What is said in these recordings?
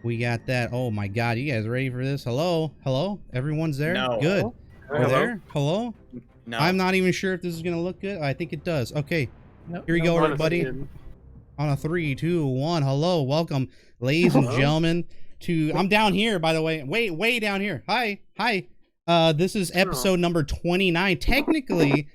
We got that. Oh my God, you guys ready for this? Hello? Hello? Everyone's there? No. Good. Hello? There? Hello? No. I'm not even sure if this is going to look good. I think it does. Okay. Nope, Here we go, everybody. On a 3, 2, 1. Hello. Welcome, ladies and gentlemen, to... I'm down here, by the way. Way down here. Hi. This is episode number 29. Technically,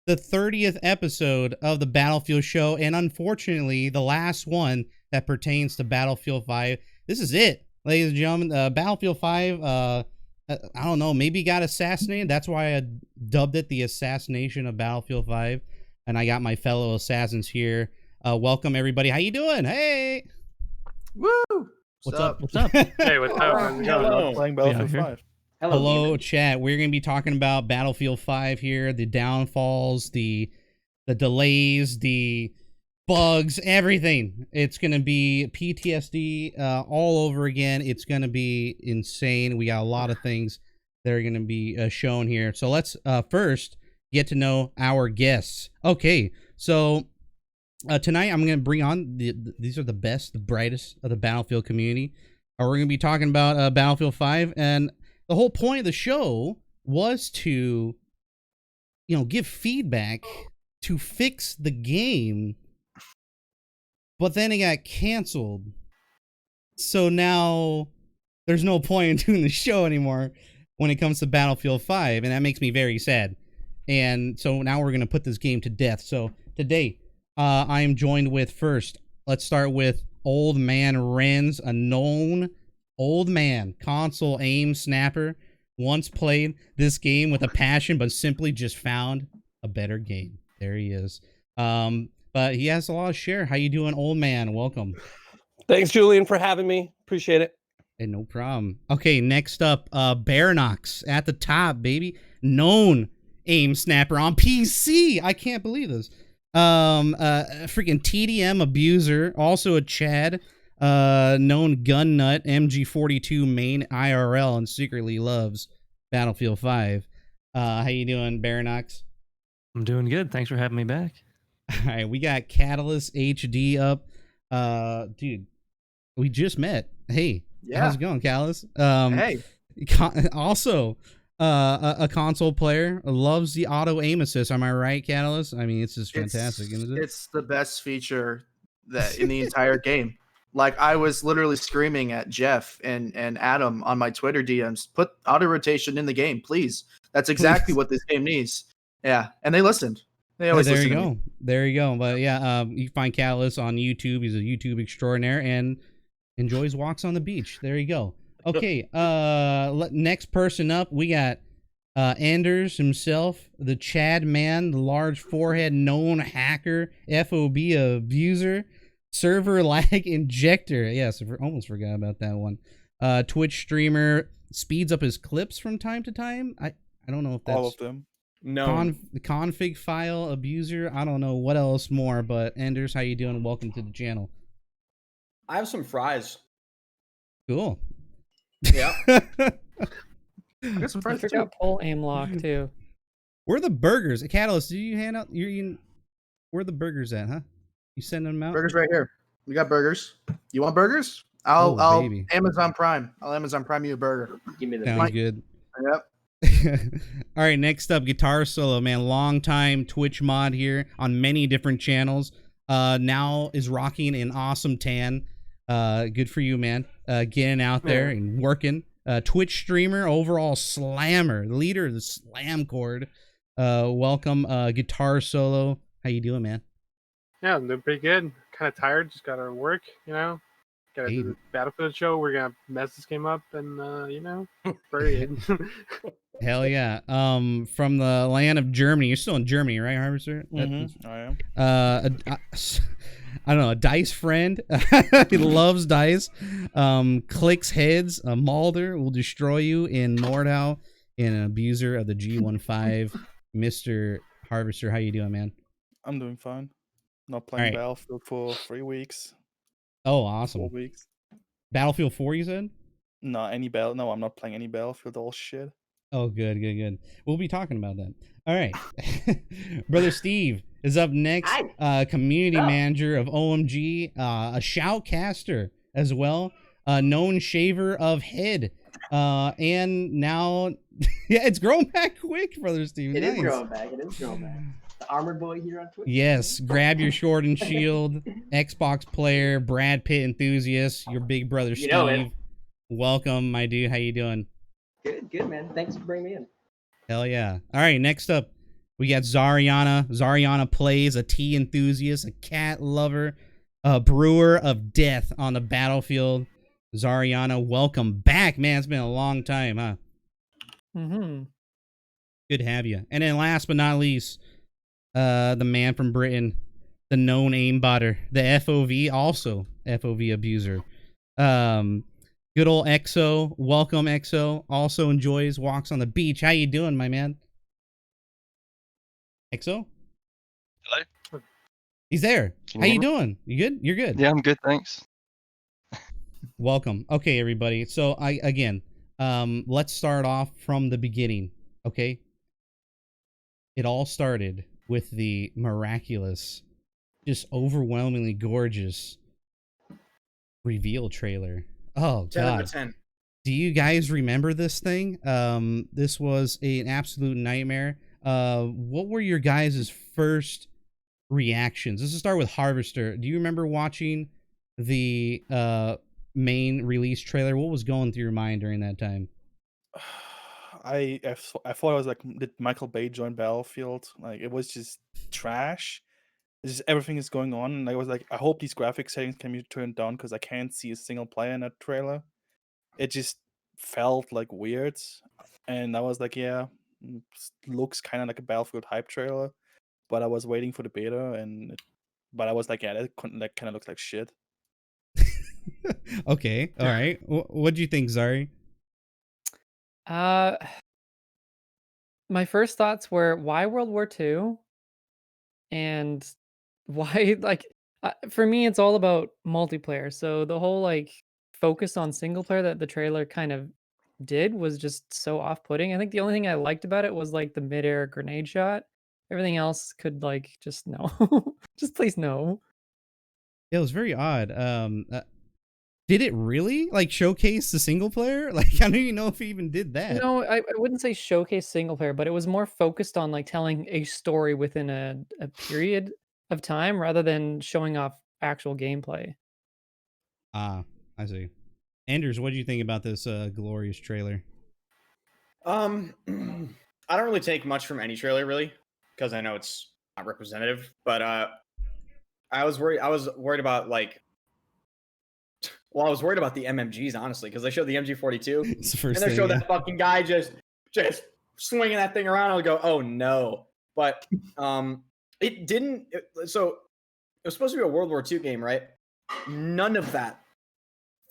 the 30th episode of the Battlefield show, and unfortunately, the last one that pertains to Battlefield 5. This is it, ladies and gentlemen. Battlefield 5, I don't know, maybe got assassinated. That's why I dubbed it the Assassination of Battlefield 5. And I got my fellow assassins here. Welcome, everybody. How you doing? Hey! Woo! What's up? Hey, what's up? Hello. Playing Battlefield 5. Hello, chat. We're going to be talking about Battlefield 5 here, the downfalls, the delays, the bugs, everything. It's going to be PTSD all over again. It's going to be insane. We got a lot of things that are going to be shown here. So let's first get to know our guests. Okay, so tonight I'm going to bring on these are the best, the brightest of the Battlefield community. We're going to be talking about Battlefield 5, and the whole point of the show was to, give feedback to fix the game, but then it got canceled. So now there's no point in doing the show anymore when it comes to Battlefield 5, and that makes me very sad. And so now we're going to put this game to death. So today, I am joined with first, let's start with Oldman Renz, a known old man console aim snapper, once played this game with a passion, but simply just found a better game. There he is. But he has a lot to share. How you doing, old man? Welcome. Thanks, Julian, for having me. Appreciate it. Hey, no problem. Okay, next up, Baranox at the top, baby. Known aim snapper on PC. I can't believe this. Freaking TDM abuser, also a Chad, known gun nut, MG42 main IRL, and secretly loves Battlefield 5. How you doing, Baranox? I'm doing good. Thanks for having me back. All right, we got CatalystHD up. Dude, we just met. Hey, how's it going, Catalyst? Hey. Also, a console player, loves the auto aim assist. Am I right, Catalyst? I mean, it's just fantastic, isn't it? It's the best feature that in the entire game. Like, I was literally screaming at Jeff and Adam on my Twitter DMs, put auto rotation in the game, please. That's exactly what this game needs. Yeah, and they listened. They always listen to me. There you go. But yeah, you can find Catalyst on YouTube. He's a YouTube extraordinaire and enjoys walks on the beach. There you go. Okay, next person up, we got Anders himself, the Chad man, the large forehead, known hacker, FOB abuser, server lag injector. Yes, almost forgot about that one. Twitch streamer, speeds up his clips from time to time. I don't know if that's all of them. No. Config file abuser. I don't know what else more, but Anders, how you doing? Welcome to the channel. I have some fries. Cool. Yeah. I got some I friends forgot too. pull aim lock too. Where are the burgers? Catalyst, did you hand out? Where are the burgers at, huh? You sending them out? Burgers right here. We got burgers. You want burgers? I'll baby. Amazon Prime. I'll Amazon Prime you a burger. Give me the Sounds good. Yep. All right, next up, GuitarSolo, man, long time Twitch mod here on many different channels. Now is rocking an awesome tan. Good for you, man. Getting out there and working. Twitch streamer, overall slammer, leader of the slam chord. Welcome, GuitarSolo. How you doing, man? Yeah, I'm doing pretty good. Kind of tired. Just got to work, Got to do the Battlefield show. We're going to mess this game up and, bury it. Hell yeah. From the land of Germany. You're still in Germany, right, Harvester? I am. I don't know, a dice friend. He loves dice. Clicks heads. Mulder will destroy you in Nordau, and an abuser of the G15. Mr. Harvester, how you doing, man? I'm doing fine. Not playing Battlefield for 3 weeks. Oh, awesome. 4 weeks. Battlefield 4, you said? No, I'm not playing any Battlefield. All shit. Oh, good. We'll be talking about that. All right. Brother Steve is up next. Community manager of OMG, a shoutcaster as well. known shaver of head. And now, yeah, it's grown back quick, Brother Steve. It is Nice. growing back. It is growing back. The Armored Boy here on Twitch. Yes, grab your sword and shield. Xbox player, Brad Pitt enthusiast, your big brother Steve. You know it. Welcome, my dude. How you doing? Good, man. Thanks for bringing me in. Hell yeah. All right, next up, we got Zarianna. ZariannaPlays, a tea enthusiast, a cat lover, a brewer of death on the battlefield. Zarianna, welcome back, man. It's been a long time, huh? Mm-hmm. Good to have you. And then last but not least, the man from Britain, the known aimbotter, the FOV, also FOV abuser. Good old EXO. Welcome, EXO. Also enjoys walks on the beach. How you doing, my man? EXO? Hello? He's there. Can How you you hear me? doing? You good? You're good. Yeah, I'm good, thanks. Welcome. Okay, everybody. So let's start off from the beginning. Okay. It all started with the miraculous, just overwhelmingly gorgeous reveal trailer. Oh 10 out God. of 10. Do you guys remember this thing? This was an absolute nightmare. What were your guys' first reactions? Let's start with Harvester. Do you remember watching the main release trailer? What was going through your mind during that time? I thought it was like, did Michael Bay join Battlefield? Like, it was just trash. It's just everything is going on, and I was like, I hope these graphic settings can be turned down because I can't see a single player in that trailer. It just felt like weird, and I was like, yeah, looks kind of like a Battlefield hype trailer, but I was waiting for the beta, but I was like, yeah, that kind of looks like shit. Okay, all right. What do you think, Zari? My first thoughts were, why World War II? And why, like, for me, it's all about multiplayer. So the whole, like, focus on single player that the trailer kind of did was just so off-putting. I think the only thing I liked about it was, like, the mid-air grenade shot. Everything else could, like, just no. Just please no. It was very odd. Did it really like showcase the single player? Like, I don't even know if he even did that. No, I wouldn't say showcase single player, but it was more focused on like telling a story within a period of time rather than showing off actual gameplay. Ah, I see. Anders, what do you think about this glorious trailer? I don't really take much from any trailer really, because I know it's not representative. But I was worried about like. Well, I was worried about the MMGs, honestly, because they showed the MG42, It's the first and they thing, showed yeah. that fucking guy just swinging that thing around. I would go, oh no. But it didn't. So it was supposed to be a World War II game, right? None of that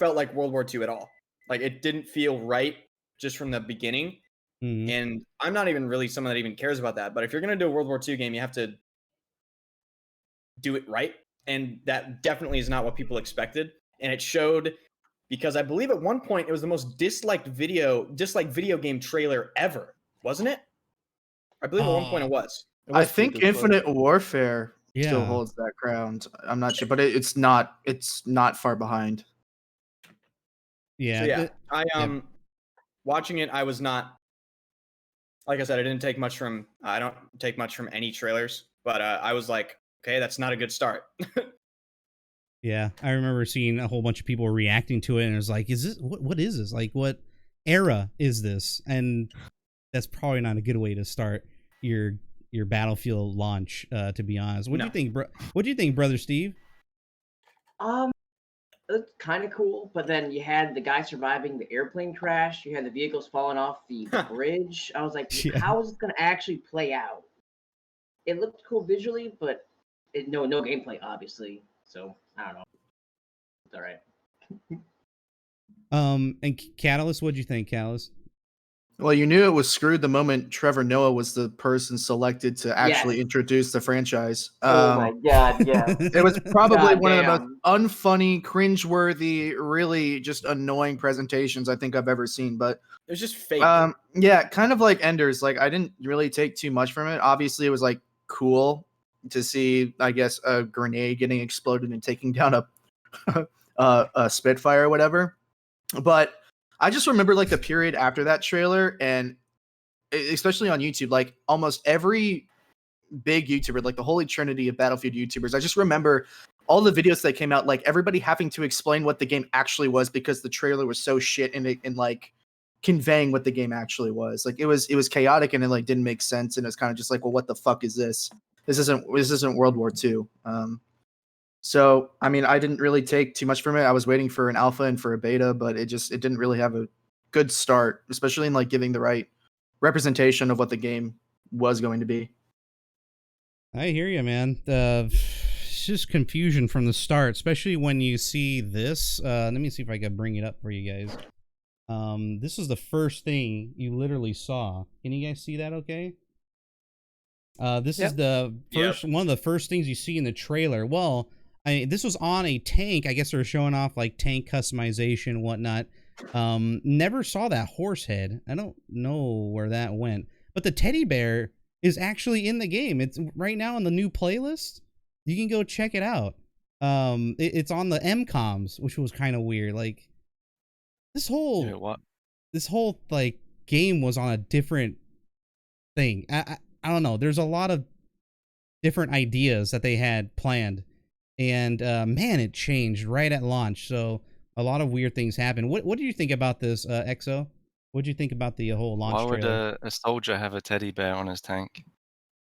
felt like World War II at all. Like, it didn't feel right just from the beginning. Mhm. And I'm not even really someone that even cares about that. But if you're going to do a World War II game, you have to do it right. And that definitely is not what people expected. And it showed, because I believe at one point it was the most disliked video game trailer ever, wasn't it? I believe at one point it was. I think Infinite Warfare still Yeah. holds that ground. I'm not sure, but it's not far behind. Yeah. So yeah, yeah. watching it, I was not, like I said, I don't take much from any trailers, but I was like, okay, that's not a good start. Yeah, I remember seeing a whole bunch of people reacting to it, and it was like, "Is this what is this? Like, what era is this?" And that's probably not a good way to start your Battlefield launch. To be honest, what do you think, bro? What do you think, brother Steve? It's kind of cool, but then you had the guy surviving the airplane crash. You had the vehicles falling off the bridge. I was like, Yeah. how is this going to actually play out? It looked cool visually, but no gameplay, obviously. So I don't know. It's all right. And Catalyst, what'd you think, Catalyst? Well, you knew it was screwed the moment Trevor Noah was the person selected to actually introduce the franchise. Oh my god, yeah. It was probably one of the most Goddamn. unfunny, cringeworthy, really just annoying presentations I think I've ever seen. But it was just fake. Yeah, kind of like Enders. Like, I didn't really take too much from it. Obviously, it was like cool to see, I guess, a grenade getting exploded and taking down a Spitfire or whatever. But I just remember like the period after that trailer, and especially on YouTube, like almost every big YouTuber, like the holy trinity of Battlefield YouTubers, I just remember all the videos that came out, like everybody having to explain what the game actually was because the trailer was so shit and like conveying what the game actually was. Like it was chaotic and it like didn't make sense, and it's kind of just like, well, what the fuck is this? This isn't World War II. So I mean, I didn't really take too much from it. I was waiting for an alpha and for a beta, but it didn't really have a good start, especially in like giving the right representation of what the game was going to be. I hear you, man. It's just confusion from the start, especially when you see this. Let me see if I can bring it up for you guys. This is the first thing you literally saw. Can you guys see that okay? This is the first one of the first things you see in the trailer. Well, this was on a tank. I guess they were showing off like tank customization and whatnot. Never saw that horse head. I don't know where that went. But the teddy bear is actually in the game. It's right now on the new playlist. You can go check it out. It's on the MCOMs, which was kind of weird. Like this whole like game was on a different thing. I don't know. There's a lot of different ideas that they had planned, and man, it changed right at launch. So a lot of weird things happened. What do you think about this, EXO? What do you think about the whole launch? Why would trailer? a soldier have a teddy bear on his tank?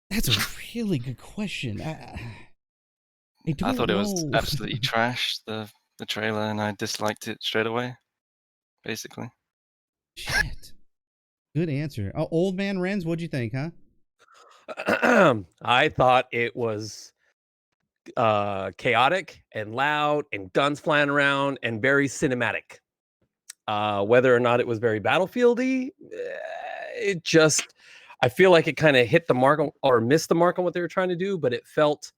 That's a really good question. I thought it was absolutely trash, the trailer, and I disliked it straight away, basically. Shit. Good answer. Oh, Oldman Renz, what'd you think, huh? I thought it was chaotic and loud and guns flying around and very cinematic. Whether or not it was very Battlefield-y, it just, I feel like it kind of hit the mark or missed the mark on what they were trying to do, but it felt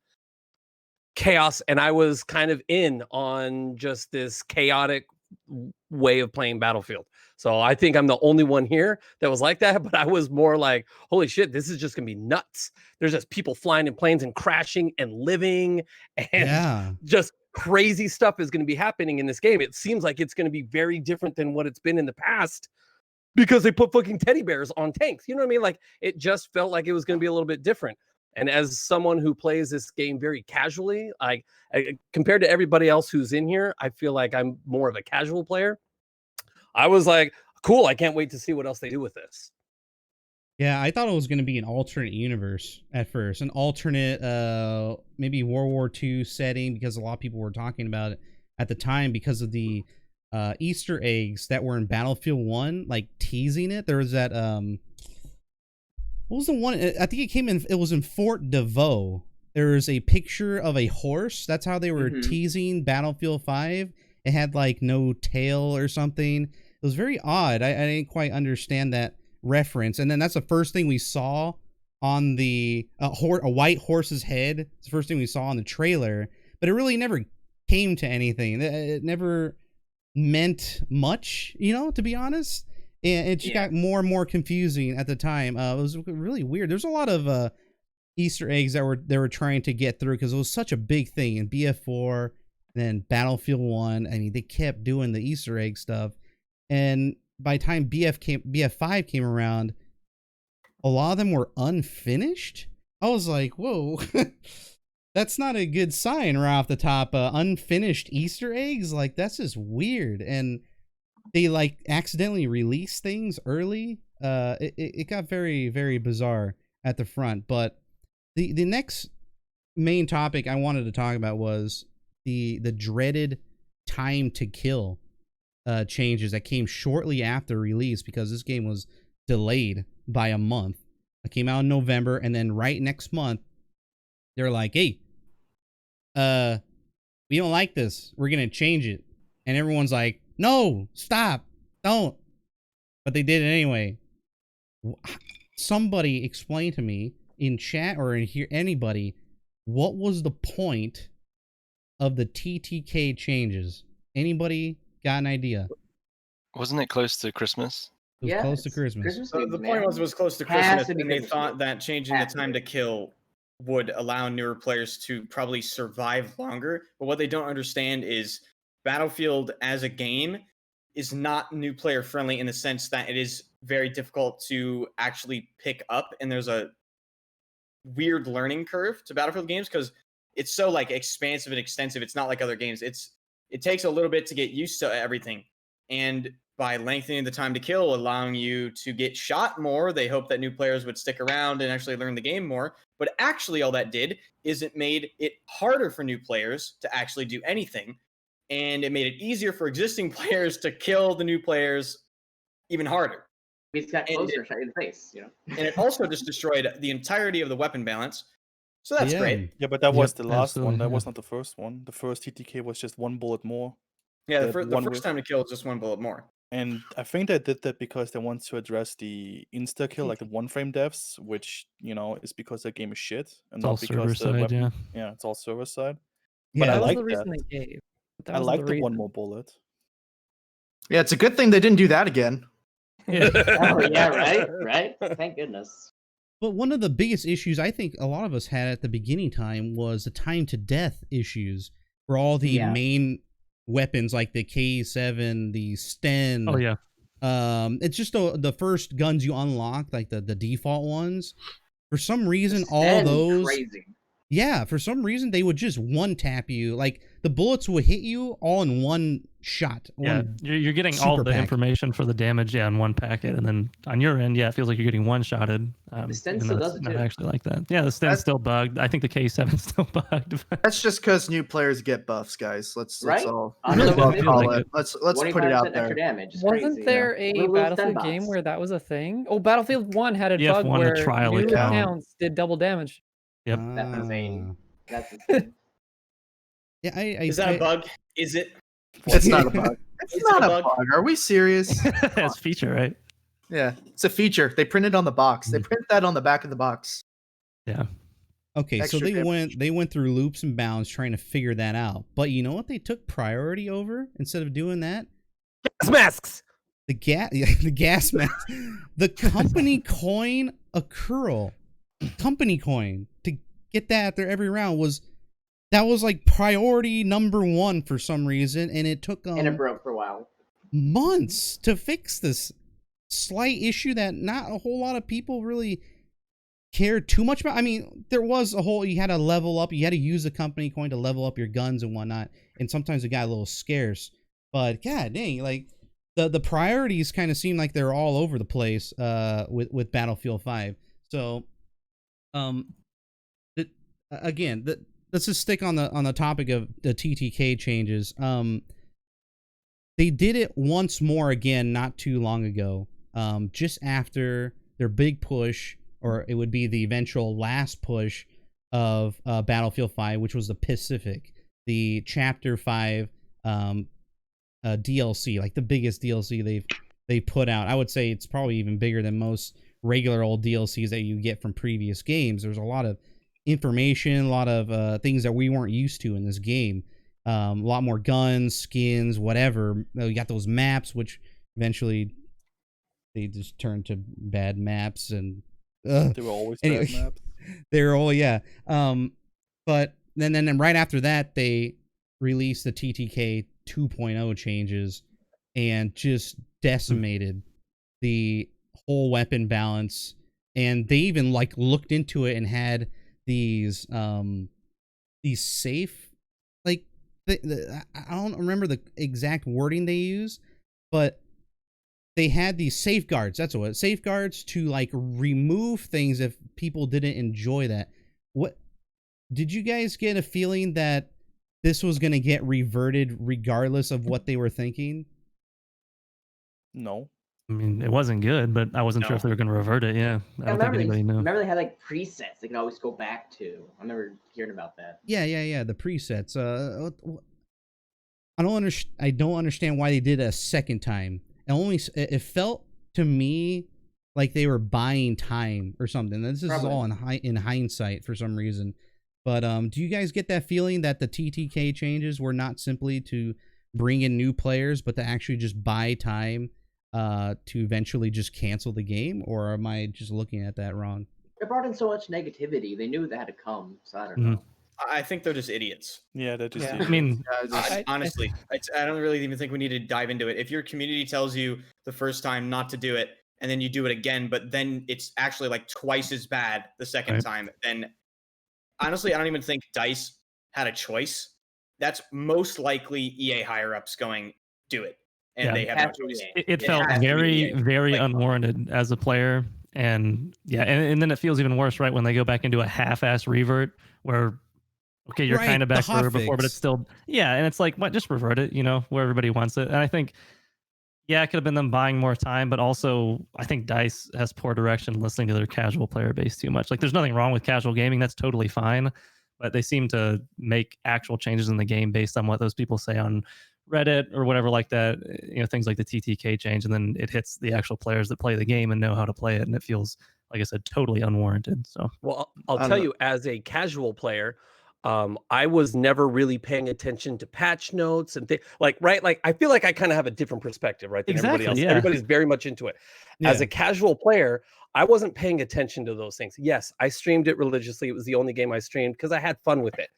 chaos, and I was kind of in on just this chaotic way of playing Battlefield. So I think I'm the only one here that was like that, but I was more like, holy shit, this is just gonna be nuts. There's just people flying in planes and crashing and living, and just crazy stuff is going to be happening in this game. It seems like it's going to be very different than what it's been in the past because they put fucking teddy bears on tanks. You know what I mean? Like it just felt like it was going to be a little bit different. And as someone who plays this game very casually, compared to everybody else who's in here, I feel like I'm more of a casual player. I was like, cool, I can't wait to see what else they do with this. Yeah, I thought it was going to be an alternate universe at first. An alternate, maybe World War II setting, because a lot of people were talking about it at the time because of the Easter eggs that were in Battlefield 1, like teasing it. There was that, what was the one? I think it was in Fort DeVoe. There was a picture of a horse. That's how they were teasing Battlefield 5. It had like no tail or something. It was very odd. I didn't quite understand that reference. And then that's the first thing we saw on the a white horse's head. It's the first thing we saw on the trailer, but it really never came to anything. It never meant much, you know, to be honest. And it just got more and more confusing at the time. It was really weird. There's a lot of Easter eggs that they were trying to get through because it was such a big thing in BF4 and then Battlefield 1. I mean, they kept doing the Easter egg stuff, and by the time BF5 came around, a lot of them were unfinished. I was like, whoa, that's not a good sign right off the top. Unfinished Easter eggs, like that's just weird. And they like accidentally released things early. It got very, very bizarre at the front. But the next main topic I wanted to talk about was the dreaded time to kill changes that came shortly after release, because this game was delayed by a month. It came out in November, and then right next month they're like, hey, we don't like this, we're gonna change it. And everyone's like, no, stop, don't. But they did it anyway. Somebody explain to me in chat or in here, anybody, what was the point of the TTK changes? Anybody got an idea? Wasn't it close to Christmas? It was close to Christmas. The point was it was close to Christmas, and they thought that changing the time to kill would allow newer players to probably survive longer. But what they don't understand is Battlefield as a game is not new player friendly in the sense that it is very difficult to actually pick up, and there's a weird learning curve to Battlefield games because it's so like expansive and extensive. It's not like other games. It takes a little bit to get used to everything, and by lengthening the time to kill, allowing you to get shot more, they hope that new players would stick around and actually learn the game more. But actually, all that did is it made it harder for new players to actually do anything, and it made it easier for existing players to kill the new players even harder. He's got closer, shot you in the face, you know. And it also just destroyed the entirety of the weapon balance. So that's great. Yeah, but that was the last absolutely, one. That yeah. was not the first one. The first TTK was just one bullet more. Yeah, They the had one first with- time to kill is just one bullet more. And I think they did that because they want to address the insta kill, like the one frame deaths, which is because the game is shit, and It's not all because server the side, weapon. yeah. It's all server side. Yeah, But I that was like the reason that. they gave. That I was like the one reason. more bullet. Yeah, it's a good thing they didn't do that again. Yeah. Oh yeah, right. Thank goodness. But one of the biggest issues I think a lot of us had at the beginning time was the time to death issues, where all the Yeah. main weapons like the K7, the Sten. Oh yeah. It's just the first guns you unlock, like the default ones. For some reason, all Sten's those. crazy. Yeah, for some reason they would just one tap you. Like the bullets would hit you all in one shot. Yeah, one you're getting all super the pack. information for the damage, in one packet, and then on your end, it feels like you're getting one shotted. The Sten even still though does it's it not too. actually like that. Yeah, the Sten's That's- still bugged. I think the K7's still bugged. That's just because new players get buffs, guys. Let's Right? all Really well feel call like it. Let's put it out 25% extra there. damage. It's Wasn't crazy, there you a know? Little Battlefield Sten game bots. where that was a thing? Oh, Battlefield 1 had a BF1, bug the where trial new account. accounts did double damage. Yep. That's insane. Ah. That's insane. Yeah, Is that a bug? Is it? It's not a bug. It's Is not it a a bug? bug. Are we serious? That's feature, right? Yeah, it's a feature. They print it on the box. They print that on the back of the box. Yeah. Okay, so Extra they damage. went through loops and bounds trying to figure that out. But you know what they took priority over instead of doing that? Gas masks. The gas mask. The company coin accrual. Company coin. To get that after every round was like priority number 1 for some reason, and it took And it broke for a while. months to fix this slight issue that not a whole lot of people really cared too much about. I mean, there was you had to level up, you had to use the company coin to level up your guns and whatnot, and sometimes it got a little scarce. But god dang, like the priorities kind of seem like they're all over the place with Battlefield 5. So let's just stick on the topic of the TTK changes. They did it once more again not too long ago, just after their big push, or it would be the eventual last push of Battlefield 5, which was the Pacific, the Chapter 5 DLC, like the biggest DLC they put out. I would say it's probably even bigger than most regular old DLCs that you get from previous games. There's a lot of information, a lot of things that we weren't used to in this game. A lot more guns, skins, whatever. You got those maps, which eventually they just turned to bad maps, and They were always Anyway. bad maps. they're all but then right after that they released the TTK 2.0 changes and just decimated the whole weapon balance, and they even like looked into it and had these safe, like I don't remember the exact wording they used, but they had these safeguards. That's what safeguards to like remove things if people didn't enjoy that. What did you guys get a feeling that this was going to get reverted regardless of what they were thinking? No. I mean, it wasn't good, but I wasn't sure if they were going to revert it. Yeah. I don't think anybody knew. Remember they had like presets they could always go back to. I remember hearing about that. Yeah. The presets. I don't understand why they did it a second time. It felt to me like they were buying time or something. This is Probably. all in hindsight for some reason. But do you guys get that feeling that the TTK changes were not simply to bring in new players, but to actually just buy time to eventually just cancel the game? Or am I just looking at that wrong? It brought in so much negativity. They knew that had to come. So I don't know. I think they're just idiots. Yeah, they're just. Yeah. idiots. I mean, Honestly, I don't really even think we need to dive into it. If your community tells you the first time not to do it, and then you do it again, but then it's actually like twice as bad the second Right. time, then honestly, I don't even think DICE had a choice. That's most likely EA higher ups going do it, and Yeah. they have no Has to be choice. EA. it It felt has to be very, EA. very Like- unwarranted as a player. And yeah, and then it feels even worse, right? When they go back into a half-ass revert where, okay, you're Right, kind of the back where before, but hotfix. it's still, yeah. And it's like, what, just revert it, you know, where everybody wants it. And I think, yeah, it could have been them buying more time, but also I think DICE has poor direction listening to their casual player base too much. Like, there's nothing wrong with casual gaming. That's totally fine. But they seem to make actual changes in the game based on what those people say on Reddit or whatever like that. You know, things like the TTK change, and then it hits the actual players that play the game and know how to play it. And it feels, like I said, totally unwarranted. So, Well, I'll I don't tell know. you, as a casual player, I was never really paying attention to patch notes and things like, right? Like, I feel like I kind of have a different perspective, right? Than everybody Exactly, else. yeah. Everybody's very much into it. As a casual player, I wasn't paying attention to those things. Yes, I streamed it religiously. It was the only game I streamed because I had fun with it.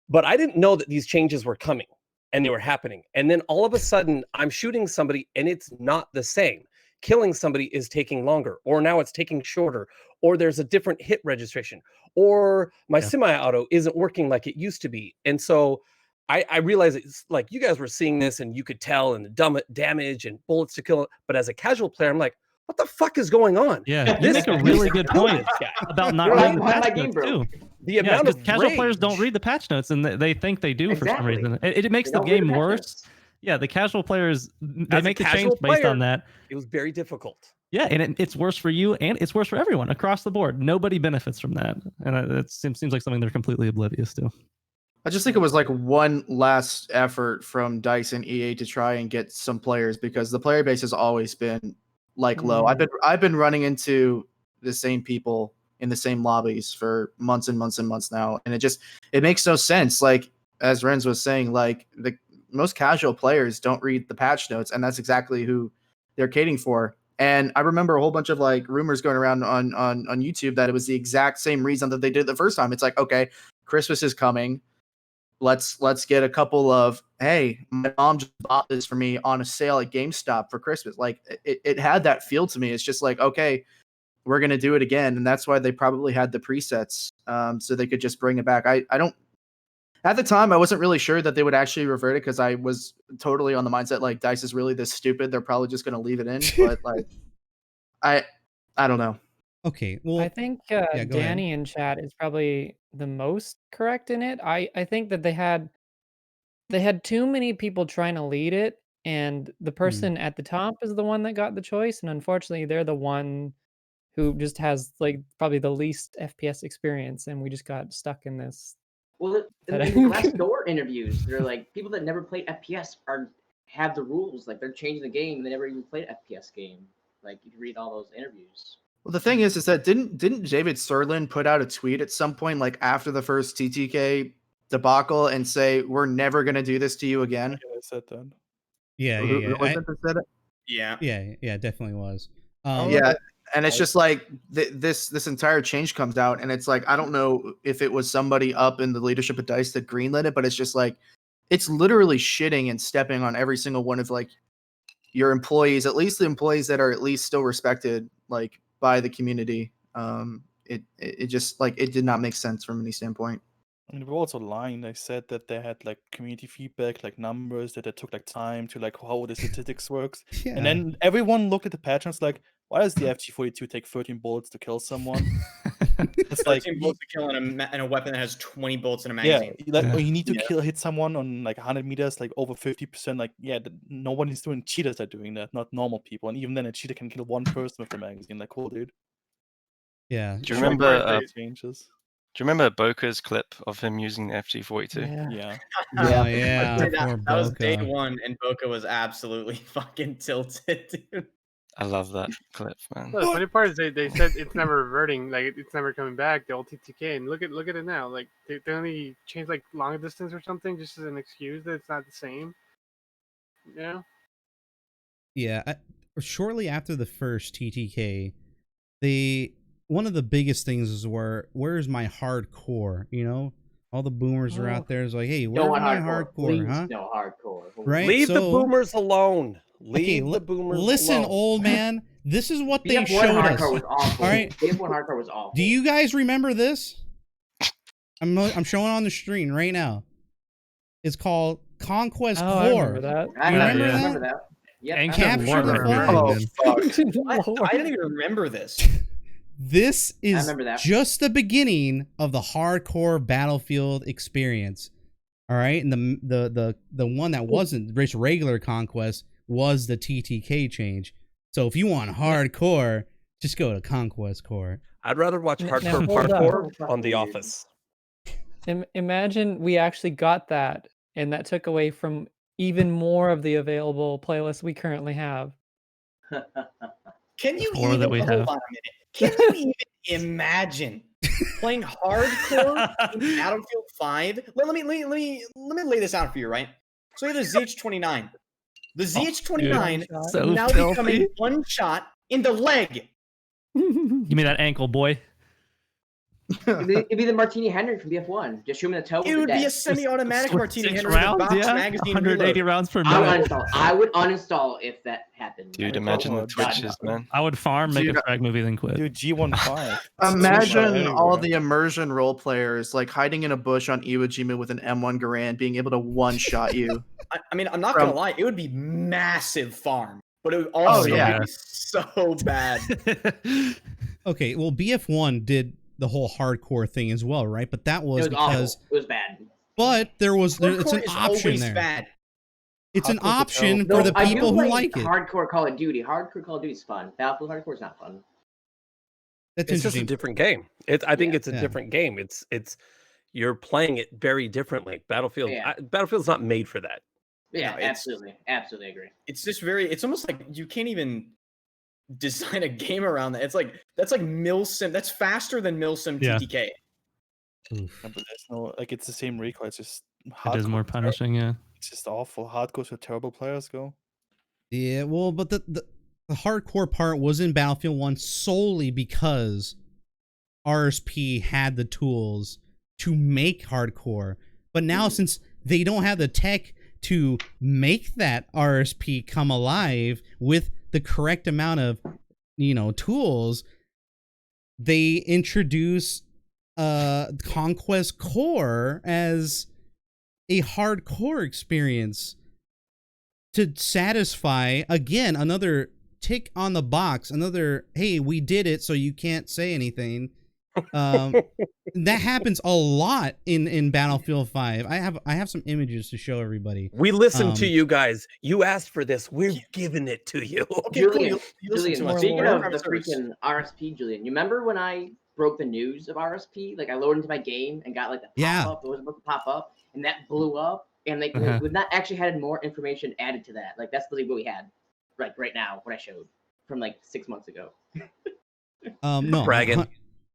But I didn't know that these changes were coming and they were happening. And then all of a sudden, I'm shooting somebody and it's not the same. Killing somebody is taking longer, or now it's taking shorter, or there's a different hit registration, or my Yeah. semi-auto isn't working like it used to be. And so I realized it's like you guys were seeing this and you could tell, and the damage and bullets to kill. But as a casual player, I'm like, what the fuck is going on? yeah, you make a really good point about not You're reading like, the why my patch game notes broke? too. The Yeah, amount because of casual players don't rage. read the patch notes, and they think they do for some Exactly. reason. It makes They the don't read game patch worse. notes. Yeah, the casual players, they As a make the change casual based on player, that. It was very difficult. Yeah, and it's worse for you, and it's worse for everyone across the board. Nobody benefits from that, and it seems like something they're completely oblivious to. I just think it was like one last effort from DICE and EA to try and get some players, because the player base has always been like low. I've been running into the same people in the same lobbies for months and months and months now, and it makes no sense. Like, as Renz was saying, like, the most casual players don't read the patch notes, and that's exactly who they're catering for. And I remember a whole bunch of like rumors going around on YouTube that it was the exact same reason that they did it the first time. It's like, okay, Christmas is coming. Let's get a couple of, hey, my mom just bought this for me on a sale at GameStop for Christmas. Like, it had that feel to me. It's just like, okay, we're gonna do it again, and that's why they probably had the presets, so they could just bring it back. I don't. At the time, I wasn't really sure that they would actually revert it, because I was totally on the mindset like DICE is really this stupid. They're probably just gonna leave it in. But like, I don't know. Okay, well, I think go ahead. Danny in chat is probably the most correct in it. I think that they had too many people trying to lead it, and the person at the top is the one that got the choice, and unfortunately, they're the one who just has like probably the least FPS experience, and we just got stuck in this. Well, in the Glassdoor interviews, they're like, people that never played FPS have the rules. Like, they're changing the game. They never even played an FPS game. Like, you can read all those interviews. Well, the thing is that didn't David Serlin put out a tweet at some point, like after the first TTK debacle, and say, we're never going to do this to you again? Yeah, I said that. Yeah, Who yeah, was it that said it? Yeah. yeah, definitely was. Yeah, and it's just like this entire change comes out, and it's like, I don't know if it was somebody up in the leadership of DICE that greenlit it, but it's just like, it's literally shitting and stepping on every single one of like your employees, at least the employees that are at least still respected like by the community. It just like, it did not make sense from any standpoint. I mean, they were also lying. They said that they had like community feedback, like numbers, that it took like time to like how the statistics works. Yeah. And then everyone looked at the patterns like, why does the FG42 take 13 bullets to kill someone? It's like 13 bullets to kill in a weapon that has 20 bullets in a yeah, magazine. like you need to hit someone on like 100 meters, like over 50%. Like, yeah, no one is doing. Cheaters are doing that, not normal people. And even then, a cheater can kill one person with the magazine. Like, cool, dude. Yeah. Do you remember? Changes. Do you remember Boca's clip of him using the FG42? Yeah. Oh, yeah. That was day Boca. one, and Boca was absolutely fucking tilted, dude. I love that clip, man. Well, the funny part is they said it's never reverting, like it's never coming back. The old TTK, and look at it now. Like they only changed like long distance or something, just as an excuse that it's not the same. You know? Yeah, shortly after the first TTK, one of the biggest things is where's my hardcore, you know? All the boomers are out there. It's like, hey, No where's my hardcore. hardcore, Please, huh? no hardcore. Right? Leave the So- boomers alone. Okay, Leave the boomers listen, alone. old man. This is what they BF1 showed us. hardcore was awful. All right. BF1 hardcore was awful. Do you guys remember this? I'm showing on the screen right now. It's called Conquest Oh, I Core. remember that. I You remember remember that? that. Yeah. Ancient Capture War the right flag. here, Oh man. fuck! I didn't even remember this. This is remember that. just the beginning of the hardcore Battlefield experience. All right, and the one that wasn't just regular Conquest was the TTK change. So if you want hardcore, just go to Conquest Core. I'd rather watch Now, hardcore hold parkour up. on The Office. Imagine we actually got that, and that took away from even more of the available playlists we currently have. Can you More even that we hold have. on a minute? Can you even imagine playing hardcore in Battlefield 5? Let me lay this out for you, right? So you have the ZH-29. The ZH-29 dude. So now filthy. becoming one shot in the leg. Give me that ankle, boy. It'd be the Martini Henry from BF1. Just shoot him in the toe. It would be a semi-automatic Martini Henry with a rounds, box yeah. magazine 180 reload. rounds per I would minute. uninstall. I would uninstall if that happened. Dude, imagine the twitches, man. I would farm, make Dude, a frag movie, then quit. Dude, G15. Imagine all the immersion role players like hiding in a bush on Iwo Jima with an M1 Garand being able to one-shot you. I mean, I'm not From- gonna lie, it would be massive farm, but it would also yeah. be so bad. Okay, well BF1 did the whole hardcore thing as well, right? But that It was was because awful. It was bad. but it's Hardcore an is option always there. bad. It's an Hardcore's a option terrible- for the I do people who play like it. Hardcore Call of Duty. Hardcore Call of Duty is fun. Battlefield Hardcore is not fun. That's It's just a interesting. different game. I think it's a Yeah. different game. It's you're playing it very differently. Battlefield Yeah. Battlefield's not made for that. Yeah, No, it's- absolutely agree. It's just it's almost like you can't even design a game around that. It's like that's like Milsim. That's faster than Milsim Yeah. TTK. Oof. Yeah, but there's no like it's the same recoil. It's just It is more punishing, yeah. It's just awful. Hardcore's where terrible players go. Yeah, well, but the hardcore part was in Battlefield 1 solely because RSP had the tools to make hardcore. But now since they don't have the tech to make that RSP come alive with the correct amount of, tools, they introduce Conquest Core as a hardcore experience to satisfy, again, another tick on the box, another, hey, we did it, so you can't say anything. That happens a lot in Battlefield 5. I have some images to show everybody. We listened to Um, you guys. You asked for this. We're giving it to you. Okay, cool. Julian, You listen to us. speaking We're of on the service. freaking RSP, Julian, you remember when I broke the news of RSP? Like I loaded into my game and got like the Yeah. pop up. It was supposed to pop up, and that blew up. And like Uh-huh. we've not actually had more information added to that. Like that's literally what we had, right now, what I showed from like 6 months ago. No, Bragging.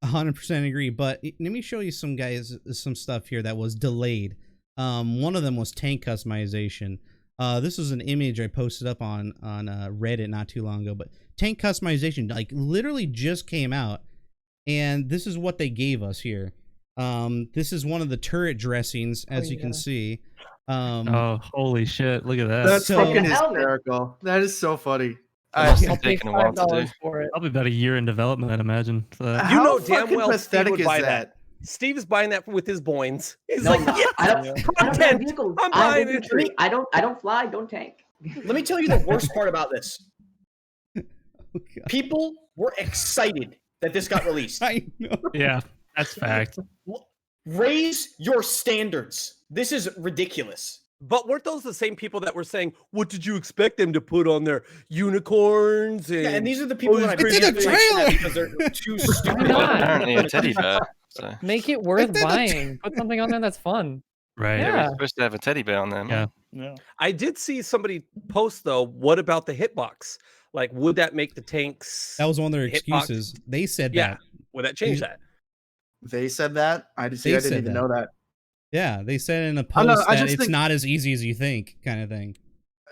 100% agree. But let me show you some stuff here that was delayed. One of them was tank customization. This was an image I posted up on Reddit not too long ago. But tank customization, like, literally just came out, and this is what they gave us here. This is one of the turret dressings, as you can see. Oh, holy shit. Look at that. That's So- fucking Helmet. hysterical. That is so funny. That must I'll have pay taken a while to do. $5 for it. Probably about a year in development, I'd imagine. For that. How You know damn fucking well Steve pathetic would is buy that? Steve is buying that with his boins. He's No, like, I'm not. yes, I don't have content. vehicles. I'm I have buying infantry. it. I don't fly. Don't tank. Let me tell you the worst part about this. Oh, God. People were excited that this got released. I know. Yeah, that's fact. Raise your standards. This is ridiculous. But weren't those the same people that were saying, what did you expect them to put on their unicorns? And, Yeah, and these are the people that I It's in the previously mentioned trailer! because they're too stupid. not? Apparently a teddy bear. So Make it worth did the buying. Put something on there that's fun. Right. yeah, Yeah. we're supposed to have a teddy bear on there. Man. Yeah. Yeah. I did see somebody post, though, what about the hitbox? Like, would that make the tanks... That was one of their Hitbox. excuses. They said yeah, that. would that change that? They said that? I didn't They even said know that. Yeah, they said in a I don't know, post I that just it's think- not as easy as you think, kind of thing.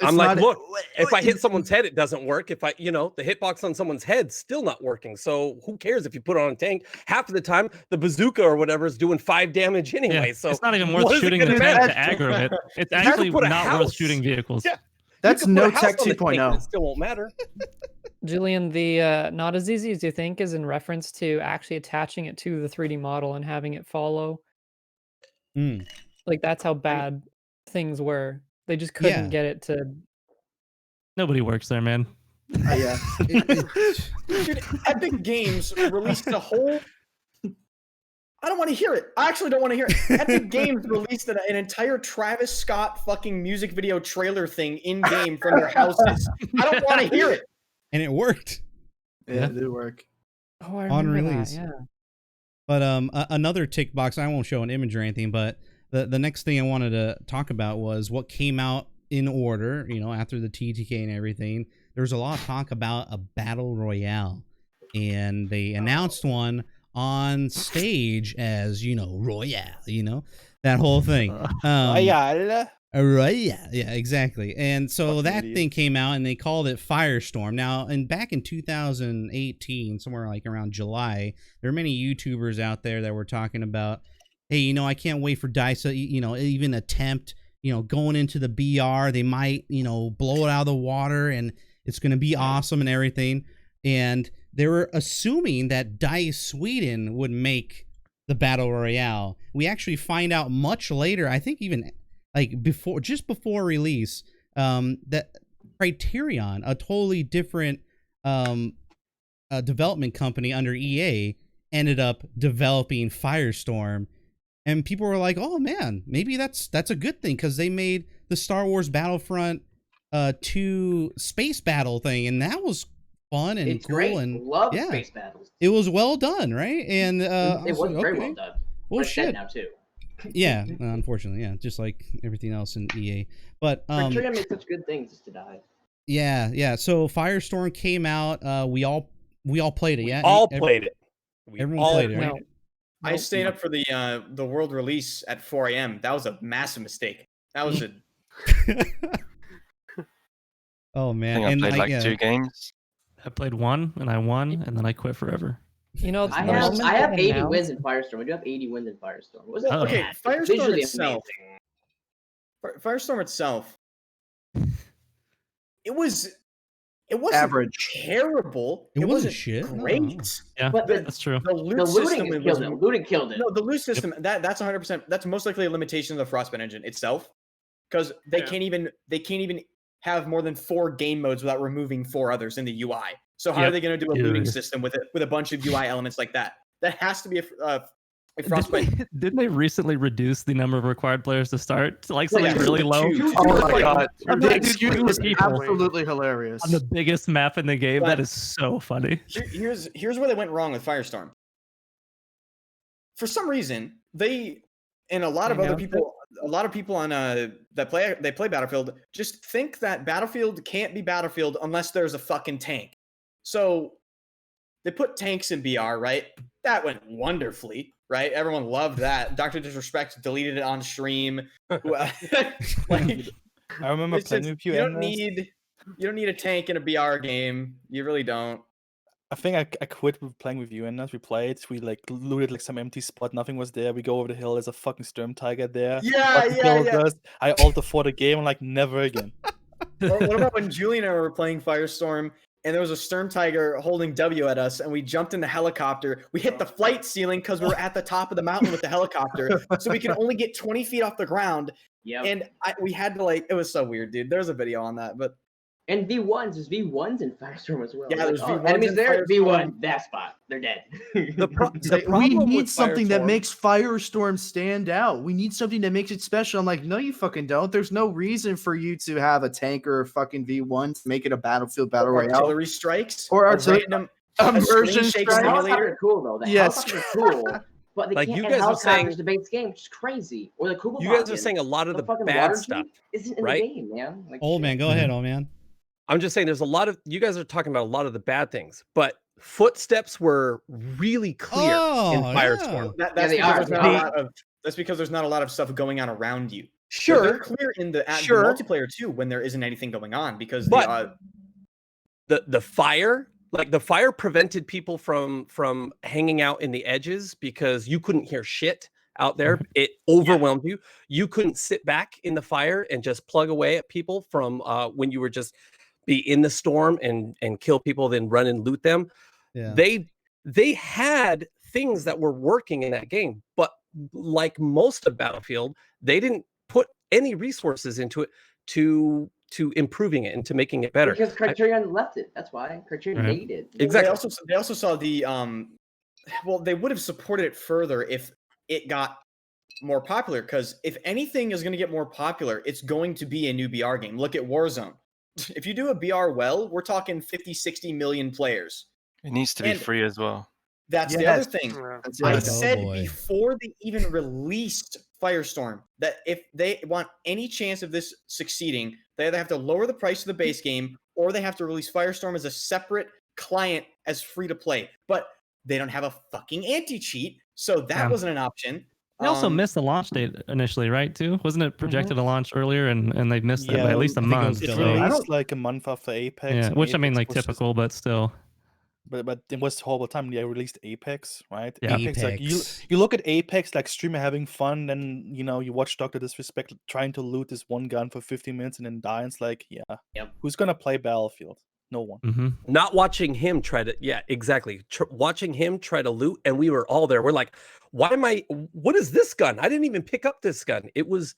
I'm like, not- look, if I hit someone's head, it doesn't work. If I, the hitbox on someone's head's still not working. So who cares if you put it on a tank? Half of the time, the bazooka or whatever is doing 5 damage anyway. Yeah, So it's not even what worth is it shooting the gonna tank to matter? aggro it. It's You have to actually put a not worth house. shooting vehicles. Yeah. That's You can put no a house tech on the tank and 2.0. It still won't matter. Julian, the not as easy as you think is in reference to actually attaching it to the 3D model and having it follow. Like that's how bad things were. They just couldn't get it to. Nobody works there, man. Yeah. Dude, Epic Games released a whole. I don't want to hear it. I actually don't want to hear it. Epic Games released an entire Travis Scott fucking music video trailer thing in game from their houses. I don't want to hear it. And it worked. Yeah, it did work. Oh, I on remember release. that. Yeah. But another tick box. I won't show an image or anything. But the next thing I wanted to talk about was what came out in order. After the TTK and everything, there was a lot of talk about a battle royale, and they announced one on stage as royale. That whole thing. Royale. Royale. Yeah, exactly. And so Fucking that idiot. thing came out, and they called it Firestorm. Now, and back in 2018, somewhere like around July, there were many YouTubers out there that were talking about, hey, I can't wait for DICE to, even attempt, going into the BR. They might, blow it out of the water, and it's going to be awesome and everything. And they were assuming that DICE Sweden would make the Battle Royale. We actually find out much later, I think even like just before release, that Criterion, a totally different development company under EA, ended up developing Firestorm. And people were like, "Oh man, maybe that's a good thing," because they made the Star Wars Battlefront 2 space battle thing, and that was fun and It's cool. great. And Love yeah, space battles. it was well done, right? And It I was like, very okay. well done. Well, It's dead shit. now too. Yeah, unfortunately, yeah, just like everything else in EA. But Criterion makes such good things just to die. yeah. So Firestorm came out. We all played it. Yeah, All played it. Everyone all played it. Right? No. I stayed up for the world release at 4 a.m. That was a massive mistake. That was a Oh I man, think I and played like yeah. 2 games. I played one and I won, and then I quit forever. The I moment have they 80 wins announced- in Firestorm. We do have 80 wins in Firestorm. It wasn't Oh. okay. bad. It's Firestorm visually itself. amazing. Firestorm itself. It wasn't Average. terrible. It wasn't wasn't shit. No. great. Yeah, But that's true. The loot The looting system killed was it. Looting killed it. no, the loot system that's 100%. That's most likely a limitation of the Frostbite engine itself, because they can't even have more than 4 game modes without removing 4 others in the UI. So how are Yep. they going to do a looting Dude. system with a bunch of UI elements like that? That has to be a Frostbite. Didn't they recently reduce the number of required players to start to like Well, something yeah, really low? two. Oh my god. I'm The like, excuse dude, was people absolutely hilarious. on the biggest map in the game. But- That is so funny. Here's where they went wrong with Firestorm. For some reason, they and a lot of other people, on that play Battlefield just think that Battlefield can't be Battlefield unless there's a fucking tank. So they put tanks in BR, right? That went wonderfully, right? Everyone loved that. Dr. Disrespect deleted it on stream. Like, I remember it's playing just- with you. you don't Ernest. need a tank in a BR game. You really don't. I think I quit with playing with you, and as we played, we like looted like some empty spot. Nothing was there. We go over the hill. There's a fucking Sturm Tiger there. Yeah, Fucking yeah, killed yeah. us. I alter for the game. I'm like, never again. Or what about when Julian and I were playing Firestorm and there was a Sturm Tiger holding W at us and we jumped in the helicopter. We hit the flight ceiling because we were at the top of the mountain with the helicopter. So we could only get 20 feet off the ground. Yep. And we had to it was so weird, dude. There's a video on that, but And V1s, there's V1s in Firestorm as well. Yeah, there's Like, V1s enemies in there, Firestorm. V1, that spot, they're dead. The We problem need with something that Firestorm- makes Firestorm stand out. We need something that makes it special. I'm like, no, you fucking don't. There's no reason for you to have a tank or a fucking V1 to make it a Battlefield Battle Royale. artillery strikes Or a artillery- random Immersion screen shake strike. The helicopters simulator. are cool though. The Yes. helicopters are cool, but they Like, can't you add guys are helicopters saying- to base game, which is crazy. Or the Kugelwagen. You guys are saying a lot of the fucking bad water stuff. jeep isn't in right? the game, man. Like, Old shit. man, go ahead, old man. I'm just saying there's a lot of you guys are talking about a lot of the bad things, but footsteps were really clear in Oh, Firestorm. That's Yeah, they because are. there's not They- a lot of that's because there's not a lot of stuff going on around you. They're clear in the Sure. multiplayer too when there isn't anything going on because But the fire, like the fire prevented people from hanging out in the edges because you couldn't hear shit out there. It overwhelmed you. You couldn't sit back in the fire and just plug away at people from when you were just be in the storm and kill people, then run and loot them. Yeah. They had things that were working in that game, but like most of Battlefield, they didn't put any resources into it to improving it and to making it better. Because Criterion left it. That's why Criterion made it. Exactly. They also saw the well, they would have supported it further if it got more popular. Because if anything is going to get more popular, it's going to be a new BR game. Look at Warzone. If you do a BR well, we're talking 50, 60 million players. It needs to be free as well. That's the other thing. That's I it. said before they even released Firestorm that if they want any chance of this succeeding, they either have to lower the price of the base game or they have to release Firestorm as a separate client as free to play. But they don't have a fucking anti-cheat, so that wasn't an option. They also missed the launch date initially, right? Too wasn't it projected to launch earlier, and they missed it by at least a month. It so- released like a month after Apex. yeah, and which I mean, Apex like was just- typical, but still. But it was the whole time they released Apex, right? Yeah. Apex, like you look at Apex like streamer having fun, then you watch Dr. Disrespect trying to loot this one gun for 15 minutes and then die. And it's like, who's gonna play Battlefield? No one. Mm-hmm. Not watching him try to, exactly. Watching him try to loot, and we were all there. We're like, what is this gun? I didn't even pick up this gun. It was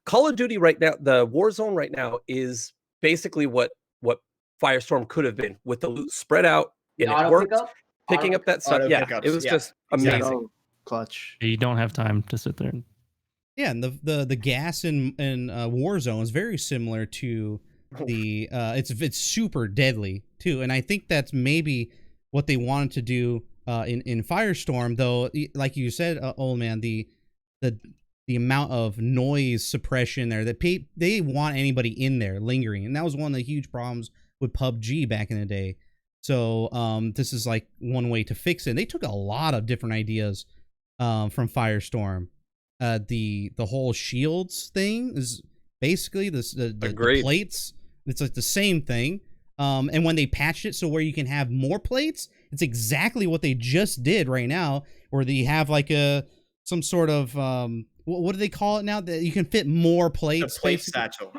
Call of Duty right now. The Warzone right now is basically what Firestorm could have been with the loot spread out. And it worked, picking up that stuff. Yeah, it was just amazing. Clutch. You don't have time to sit there. Yeah, and the gas in Warzone is very similar to the it's super deadly too, and I think that's maybe what they wanted to do in Firestorm, though. Like you said, old man, the amount of noise suppression there that they want anybody in there lingering, and that was one of the huge problems with PUBG back in the day. So this is like one way to fix it. And they took a lot of different ideas from Firestorm. The whole shields thing is basically the plates. It's like the same thing. And when they patched it so where you can have more plates, it's exactly what they just did right now, where they have like some sort of what do they call it now? That you can fit more plates. A plate satchel.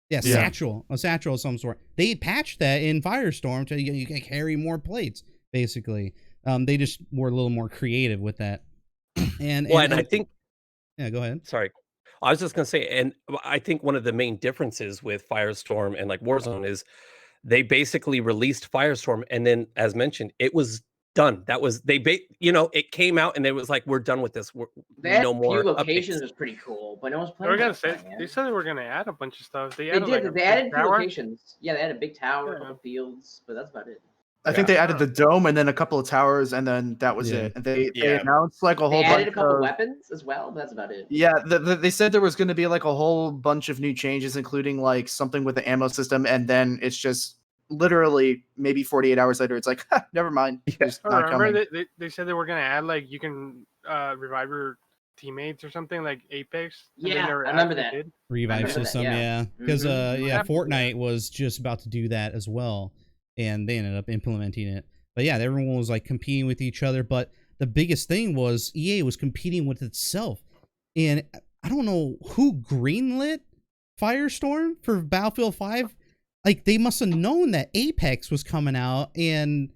Yeah, satchel, a satchel of some sort. They patched that in Firestorm so you can carry more plates, basically. They just were a little more creative with that. And I think... Yeah, go ahead. Sorry. I was just going to say, and I think one of the main differences with Firestorm and like Warzone is they basically released Firestorm, and then, as mentioned, it was done. That was, it came out and it was like, we're done with this. They had no more few locations updates. was pretty cool, but no one's They were playing. gonna say they said they were gonna add a bunch of stuff. They They added, did. like, They a added big few tower. locations. Yeah, they had a big tower, a couple fields, but that's about it. I think they added the dome and then a couple of towers, and then that was it. And they announced like a whole They bunch added a couple of weapons as well, but that's about it. Yeah, they said there was going to be like a whole bunch of new changes, including like something with the ammo system, and then it's just literally maybe 48 hours later, it's like, never mind. It's not Remember coming. they said they were gonna add like you can revive your teammates or something like Apex. and they Yeah, never I remember actually that. did. Revive system, yeah. Because Mhm. Fortnite was just about to do that as well, and they ended up implementing it. But yeah, everyone was like competing with each other. But the biggest thing was EA was competing with itself, and I don't know who greenlit Firestorm for Battlefield 5. Like they must have known that Apex was coming out, and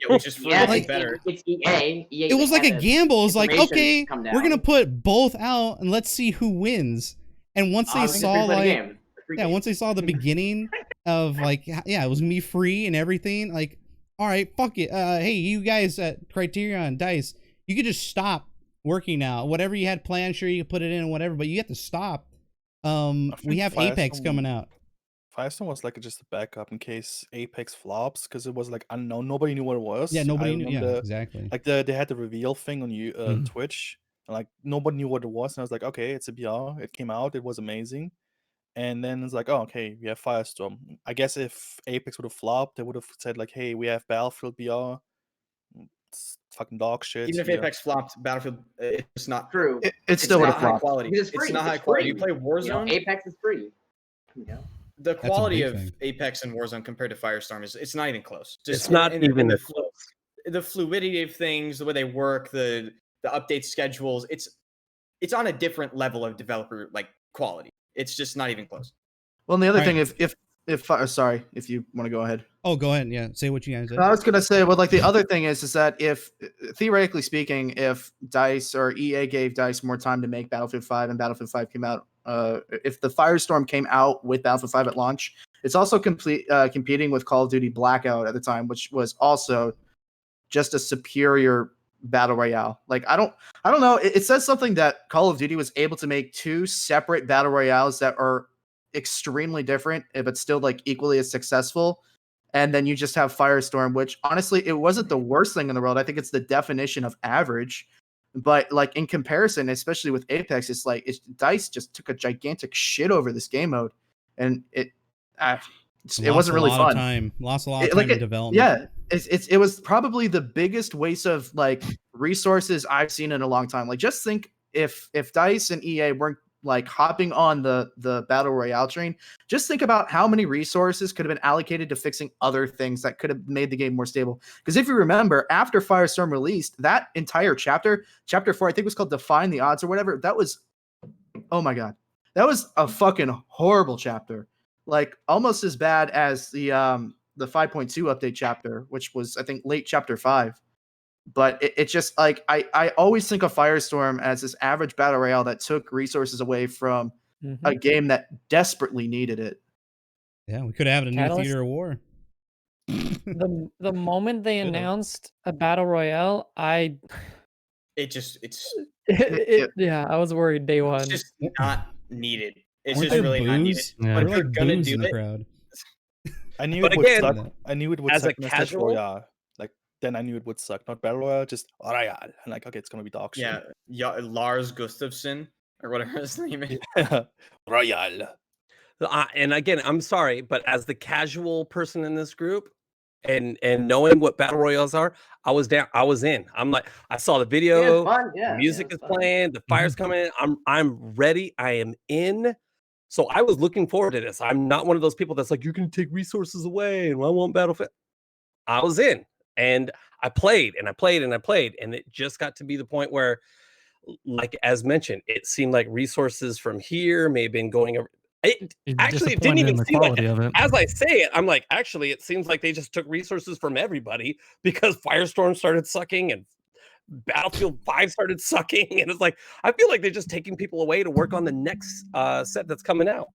which is better. It's EA. EA. it was like a gamble. It was like, information okay, come we're gonna down. put both out and let's see who wins. And once they Honestly, saw free play like, game. Free game. once they saw the beginning of like, it was me free and everything. Like, all right, fuck it. Hey, you guys at Criterion, Dice, you could just stop working now. Whatever you had planned, sure you could put it in and whatever, but you have to stop. We have Apex coming out. Firestorm was like just a backup in case Apex flops, because it was like unknown. Nobody knew what it was. Yeah, nobody I knew. Yeah, remember, exactly. Like they had the reveal thing on Twitch, and like nobody knew what it was, and I was like, okay, it's a BR. It came out. It was amazing. And then it's like, oh, okay, we have Firestorm. I guess if Apex would have flopped, they would have said like, hey, we have Battlefield BR. it's fucking dog shit. Even if yeah. Apex flopped, Battlefield, it's not True. It still would not have high flopped. quality. Because It's free. not high It's quality. You free. play You know, Warzone. Apex is free. You know? The a quality big of thing. Apex and Warzone compared to Firestorm is not even close. It's not in even the, close. the fluidity of things, the way they work, the update schedules. It's on a different level of developer like quality. It's just not even close. Well, and the other Right. thing, if sorry, if you want to go ahead. Oh, go ahead. Yeah, say what you guys said. I was gonna say, well, like the other thing is that if theoretically speaking, if DICE or EA gave DICE more time to make Battlefield 5 and Battlefield 5 came out, if the Firestorm came out with Battlefield 5 at launch, it's also competing with Call of Duty Blackout at the time, which was also just a superior battle royale. Like I don't know. It says something that Call of Duty was able to make two separate battle royales that are extremely different, but still like equally as successful. And then you just have Firestorm, which honestly, it wasn't the worst thing in the world. I think it's the definition of average. But like in comparison, especially with Apex, it's like DICE just took a gigantic shit over this game mode, and it wasn't really fun. Lost a lot of time in development. Yeah, it was probably the biggest waste of like resources I've seen in a long time. Like just think if DICE and EA weren't like hopping on the battle royale train, just think about how many resources could have been allocated to fixing other things that could have made the game more stable. Because if you remember, after Firestorm released, that entire chapter 4, I think it was called Define the Odds or whatever, that was, oh my god, that was a fucking horrible chapter. Like almost as bad as the 5.2 update chapter, which was I think late chapter 5. But it just like I always think of Firestorm as this average battle royale that took resources away from a game that desperately needed it. Yeah, we could have had a new theater of war. The moment they announced a battle royale, yeah, I was worried day one. It's just not needed. It's Weren't just there really not needed. boos? Yeah. But if There were you're like gonna boos do in the it, crowd. I knew But it would again, suck. I knew it would as a suck in a Clash casual- Royale. Like then I knew it would suck. Not battle royale, just royale. And like, okay, it's gonna be dog shit. yeah, Lars Gustafsson or whatever his name is. Yeah. Royale. And again, I'm sorry, but as the casual person in this group, and knowing what battle royales are, I was down. I was in. I'm like, I saw the video. Fun. Yeah, the music is fun. playing. The fire's coming in. I'm ready. I am in. So I was looking forward to this. I'm not one of those people that's like, you're gonna take resources away, and I want Battlefield. I was in, and I played, and I played, and I played, and it just got to be the point where, like as mentioned, it seemed like resources from here may have been going over. Actually, it didn't even seem like that. Of it. As I say it, I'm like, actually, it seems like they just took resources from everybody because Firestorm started sucking and Battlefield 5 started sucking. And it's like, I feel like they're just taking people away to work on the next set that's coming out.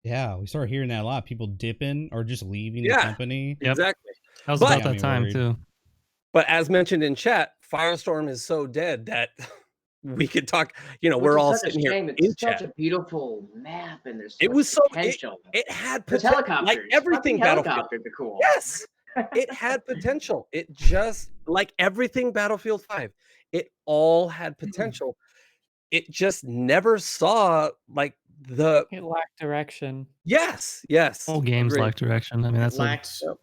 Yeah, we start hearing that a lot. People dipping or just leaving the company. Yep. Exactly. That was But- about that time, too. But as mentioned in chat, Firestorm is so dead that we could talk, we're Which is all such a sitting here shame. in It's chat. such a beautiful map, and there's It was so potential. it had There's potential, helicopters. like everything Fucking Battlefield. helicopters are cool. Yes, it had potential. It just like everything Battlefield 5, it all had potential. It just never saw like the It lacked direction. yes. Whole games agreed. lack direction. I mean, that's an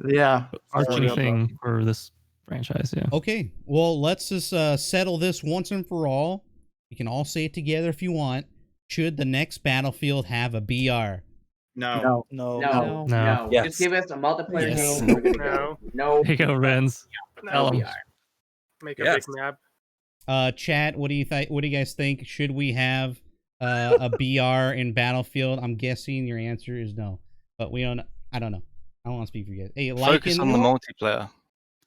Yeah. arching thing for this franchise. Yeah. Okay, well, let's just settle this once and for all. You can all say it together if you want. Should the next Battlefield have a BR? No. No. Yes. Just give us a multiplayer Yes. game. We're good to go. No. Here you go, Renz. Tell 'em. Make a Yes. big map. Chat, what do you think? What do you guys think? Should we have a BR in Battlefield? I'm guessing your answer is no, but we don't. I don't know. I don't want to speak for you guys. Hey, Focus on the multiplayer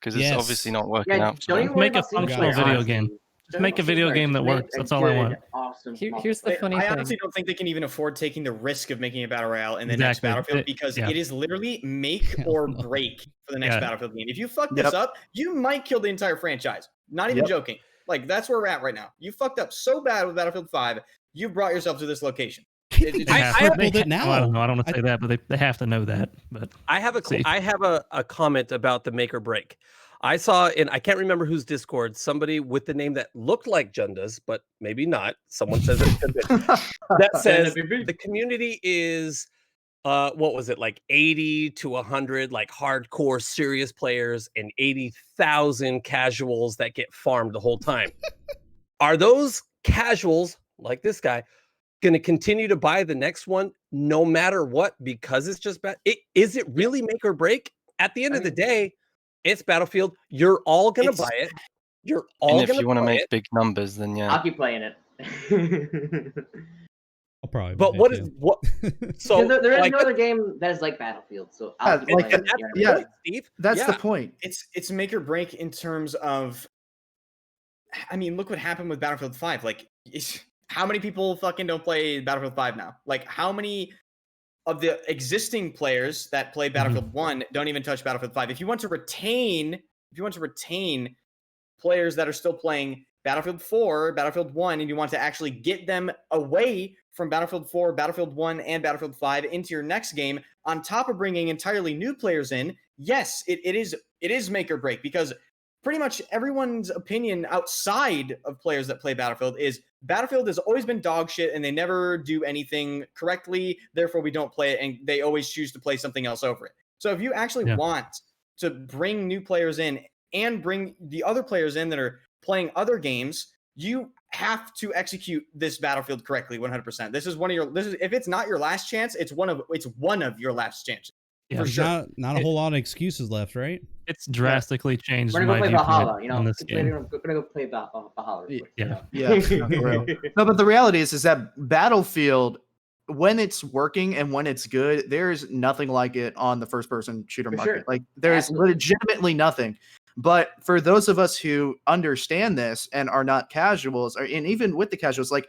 because it's obviously not working out. Don't even worry Make a about single functional player, video honestly. game. Don't Make a worry video about game that Make works. a That's all I good, want. Awesome. Here's the funny I thing. honestly don't think they can even afford taking the risk of making a battle royale in the next Exactly. Battlefield because Yeah. it is literally make or break for the next Yeah. Battlefield game. If you fuck this up, you might kill the entire franchise. Not even joking. Like that's where we're at right now. You fucked up so bad with Battlefield 5. You brought yourself to this location. I tripled it now. I don't know. I don't want to say that, but they have to know that. But I have See. a comment about the make or break. I saw in I can't remember whose Discord somebody with the name that looked like Junda's, but maybe not. Someone says it could be. That says the community is what was it, like 80 to 100 like hardcore serious players and 80,000 casuals that get farmed the whole time. Are those casuals like this guy going to continue to buy the next one no matter what because it's just bad? Is it really make or break? At the end of the day, it's Battlefield. You're all going to buy it. You're all And going if you want to buy make it. big numbers, then yeah. I'll keep playing it. I'll probably. But buy what it is too. what? So there is like, no other game that is like Battlefield. So I'll keep like, playing it. that's You know the what I mean? point, Steve. That's Yeah. the point. It's make or break in terms of. I mean, look what happened with Battlefield 5. Like, how many people fucking don't play Battlefield 5 now? Like, how many of the existing players that play Battlefield 1 don't even touch Battlefield 5? If you want to retain players that are still playing Battlefield 4, Battlefield 1, and you want to actually get them away from Battlefield 4, Battlefield 1, and Battlefield 5 into your next game, on top of bringing entirely new players in, yes, it is make or break, because pretty much everyone's opinion outside of players that play Battlefield is Battlefield has always been dog shit and they never do anything correctly, therefore we don't play it, and they always choose to play something else over it. So if you actually want to bring new players in and bring the other players in that are playing other games, you have to execute this Battlefield correctly 100%. This is if it's not your last chance, it's one of your last chances. Yeah, For There's sure. not a whole lot of excuses left, right? It's drastically changed We're gonna my go play viewpoint Valhalla. You know, on this game. we're gonna go play Valhalla. Real quick, Yeah. Yeah, no, for real. No, but the reality is that Battlefield, when it's working and when it's good, there's nothing like it on the first-person shooter For market. sure. Like, there's Absolutely. legitimately nothing. But for those of us who understand this and are not casuals, and even with the casuals, like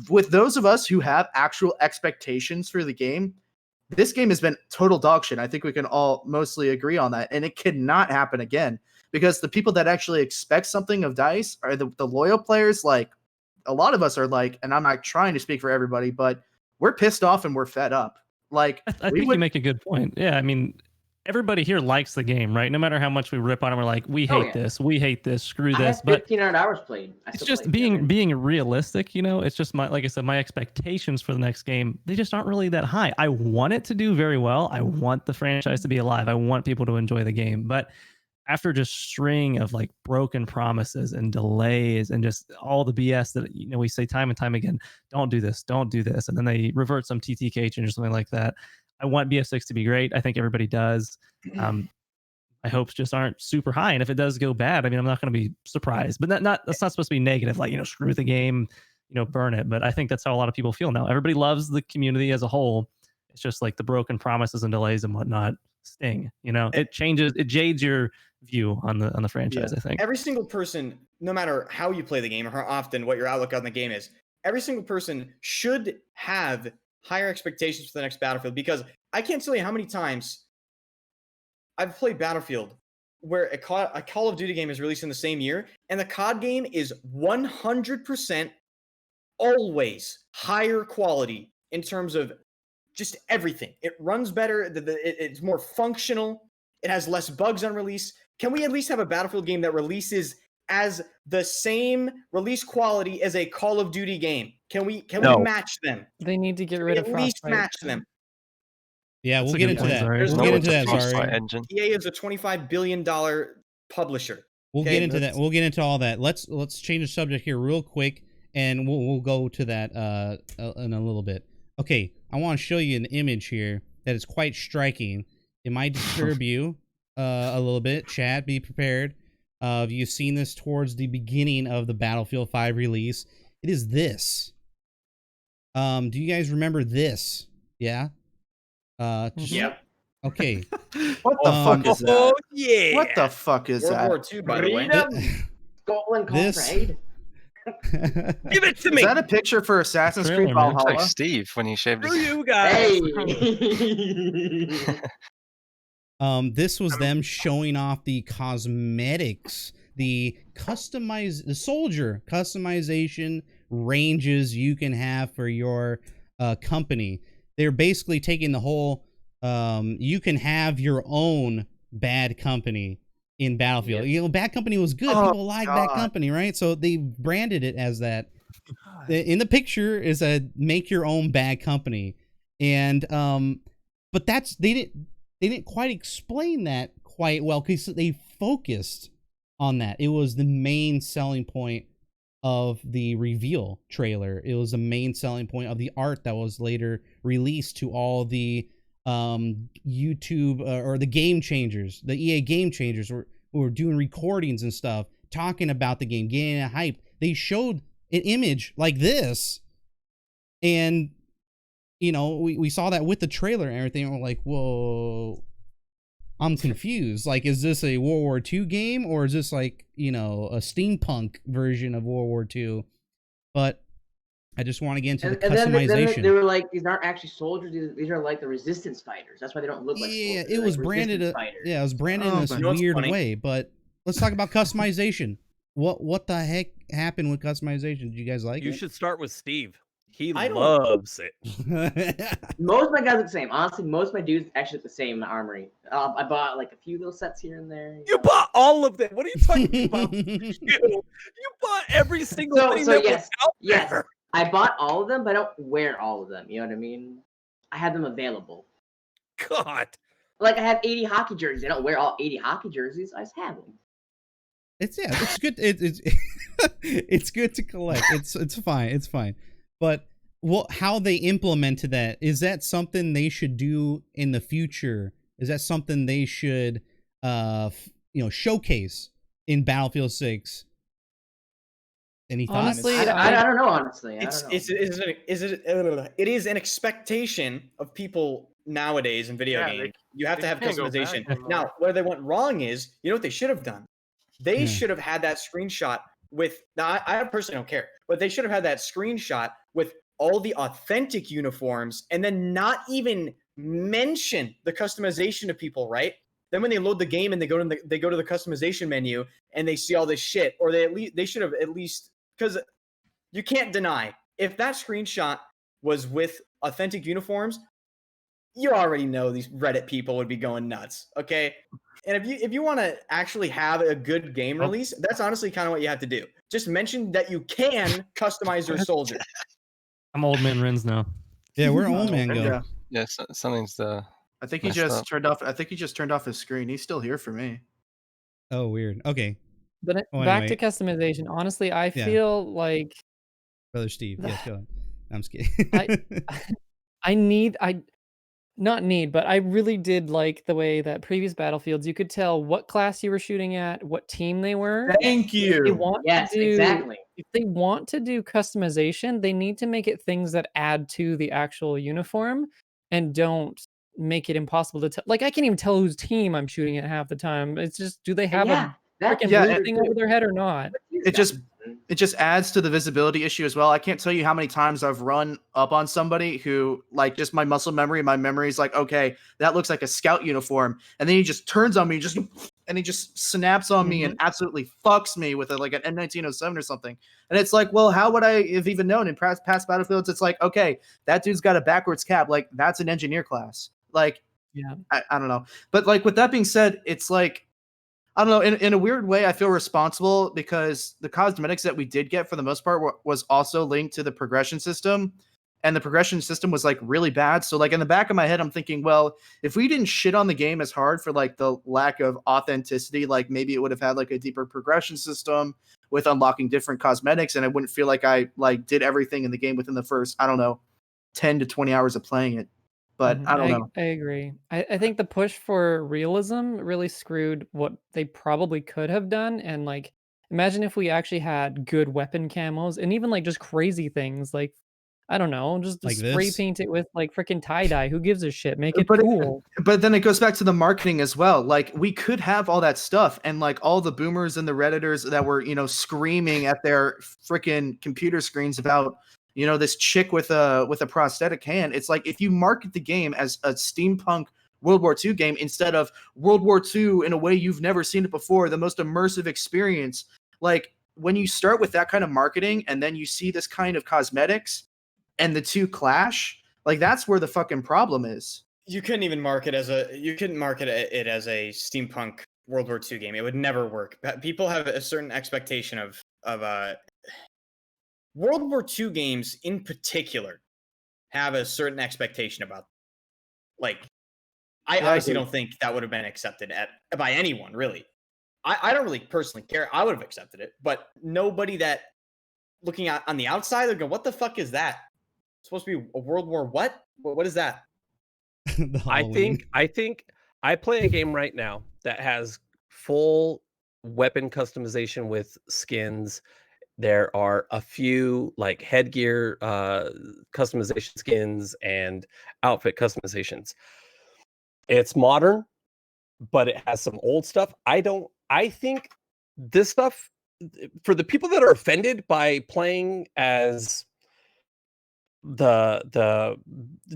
with those of us who have actual expectations for the game, this game has been total dog shit. I think we can all mostly agree on that. And it cannot happen again, because the people that actually expect something of DICE are the loyal players. Like, a lot of us are like, and I'm not trying to speak for everybody, but we're pissed off and we're fed up. Like, I think you make a good point. Yeah, I mean, everybody here likes the game, right? No matter how much we rip on them, we're like, we hate this, screw I this. have But 1,500 hours played. it's just being realistic, you know. It's just like I said, my expectations for the next game, they just aren't really that high. I want it to do very well. I want the franchise to be alive. I want people to enjoy the game. But after just string of like broken promises and delays and just all the BS that we say time and time again, don't do this, and then they revert some TTK change or something like that. I want BF6 to be great. I think everybody does. My hopes just aren't super high, and if it does go bad, I mean, I'm not going to be surprised. But that's not supposed to be negative, like screw the game, burn it. But I think that's how a lot of people feel now. Everybody loves the community as a whole. It's just like the broken promises and delays and whatnot sting. It changes, it jades your view on the franchise. I think every single person, no matter how you play the game or how often, what your outlook on the game is, every single person should have higher expectations for the next Battlefield, because I can't tell you how many times I've played Battlefield where a Call of Duty game is released in the same year, and the COD game is 100% always higher quality in terms of just everything. It runs better, it's more functional, it has less bugs on release. Can we at least have a Battlefield game that releases as the same release quality as a Call of Duty game? Can we match them? They need to get rid of At least Frostbite. match them. Yeah, we'll get into that. There's We'll get into that, Frostbite sorry. engine. EA is a $25 billion publisher. We'll Okay, get into that's- that. We'll get into all that. Let's change the subject here real quick, and we'll go to that in a little bit. Okay, I want to show you an image here that is quite striking. It might disturb you a little bit. Chat, be prepared. You've seen this towards the beginning of the Battlefield 5 release. It is this. Do you guys remember this? Yeah. Yep. Okay. What the fuck is that? Oh yeah. What the fuck is World that? War II, by the way. Scotland This- Pride. Give it to Is me. that a picture for Assassin's Trailer, Creed man. Looks like Valhalla? Steve when he shaved Screw his. you guys. Hey. This was them showing off the cosmetics, the soldier customization ranges you can have for your company. They're basically taking the whole, you can have your own bad company in Battlefield. Yep. Bad company was good. Oh, People like bad God. company, right? So they branded it as that. In the picture is a make your own bad company. And but they didn't quite explain that quite well because they focused on that. It was the main selling point of the reveal trailer. It was the main selling point of the art that was later released to all the YouTube or the game changers, the EA game changers who were doing recordings and stuff, talking about the game, getting it hyped. They showed an image like this, and we saw that with the trailer and everything, and we're like, whoa, I'm confused. Like, is this a World War II game, or is this like, a steampunk version of World War II? But I just want to get into the customization. Then they were like, these aren't actually soldiers. These are like the resistance fighters. That's why they don't look like soldiers. Yeah, it was branded. It was branded in this weird way. But let's talk about customization. What the heck happened with customization? Did you guys like it? You should start with Steve. He loves it. Most of my guys look the same. Honestly, most of my dudes actually look the same in the armory. I bought like a few little sets here and there. You bought all of them. What are you talking about? You bought every single thing that was out there. I bought all of them, but I don't wear all of them. You know what I mean? I have them available. God. Like, I have 80 hockey jerseys. I don't wear all 80 hockey jerseys. I just have them. It's good. It's good to collect. It's fine. But how they implemented that, is that something they should do in the future? Is that something they should showcase in Battlefield 6? Any thoughts? Honestly, I don't know. Honestly, it is an expectation of people nowadays in video games. You have to have customization. Now, where they went wrong is, what they should have done? They should have had that screenshot with. Now, I personally don't care, but they should have had that screenshot with all the authentic uniforms, and then not even mention the customization to people, right? Then when they load the game and they go to the customization menu and they see all this shit, or they should have at least, because you can't deny, if that screenshot was with authentic uniforms, you already know these Reddit people would be going nuts, okay? And if you want to actually have a good game release, that's honestly kind of what you have to do. Just mention that you can customize your soldier. I'm Oldman Renz now. Yeah, where Oldman go? Yeah, something's I think he just turned off. I think he just turned off his screen. He's still here for me. Oh, weird. Okay. But back to customization. Honestly, I feel like Brother Steve. Yes, go ahead. I'm just kidding. But I really did like the way that previous Battlefields, you could tell what class you were shooting at, what team they were. Thank you. Exactly. If they want to do customization, they need to make it things that add to the actual uniform and don't make it impossible to tell. Like, I can't even tell whose team I'm shooting at half the time. It's just, do they have a freaking blue thing over their head or not? It just adds to the visibility issue as well. I can't tell you how many times I've run up on somebody who, like, just my muscle memory, my memory is like, okay, that looks like a scout uniform, and then he just turns on me, and he just snaps on me and absolutely fucks me with an M1907 or something. And it's like, well, how would I have even known? In past Battlefields, it's like, okay, that dude's got a backwards cap, like, that's an engineer class. Like, yeah, I don't know. But like, with that being said, it's like, I don't know, in a weird way, I feel responsible because the cosmetics that we did get for the most part was also linked to the progression system, and the progression system was like really bad. So like, in the back of my head, I'm thinking, well, if we didn't shit on the game as hard for like the lack of authenticity, like maybe it would have had like a deeper progression system with unlocking different cosmetics, and I wouldn't feel like I like did everything in the game within the first, I don't know, 10 to 20 hours of playing it. But I don't know. I agree. I think the push for realism really screwed what they probably could have done. And like, imagine if we actually had good weapon camos and even like just crazy things like, I don't know, just like spray this? paint it with like freaking tie-dye. Who gives a shit? Make it cool. But then it goes back to the marketing as well. Like, we could have all that stuff, and like all the boomers and the Redditors that were, screaming at their freaking computer screens about, this chick with a prosthetic hand. It's like, if you market the game as a steampunk World War II game instead of World War II in a way you've never seen it before, the most immersive experience, like, when you start with that kind of marketing and then you see this kind of cosmetics and the two clash, like, that's where the fucking problem is. You couldn't even market it as a steampunk World War II game. It would never work. People have a certain expectation of World War II games in particular have a certain expectation about them. Like, I Yeah, I honestly agree. don't think that would have been accepted by anyone, really. I don't really personally care. I would have accepted it, but nobody that looking at on the outside, they're going, "What the fuck is that? It's supposed to be a World War what? What is that?" The I Halloween. think I play a game right now that has full weapon customization with skins. There are a few like headgear customization skins and outfit customizations. It's modern, but it has some old stuff. I think this stuff, for the people that are offended by playing as the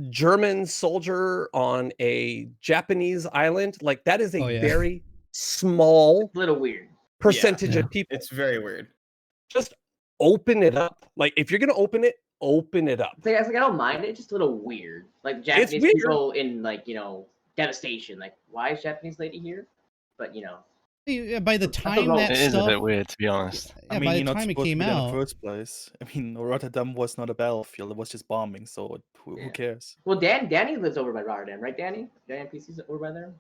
German soldier on a Japanese island, like that is a Oh, yeah. very small It's a little weird. percentage Yeah. of people. It's very weird. Just open it up. Like if you're gonna open it up. It's like I don't mind it. It's just a little weird. Like Japanese weird. people in like Devastation. Like why is Japanese lady here? But Yeah, by the That's a time roll. that It is a stuff, bit weird, to be honest. yeah, I mean, by you're the not time it supposed to came be there in out, the first place. I mean, Rotterdam was not a battlefield; it was just bombing. So who Yeah. cares? Well, Danny lives over by Rotterdam, right, Danny? Danny PC's over by there.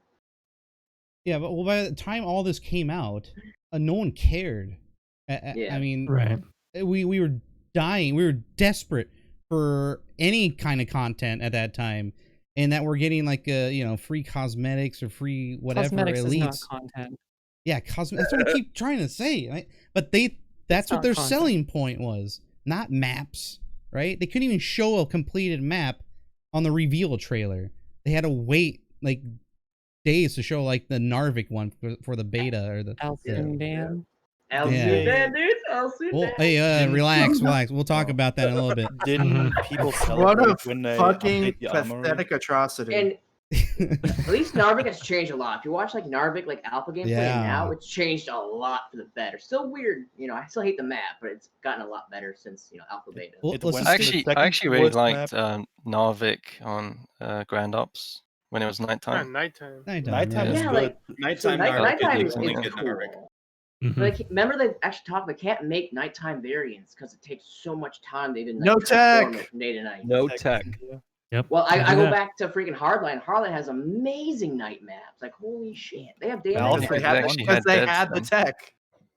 yeah, but by the time all this came out, no one cared. I Yeah. mean, Right. we were dying. We were desperate for any kind of content at that time, and that we're getting like free cosmetics or free whatever Cosmetics is not elites. content. Yeah, that's what we keep trying to say. Right? But that's what not their content. selling point was, not maps, right? They couldn't even show a completed map on the reveal trailer. They had to wait like days to show like the Narvik one for the beta or the Alcin Dan. Dan, dude. Alcin Well, Dan. hey, relax. We'll talk about that in a little bit. Didn't people What celebrate a when they fucking update the armory? pathetic atrocity. And at least Narvik has changed a lot. If you watch like Narvik like alpha gameplay Yeah. now, it's changed a lot for the better. Still weird, I still hate the map, but it's gotten a lot better since alpha beta. Well, It let's went just to the I second actually really worst liked map. Narvik on Grand Ops when it was Yeah, nighttime. nighttime. Nighttime yeah. was Yeah, good. like Nighttime nighttime Narvik is is really cool. good Narvik. Mhm. Like, remember they actually talked. They can't make nighttime variants because it takes so much time. They didn't No transform tech. it from day to night. No Tech, tech. yeah. Yep. Well, I Can't do go that. back to freaking Hardline. Hardline has amazing night maps. Like holy shit, they have day and Valve night Because Valve they maps. had had, actually one. because they devs had the then. tech.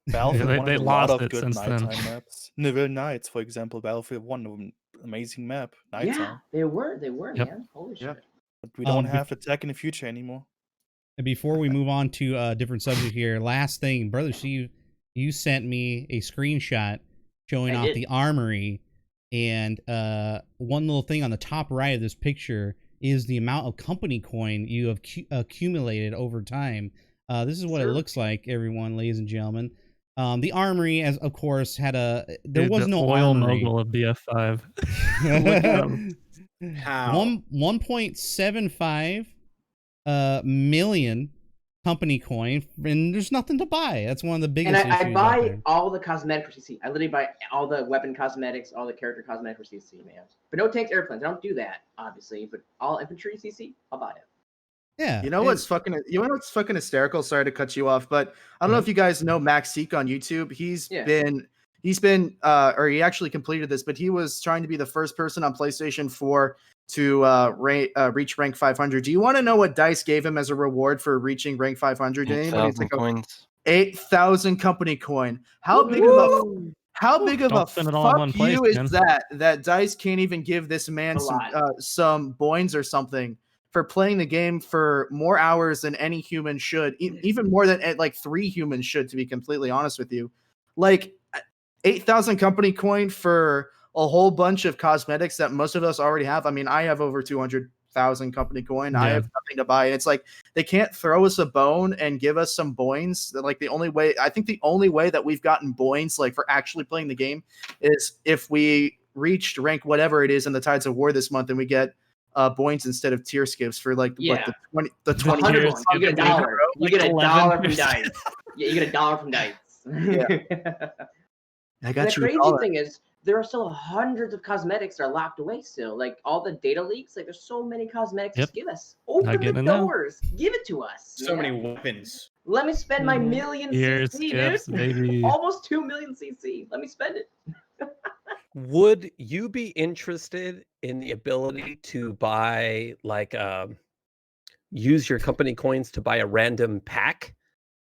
Battlefield They- 1 they had a lost lot of it good since then. nighttime maps. Neville Knights, for example, Battlefield 1, an amazing map, Yeah, nighttime. they were, Yep. man. Holy Yeah. shit. But we don't bef- have the tech in the future anymore. And before we move on to a different subject here, last thing, brother Steve, you sent me a screenshot showing I off did. the armory, and one little thing on the top right of this picture is the amount of company coin you have accumulated over time. This is what it Sure. looks like, everyone, ladies and gentlemen. The armory, as of course, had there Dude, was the no oil armory. mogul of BF5. Look at him. How? 1.75 million company coin, and there's nothing to buy. That's one of the And biggest issues I out buy there. all the cosmetic for CC. I literally buy all the weapon cosmetics, all the character cosmetics for CC, man. But no tanks, airplanes. I don't do that, obviously. But all infantry CC, I'll buy it. Yeah. You know what's fucking hysterical? Sorry to cut you off, but I don't know if you guys know Max Seek on YouTube. He's Yeah. been he actually completed this, but he was trying to be the first person on PlayStation 4 to reach rank 500. Do you want to know what DICE gave him as a reward for reaching rank 500? Did anybody? It's 8,000 like a coins. 8,000 company coin. How big of a Don't spend it all in fuck one place, you is man. that DICE can't even give this man A some boins or something for playing the game for more hours than any human should, even more than like 3 humans should, to be completely honest with you. Like 8,000 company coin for a whole bunch of cosmetics that most of us already have. I mean, I have over 200,000 company coin. I Yeah. have nothing to buy. And it's like they can't throw us a bone and give us some boins. Like the only way that we've gotten boins like for actually playing the game is if we reached rank whatever it is in the Tides of War this month and we get boins instead of tier skips for like Yeah. what the 20 100 Cheers, points. You get a dude. dollar. You get a dollar from 11%. DICE. Yeah, you get a dollar from DICE. I And got the you a crazy dollar. thing is, there are still hundreds of cosmetics that are locked away still. Like all the data leaks, like there's so many cosmetics. Yep. Just give us. Open the getting them. doors. Give it to us. So man. many weapons. Let me spend my Mhm. million Ear CC, skips, dude. baby. Almost 2 million CC. Let me spend it. Would you be interested in the ability to buy like use your company coins to buy a random pack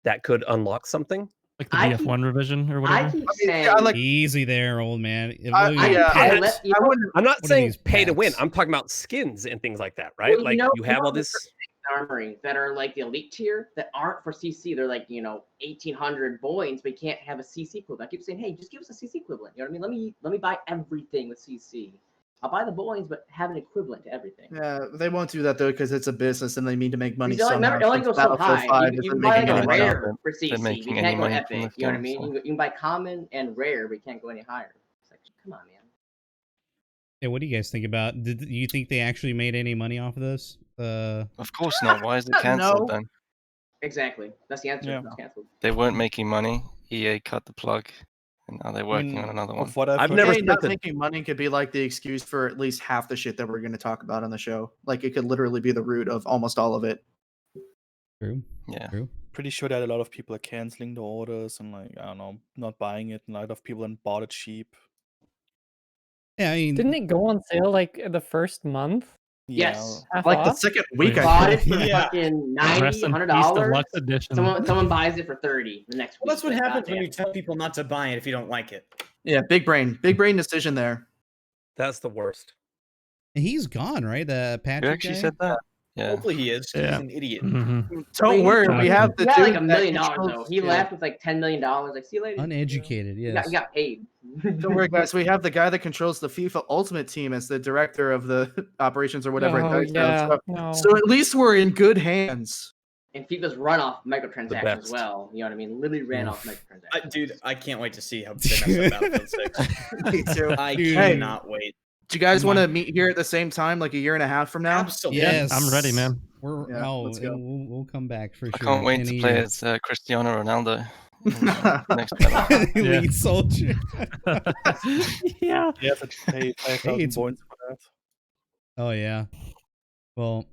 that could unlock something. Like the BF1 revision or whatever. I keep yeah, saying, I like- Easy there, old man. I'm not saying these pay to win. packs? I'm talking about skins and things like that, right? Well, like you have all this. armory that are like the elite tier that aren't for CC. They're like 1,800 boins, but you can't have a CC equivalent. I keep saying, hey, just give us a CC equivalent. You know what I mean? Let me buy everything with CC. I'll buy the boins, but have an equivalent to everything. Yeah, they won't do that though because it's a business and they need to make money Because somehow. it only goes so Battlefield high. 5 You isn't can buy like making a any money. rare for They're CC. making You any can't go money epic. from You this know what I game, mean? so- You can buy common and rare, but you can't go any higher. It's like, come on, man. Yeah, what do you guys think about? Do you think they actually made any money off of this? Of course not. Why is it cancelled then? Exactly. That's the answer. Yeah. It's canceled. They weren't making money. EA cut the plug, and now they're working on another one. Of what I've heard, never Hey, not spent making money could be like the excuse for at least half the shit that we're going to talk about on the show. Like it could literally be the root of almost all of it. True. Yeah. True. pretty sure that a lot of people are canceling the orders and like I don't know, not buying it, and a lot of people then bought it cheap. Yeah, I mean, Didn't it go on sale like the first month? Yes. Half Like the off? second week, I Bought it think. for Yeah. fucking Rest $90, in peace, $100. deluxe edition. Someone buys it for 30 the next week. Well, that's what Like, happens when goddamn. you tell people not to buy it if you don't like it. Yeah, big brain decision there. That's the worst. he's gone, right? The Patrick You actually guy? said that? Yeah. Hopefully he is. 'Cause Yeah. He's an idiot. Mhm. Don't worry, we have the He got dude like $1 that million controls- though. He yeah. left with like $10 million. Like, see you later. Uneducated, He yes. got paid. Don't worry, guys. We have the guy that controls the FIFA Ultimate Team as the director of the operations or whatever. Oh, it does. yeah, So, no. so at least we're in good hands. And FIFA's run off microtransactions as best. well. You know what I mean? Literally ran off microtransactions. Dude, I can't wait to see how they mess up Battlefield 6. Me too. I Dude. cannot wait. Do you guys want to meet here at the same time, like a year and a half from now? Absolutely. Yes. I'm ready, man. We're Yeah, oh, let's go. we'll come back for I sure. can't wait to Any, play as Cristiano Ronaldo. Next battle. Elite soldier. Yeah. You have to pay 5,000 it's- points for that. Oh yeah. Well,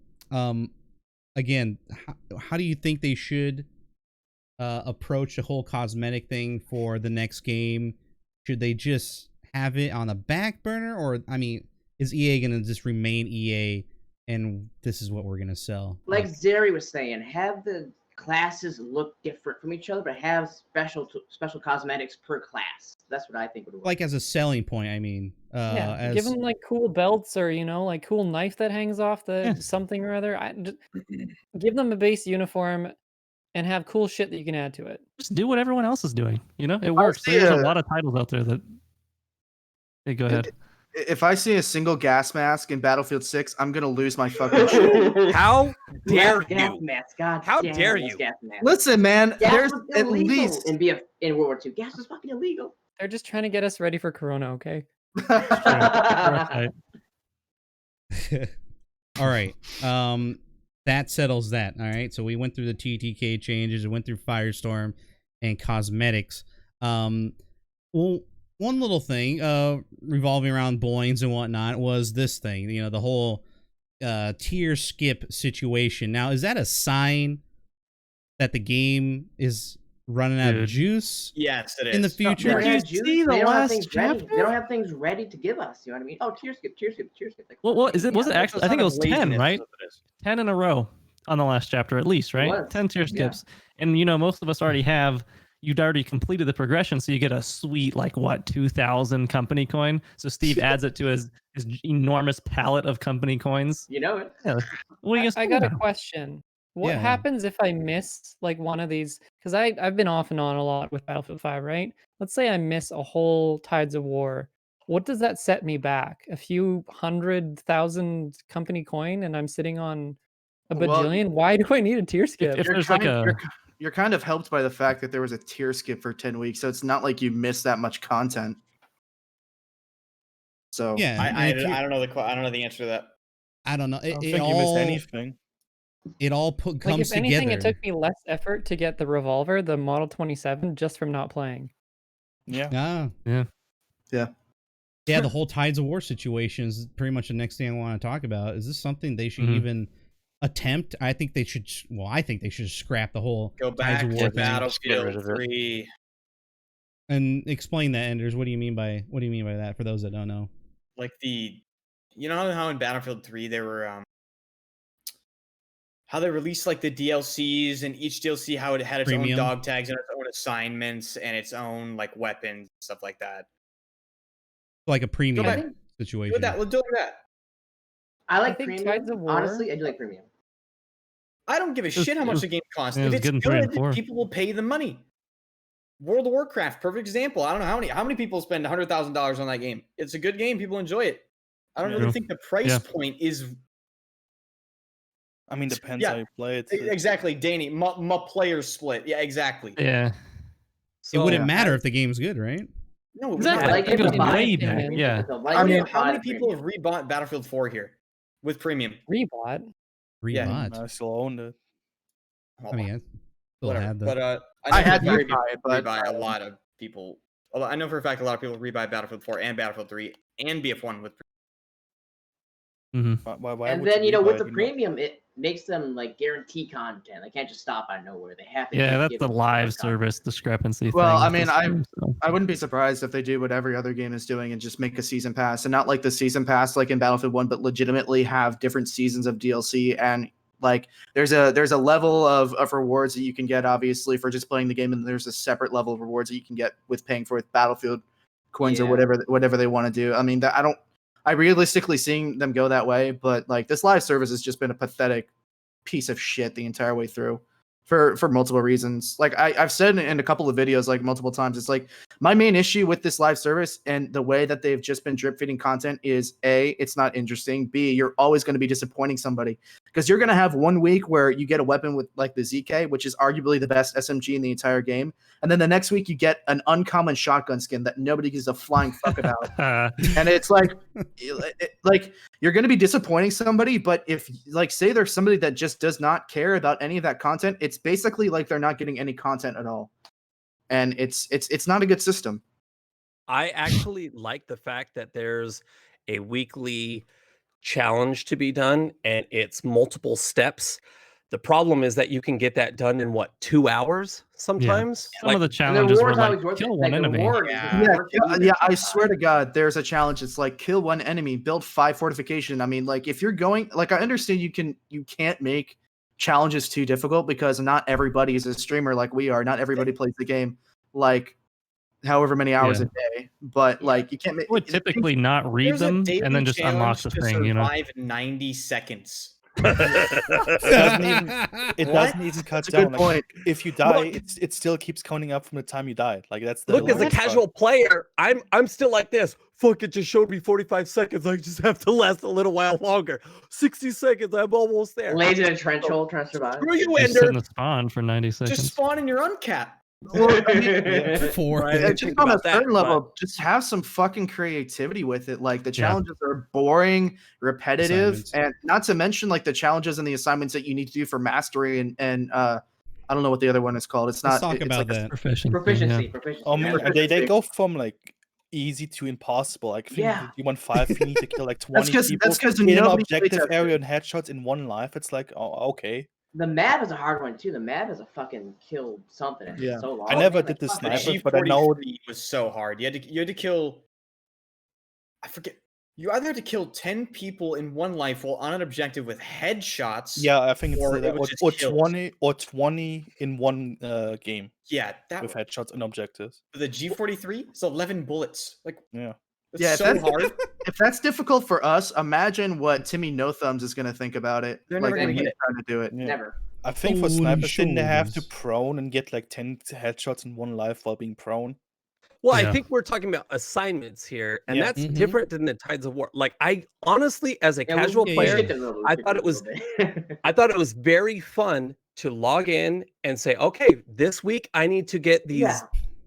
again, how do you think they should approach the whole cosmetic thing for the next game? Should they just have it on the back burner, or I mean, is EA gonna just remain EA and this is what we're gonna sell? Like Zari was saying, have the classes look different from each other, but have special cosmetics per class. That's what I think would work. Like as a selling point, I mean, Yeah, as give them like cool belts or like cool knife that hangs off the Yeah. something or other. Give them a base uniform and have cool shit that you can add to it. Just do what everyone else is doing. You know, it works. see There's a a- lot of titles out there that. Hey, go ahead. If I see a single gas mask in Battlefield 6, I'm gonna lose my fucking shit. How dare gas you? mask, God How damn dare those you? Gas masks. Listen, man, Gas there's was at illegal least in World War II. Gas was fucking illegal. They're just trying to get us ready for Corona, okay? Right. all right. That settles that. All right. So we went through the TTK changes, we went through Firestorm and cosmetics. Well, one little thing, revolving around Boynes and whatnot was this thing, the whole tier skip situation. Now, is that a sign that the game is running out of Dude. juice Yes, it is. in the They future? don't Did you have juice, see the they don't have last things ready. chapter? They don't have things ready to give us. You know what I mean? Oh, tier skip, tier skip, tier skip. Like, What is it? Was it yeah, actually? I think it was 10, right? That's what it is. 10 in a row on the last chapter, at least, right? was, 10 tier yeah. skips. And most of us already have. You'd already completed the progression, so you get a sweet 2,000 company coin. So Steve adds it to his enormous palette of company coins. You know it. Yeah. What are you I gonna got a say? question. What Yeah. happens if I miss one of these? Because I've been off and on a lot with Battlefield 5, right? Let's say I miss a whole Tides of War. What does that set me back? A few 100,000 company coin, and I'm sitting on a Well, bajillion? Why do I need a tier skip? If You're there's you're kind of helped by the fact that there was a tier skip for 10 weeks, so it's not like you missed that much content. So Yeah. I and if you- don't know I don't know the answer to that. I don't know. I It, don't it think you all, missed anything. it all Like, comes if anything, together. it took me less effort to get the revolver, the Model 27, just from not playing. Yeah. Ah. Yeah. Yeah. Yeah, the whole Tides of War situation is pretty much the next thing I want to talk about. Is this something they should Mhm. even attempt? I think they should. Well, I think they should scrap the whole Go Tides back of War to thing. Get rid Battlefield of it. 3. And explain that, Enders. What do you mean by that? For those that don't know. Like you know how in Battlefield 3 there were how they released like the DLCs, and each DLC how it had its Premium. own dog tags and its own assignments and its own like weapons and stuff like that. Like a back. premium Do situation. that. Let's do that. I like think premium. Tides of War- Honestly, I do like premium. I don't give a shit how much the game costs. it If was it's good in 3 and good, 4. people will pay the money. World of Warcraft, perfect example. I don't know how many people spend $100,000 on that game. It's a good game. People enjoy it. I don't really Yeah. think the price Yeah. point is I mean, depends Yeah. how you play it. exactly Danny. My players split. Yeah, exactly. Yeah. It wouldn't So, matter if the game's good, right? No, it Exactly. would Like, not. if It you goes buy way it, back. Yeah. I mean, buy how many it people premium. have rebought Battlefield 4 here with premium? Rebot. Yeah. Rebought. I still owned it. I mean, I still whatever. had the. But I know had for a to fact rebuy it, but rebuy a lot of people. Although I know for a fact a lot of people rebuy Battlefield 4 and Battlefield 3 and BF1 with. Why And would then, you know, rebuy with it, the premium, it makes them like guarantee content. They can't just stop out of nowhere. They have to. Yeah, keep that's giving the more live content. service discrepancy Well, thing. I mean, with this game, so. I wouldn't be surprised if they do what every other game is doing and just make a season pass, and not like the season pass like in Battlefield 1, but legitimately have different seasons of DLC. And like there's a level of rewards that you can get obviously for just playing the game, and there's a separate level of rewards that you can get with paying for Battlefield coins or Yeah. whatever they want to do. I mean, I realistically seeing them go that way, but like this live service has just been a pathetic piece of shit the entire way through for multiple reasons. Like I've said in a couple of videos like multiple times, it's like my main issue with this live service and the way that they've just been drip feeding content is A, it's not interesting. B, you're always going to be disappointing somebody because you're going to have 1 week where you get a weapon with like the ZK, which is arguably the best SMG in the entire game. And then the next week you get an uncommon shotgun skin that nobody gives a flying fuck about. And it's like you're going to be disappointing somebody, but if like say there's somebody that just does not care about any of that content, it's basically like they're not getting any content at all. And it's not a good system. I actually like the fact that there's a weekly challenge to be done and it's multiple steps. The problem is that you can get that done in what, 2 hours sometimes? Some of the And the challenges were reward's like always worth kill it. one Like, the enemy. reward is Yeah. worth it. Yeah, I swear to God, there's a challenge. It's like kill one enemy, build 5 fortification. I mean, like if you're going, like I understand you can't make challenges too difficult because not everybody is a streamer like we are. Not everybody plays the game like however many hours a day. But like you can't make. I would typically not read There's a them daily and then just unlock challenge the to thing, you know. survive 90 seconds. It doesn't even cut That's a down. good Like, point. if you die, Look- it still keeps counting up from the time you died. Like that's the Look, as a worst part. casual player, I'm still like this. Fuck, it just showed me 45 seconds. I just have to last a little while longer. 60 seconds, I'm almost there. Lays in a trench hole, trying to survive. Screw you, You sit in Ender. the spawn for 90 seconds. Just spawn in your uncapped. Well, I mean, Four. Right. I just think on a about that, certain but- level, just have some fucking creativity with it. Like the Yeah. challenges are boring, repetitive, Assignments. and not to mention like the challenges and the assignments that you need to do for mastery and I don't know what the other one is called. It's Let's not. talk it's about like a- that. Proficiency. Proficiency. Proficiency. I mean, Yeah. they go from like easy to impossible. Like, I think Yeah. you want 5, you need to kill like 20 That's people because in an nobody objective plays that area and headshots in one life. It's like, oh, okay. The map is a hard one too. The map is a fucking kill something. It's Yeah. so long. I never man, did the fuck, The man. sniper, but I know G43 was so hard. You had to kill. I forget. You either had to kill 10 people in one life while on an objective with headshots. Yeah, I think it's Or it was just or kills. 20 in one game Yeah, that with headshots and objectives. the G43 is 11 bullets. Like, Yeah. it's Yeah, if so that's- hard. If that's difficult for us, imagine what Timmy No Thumbs is going to think about it. They're Like never when gonna he's get it. trying to do it. Yeah. Never. I think for Holy snipers, didn't they have to shoulders. prone and get like 10 headshots in one life while being prone? Well, Yeah. I think we're talking about assignments here, and Yeah. that's Mhm. different than the Tides of War. Like, I honestly, as a Yeah, casual yeah, we player, skipped it a little- we I skipped thought it it was- a little bit. I thought it was very fun to log in and say, okay, this week I need to get these Yeah.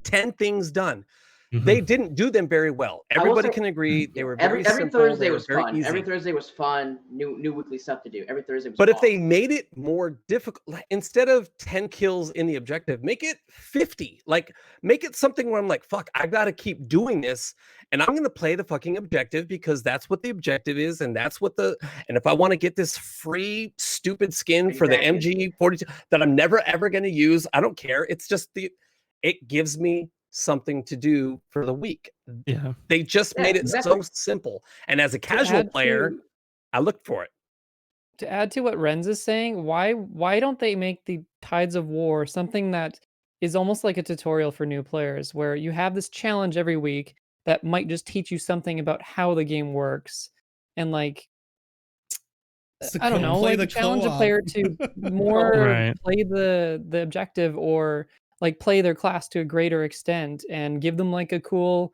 10 things done. Mhm. They didn't do them very well. I will Everybody say- can agree they were very Every simple. Thursday they were was very fun. easy. Every Thursday was fun. New weekly stuff to do. Every Thursday was But if fun. they made it more difficult, like, instead of 10 kills in the objective, make it 50. Like, make it something where I'm like, fuck, I gotta keep doing this, and I'm gonna play the fucking objective because that's what the objective is, and that's what and if I want to get this free stupid skin for the Exactly. MG42 that I'm never ever gonna use, I don't care. It's just it gives me something to do for the week. Yeah. They just Yeah, made it exactly. so simple. And as a To casual add player, to- I looked for it. to add to what Renz is saying, why don't they make the Tides of War something that is almost like a tutorial for new players, where you have this challenge every week that might just teach you something about how the game works, and like I don't know, like challenge a player to more Right. play the objective, or like play their class to a greater extent, and give them like a cool,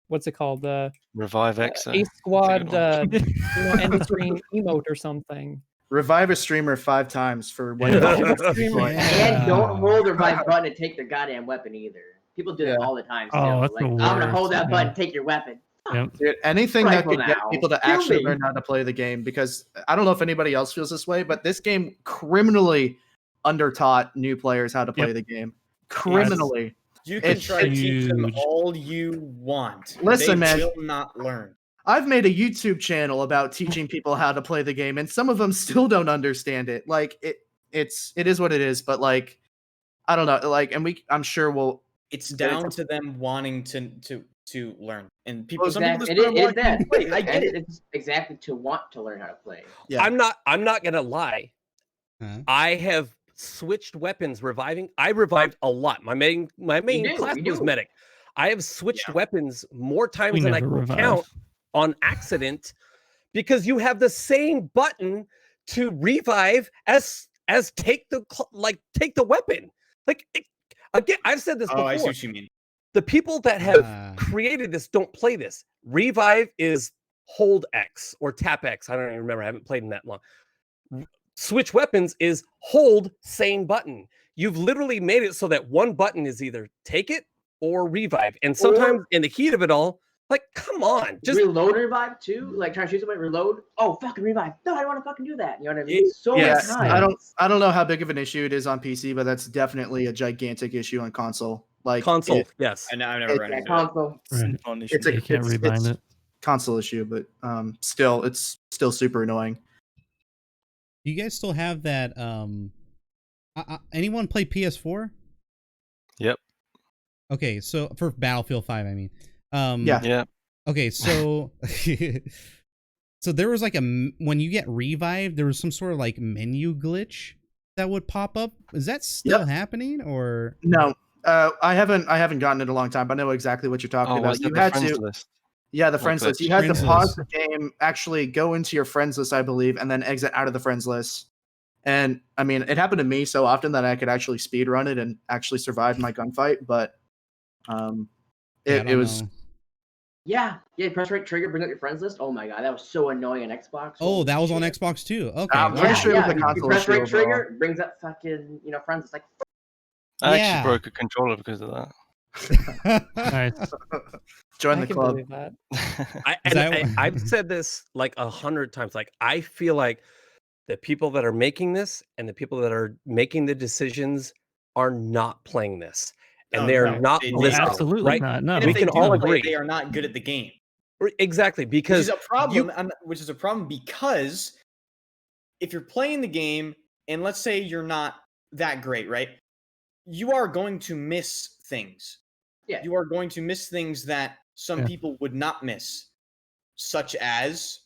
what's it called, the Revive X. Ace Squad, end of screen emote or something. Revive a streamer 5 times for one. Revive a streamer. And don't hold the right button and take their goddamn weapon either. People do that all the time. Still. Oh, that's like, the I'm gonna hold worst, that button, take your weapon. Yep. Dude, anything that Rifle could get now. people to Kill actually me. learn how to play the game, because I don't know if anybody else feels this way, but this game criminally undertaught new players how to play the game. Criminally. You can It's try to teach them huge. all you want. Listen, they man. will not learn. I've made a YouTube channel about teaching people how to play the game, and some of them still don't understand it. Like it is what it is, but like I don't know, like, and I'm sure we'll. It's down to them wanting to learn. And people, Well, some people just it is want to that. play. I get it. It's exactly to want to learn how to play. Yeah. I'm not gonna lie. Huh? I have switched weapons reviving. I revived a lot. My main class was medic. I have switched weapons more times We than I never can revive. count on accident, because you have the same button to revive as take the weapon. Like again, I've said this Oh, before. I see what you mean. The people that have created this don't play this. Revive is hold X or tap X. I don't even remember. I haven't played in that long. Switch weapons is hold same button. You've literally made it so that one button is either take it or revive. And sometimes in the heat of it all, like, come on, just reload and revive too. Like trying to shoot somebody, reload. Oh, fucking revive. No, I don't want to fucking do that. You know what I mean? So many times. I don't know how big of an issue it is on PC, but that's definitely a gigantic issue on console. Like console, yes. I've never run into it. Console. Right. It's a You can't rebind it. console issue, but still, it's still super annoying. You guys still have that? Anyone play PS4? Yep. Okay, so for Battlefield 5, I mean. Yeah. Okay, so so there was like when you get revived, there was some sort of like menu glitch that would pop up. Is that still happening, or no? I haven't gotten it in a long time, but I know exactly what you're talking about. Was You that the had friends to. list? Yeah, the Like friends the list. You had to friends pause list. the game, actually go into your friends list, I believe, and then exit out of the friends list. And I mean, it happened to me so often that I could actually speed run it and actually survive my gunfight. But it was. Yeah, press right trigger, bring up your friends list. Oh my god, that was so annoying on Xbox. oh, that was on Xbox too? Okay, I'm pretty sure it was a you console press issue right overall. trigger, brings up fucking friends. It's like I Yeah. actually broke a controller because of that. Nice. Join I the can club. believe that. I've said this like 100 times. Like, I feel like the people that are making this and the people that are making the decisions are not playing this, and No, they're no, not they- listening. Absolutely right? not. No. And We if they can do all play, agree. they are not good at the game. Exactly, Which because is a problem. Which is a problem because if you're playing the game and let's say you're not that great, right? You are going to miss things. Yeah. You are going to miss things that some Yeah. people would not miss, such as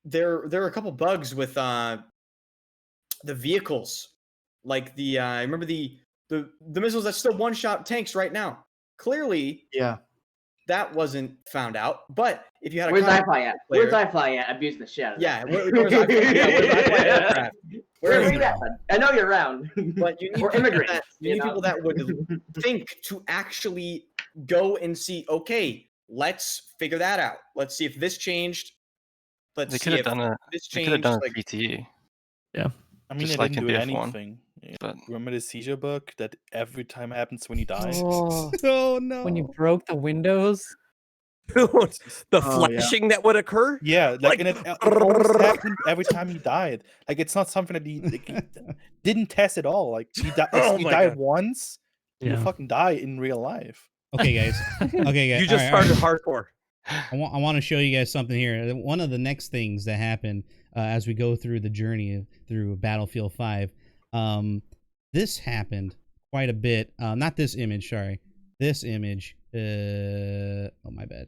there are a couple bugs with the vehicles, like the remember the missiles that still one-shot tanks right now. Clearly, Yeah. that wasn't found out. But if you had a where's combat iFly at? player- Where's iFly at? Abusing the shit out of Yeah, that. where's iFly? Yeah, where's iFly aircraft? Where is Where's he? that? I know you're around. But you need Or people immigrants. that, you need people that would think to actually go and see, okay, let's figure that out. Let's see if this changed. Let's They see could have if done a. this They could have changed. done a Like, PTE. I mean, Just I like didn't in do BF1, anything. but- Remember the seizure bug that every time happens when you die? Oh, oh no! when you broke the windows. the yeah. flashing that would occur. Yeah, like, and it almost happened every time he died. Like, it's not something that he didn't test at all. Like, you Oh you my died God. once, you Yeah. fucking die in real life. Okay, guys. Okay, guys. You just all right. started hardcore. I want to show you guys something here. One of the next things that happen as we go through the journey through Battlefield 5, this happened quite a bit. Not this image, sorry. This image. Oh, my bad.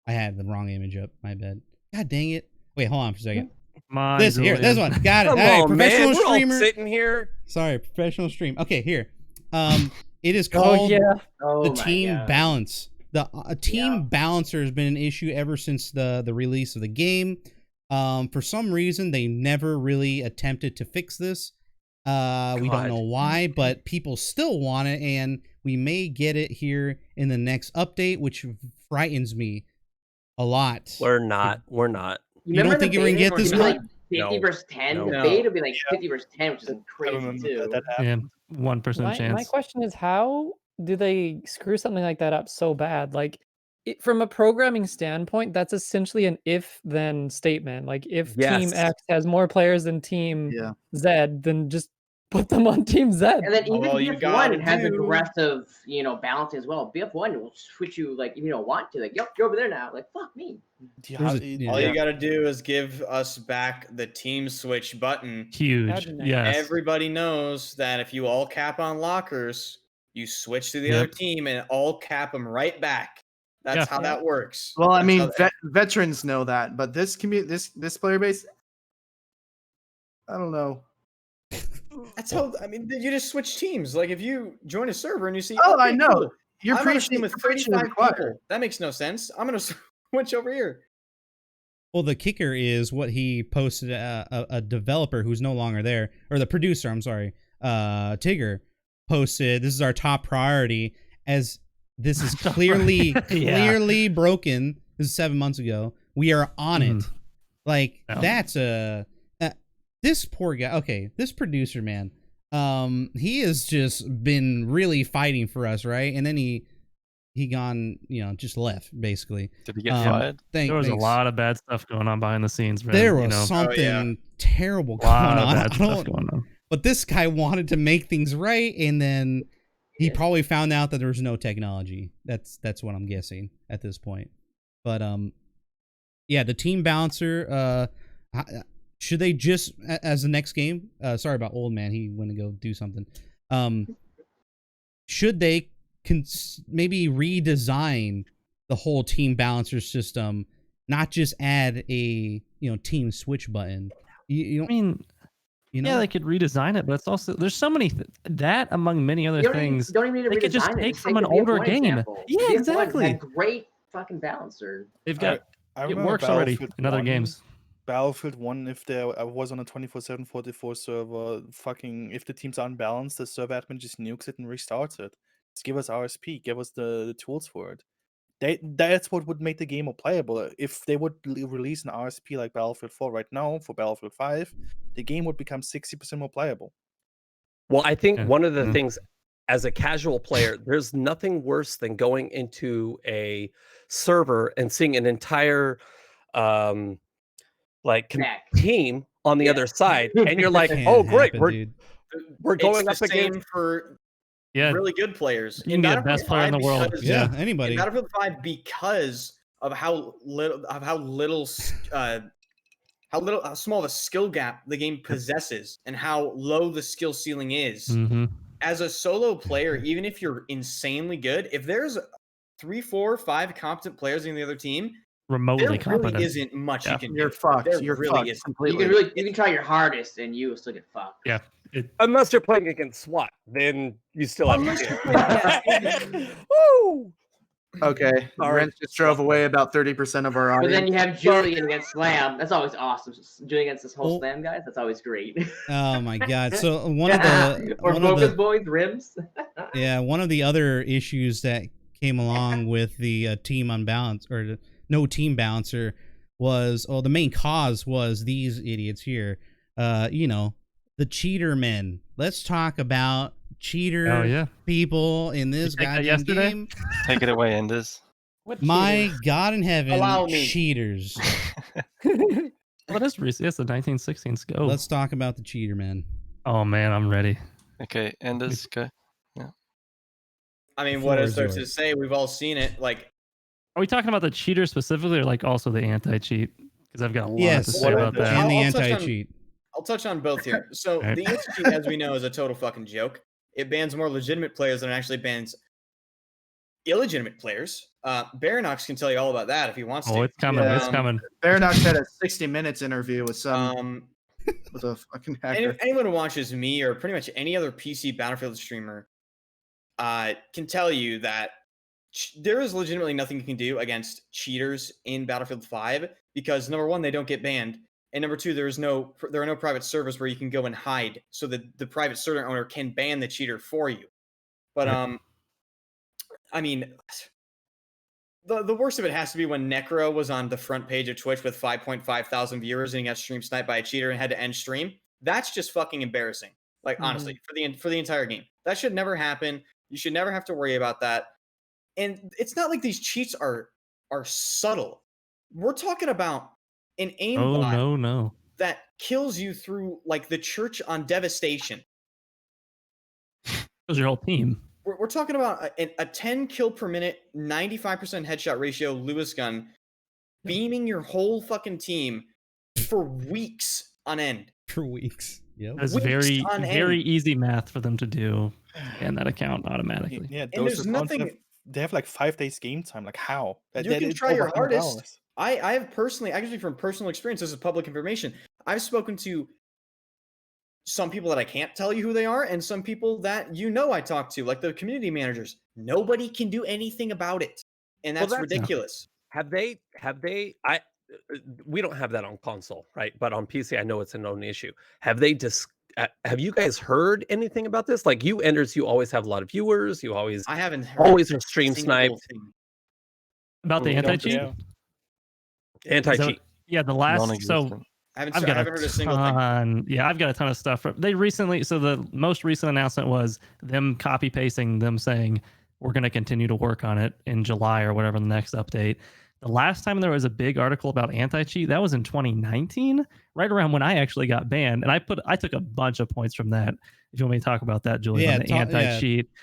I had the wrong image up. My bad. God dang it. Wait, hold on for a second. Come on, This here, this Julian. one. Got it. Come All right, on, professional man. We're all streamer. sitting here. Sorry, professional stream. Okay, here. It is Oh called yeah. Oh the my team God. balance. The team balancer has been an issue ever since the release of the game. For some reason, they never really attempted to fix this. We don't God. know why, but people still want it, and we may get it here in the next update, which frightens me a lot. We're not. We're not. You don't remember think the you're gonna beta get where this it'd be one? like 50 No. versus 10? No. The No. beta would be like Yeah. 50 versus 10, which is I crazy remember too. that happened. Yeah, 1% My chance. question is, how do they screw something like that up so bad? Like, from a programming standpoint, that's essentially an if-then statement. Like, if Team Yes. X has more players than Team Yeah. Z, then just put them on Team Z. And then even All you BF1 gotta has do- aggressive, balancing as well. BF1 will switch you, like, if you don't want to. Like, yep, you're over there now. Like, fuck me. Yeah. All you gotta do is give us back the team switch button. Huge. Imagine that. Yes. Everybody knows that if you all cap on lockers, you switch to the other Yep. team and all cap them right back. That's Yeah. how that works. Well, I That's mean, how- veterans know that, but this this player base, I don't know. that's how. I mean, you just switch teams. Like if you join a server and you see, Oh, I okay, know. cool, You're I'm on a preaching team with you're preaching to the 35 choir. people. That makes no sense. I'm gonna switch over here. Well, the kicker is what he posted. A developer who's no longer there, or the producer. I'm sorry. Tigger posted. This is our top priority, as this is clearly clearly broken. This is 7 months ago. We are on it. Like Yeah. that's this poor guy. Okay, this producer man. He has just been really fighting for us, right? And then he gone, just left basically. Did he get fired? There was a lot of bad stuff going on behind the scenes, man. There was you know? something terrible A going lot of on. bad I stuff don't- going on. But this guy wanted to make things right, and then he probably found out that there was no technology. That's what I'm guessing at this point. But yeah, the team balancer. Should they just as the next game? Sorry about Old Man. He went to go do something. Should they maybe redesign the whole team balancer system? Not just add a team switch button. You I mean, yeah, they could redesign it, but it's also there's so many that among many other things. Don't even need to they could just redesign it. take Just from take an the older BF1 game. example. Yeah, BF1 exactly. had great fucking balancer. They've got I it remember works already Battlefield in other 1, games. Battlefield 1, if there was on a 24/7/44 server, if the teams are unbalanced, the server admin just nukes it and restarts it. Just give us RSP, give us the tools for it. That's what would make the game more playable. If they would release an RSP like Battlefield 4 right now for Battlefield 5, the game would become 60% more playable. Well, I think Yeah. one of the things as a casual player, there's nothing worse than going into a server and seeing an entire team on the other side, and you're like, Can't oh great, happen, we're dude. we're going it's up the same against for Yeah, really good players. you can be the best player in the world. Because, Yeah, in anybody. Battlefield 5, because of how small of a skill gap the game possesses and how low the skill ceiling is. Mm-hmm. As a solo player, even if you're insanely good, if there's 3, 4, 5 competent players in the other team, Remotely there competent. really isn't much you can do. You're fucked. There You're really fucked isn't. completely. You can try your hardest and you will still get fucked. Yeah. unless you're playing against SWAT, then you still have to. Woo! Okay, Sorry. Renz just drove away about 30% of our But audience. then you have Julian against Slam. That's always awesome. Julian against this whole Oh. Slam guys. That's always great. Oh my god. So one of the or one of Focus the Boys, Rims. yeah, one of the other issues that came along with the team unbalance or the no team balancer was the main cause was these idiots here. The cheater men. Let's talk about cheater people in this take that goddamn yesterday? game. Take it away, Enders. What My cheater? God in heaven, Allow me. cheaters. Well, it is recent. It's the 1916s. Go. Let's talk about the cheater men. Oh man, I'm ready. Okay, Enders, go. I mean, Floor what is is there yours. to say? We've all seen it. Like, Are we talking about the cheater specifically, or like also the anti-cheat? Because I've got a lot to Yes, say about that. and the I'll touch on- anti-cheat. I'll touch on both here. So Alright. the anti-cheat, as we know, is a total fucking joke. It bans more legitimate players than it actually bans illegitimate players. Baranox can tell you all about that if he wants to. Oh, it's coming. Yeah. It's coming. Baranox had a 60 minutes interview with some with a fucking hacker. Anyone who watches me or pretty much any other PC Battlefield streamer can tell you that there is legitimately nothing you can do against cheaters in Battlefield 5 because number one, they don't get banned, and number two, there are no private servers where you can go and hide, so that the private server owner can ban the cheater for you. But I mean, the worst of it has to be when Necro was on the front page of Twitch with 5.5 thousand viewers and he got stream sniped by a cheater and had to end stream. That's just fucking embarrassing. Like honestly, for the entire game, that should never happen. You should never have to worry about that. And it's not like these cheats are subtle. We're talking about an aimbot that kills you through like the church on Devastation. Kills your whole team. We're talking about a 10 kill per minute, 95% headshot ratio Lewis gun, beaming your whole fucking team for weeks on end. For weeks. Yep. It's very easy math for them to do in that account automatically. Yeah, And there's nothing. They have like 5 days game time. Like how? You can try your hardest. I have personally, actually from personal experience, this is public information. I've spoken to some people that I can't tell you who they are, and some people that I talk to, like the community managers. Nobody can do anything about it, and that's ridiculous. Have they? We don't have that on console, right? But on PC, I know it's a known issue. Have you guys heard anything about this? Like you always have a lot of viewers. I haven't heard always are stream sniped. About the anti-cheat? Anti-cheat. Yeah, the last I haven't heard a single thing. Yeah, I've got a ton of stuff. They recently, so the most recent announcement was them copy pasting them saying we're going to continue to work on it in July or whatever the next update. The last time there was a big article about anti-cheat, that was in 2019, right around when I actually got banned, and I took a bunch of points from that. If you want me to talk about that, Julian, on the anti-cheat. Yeah.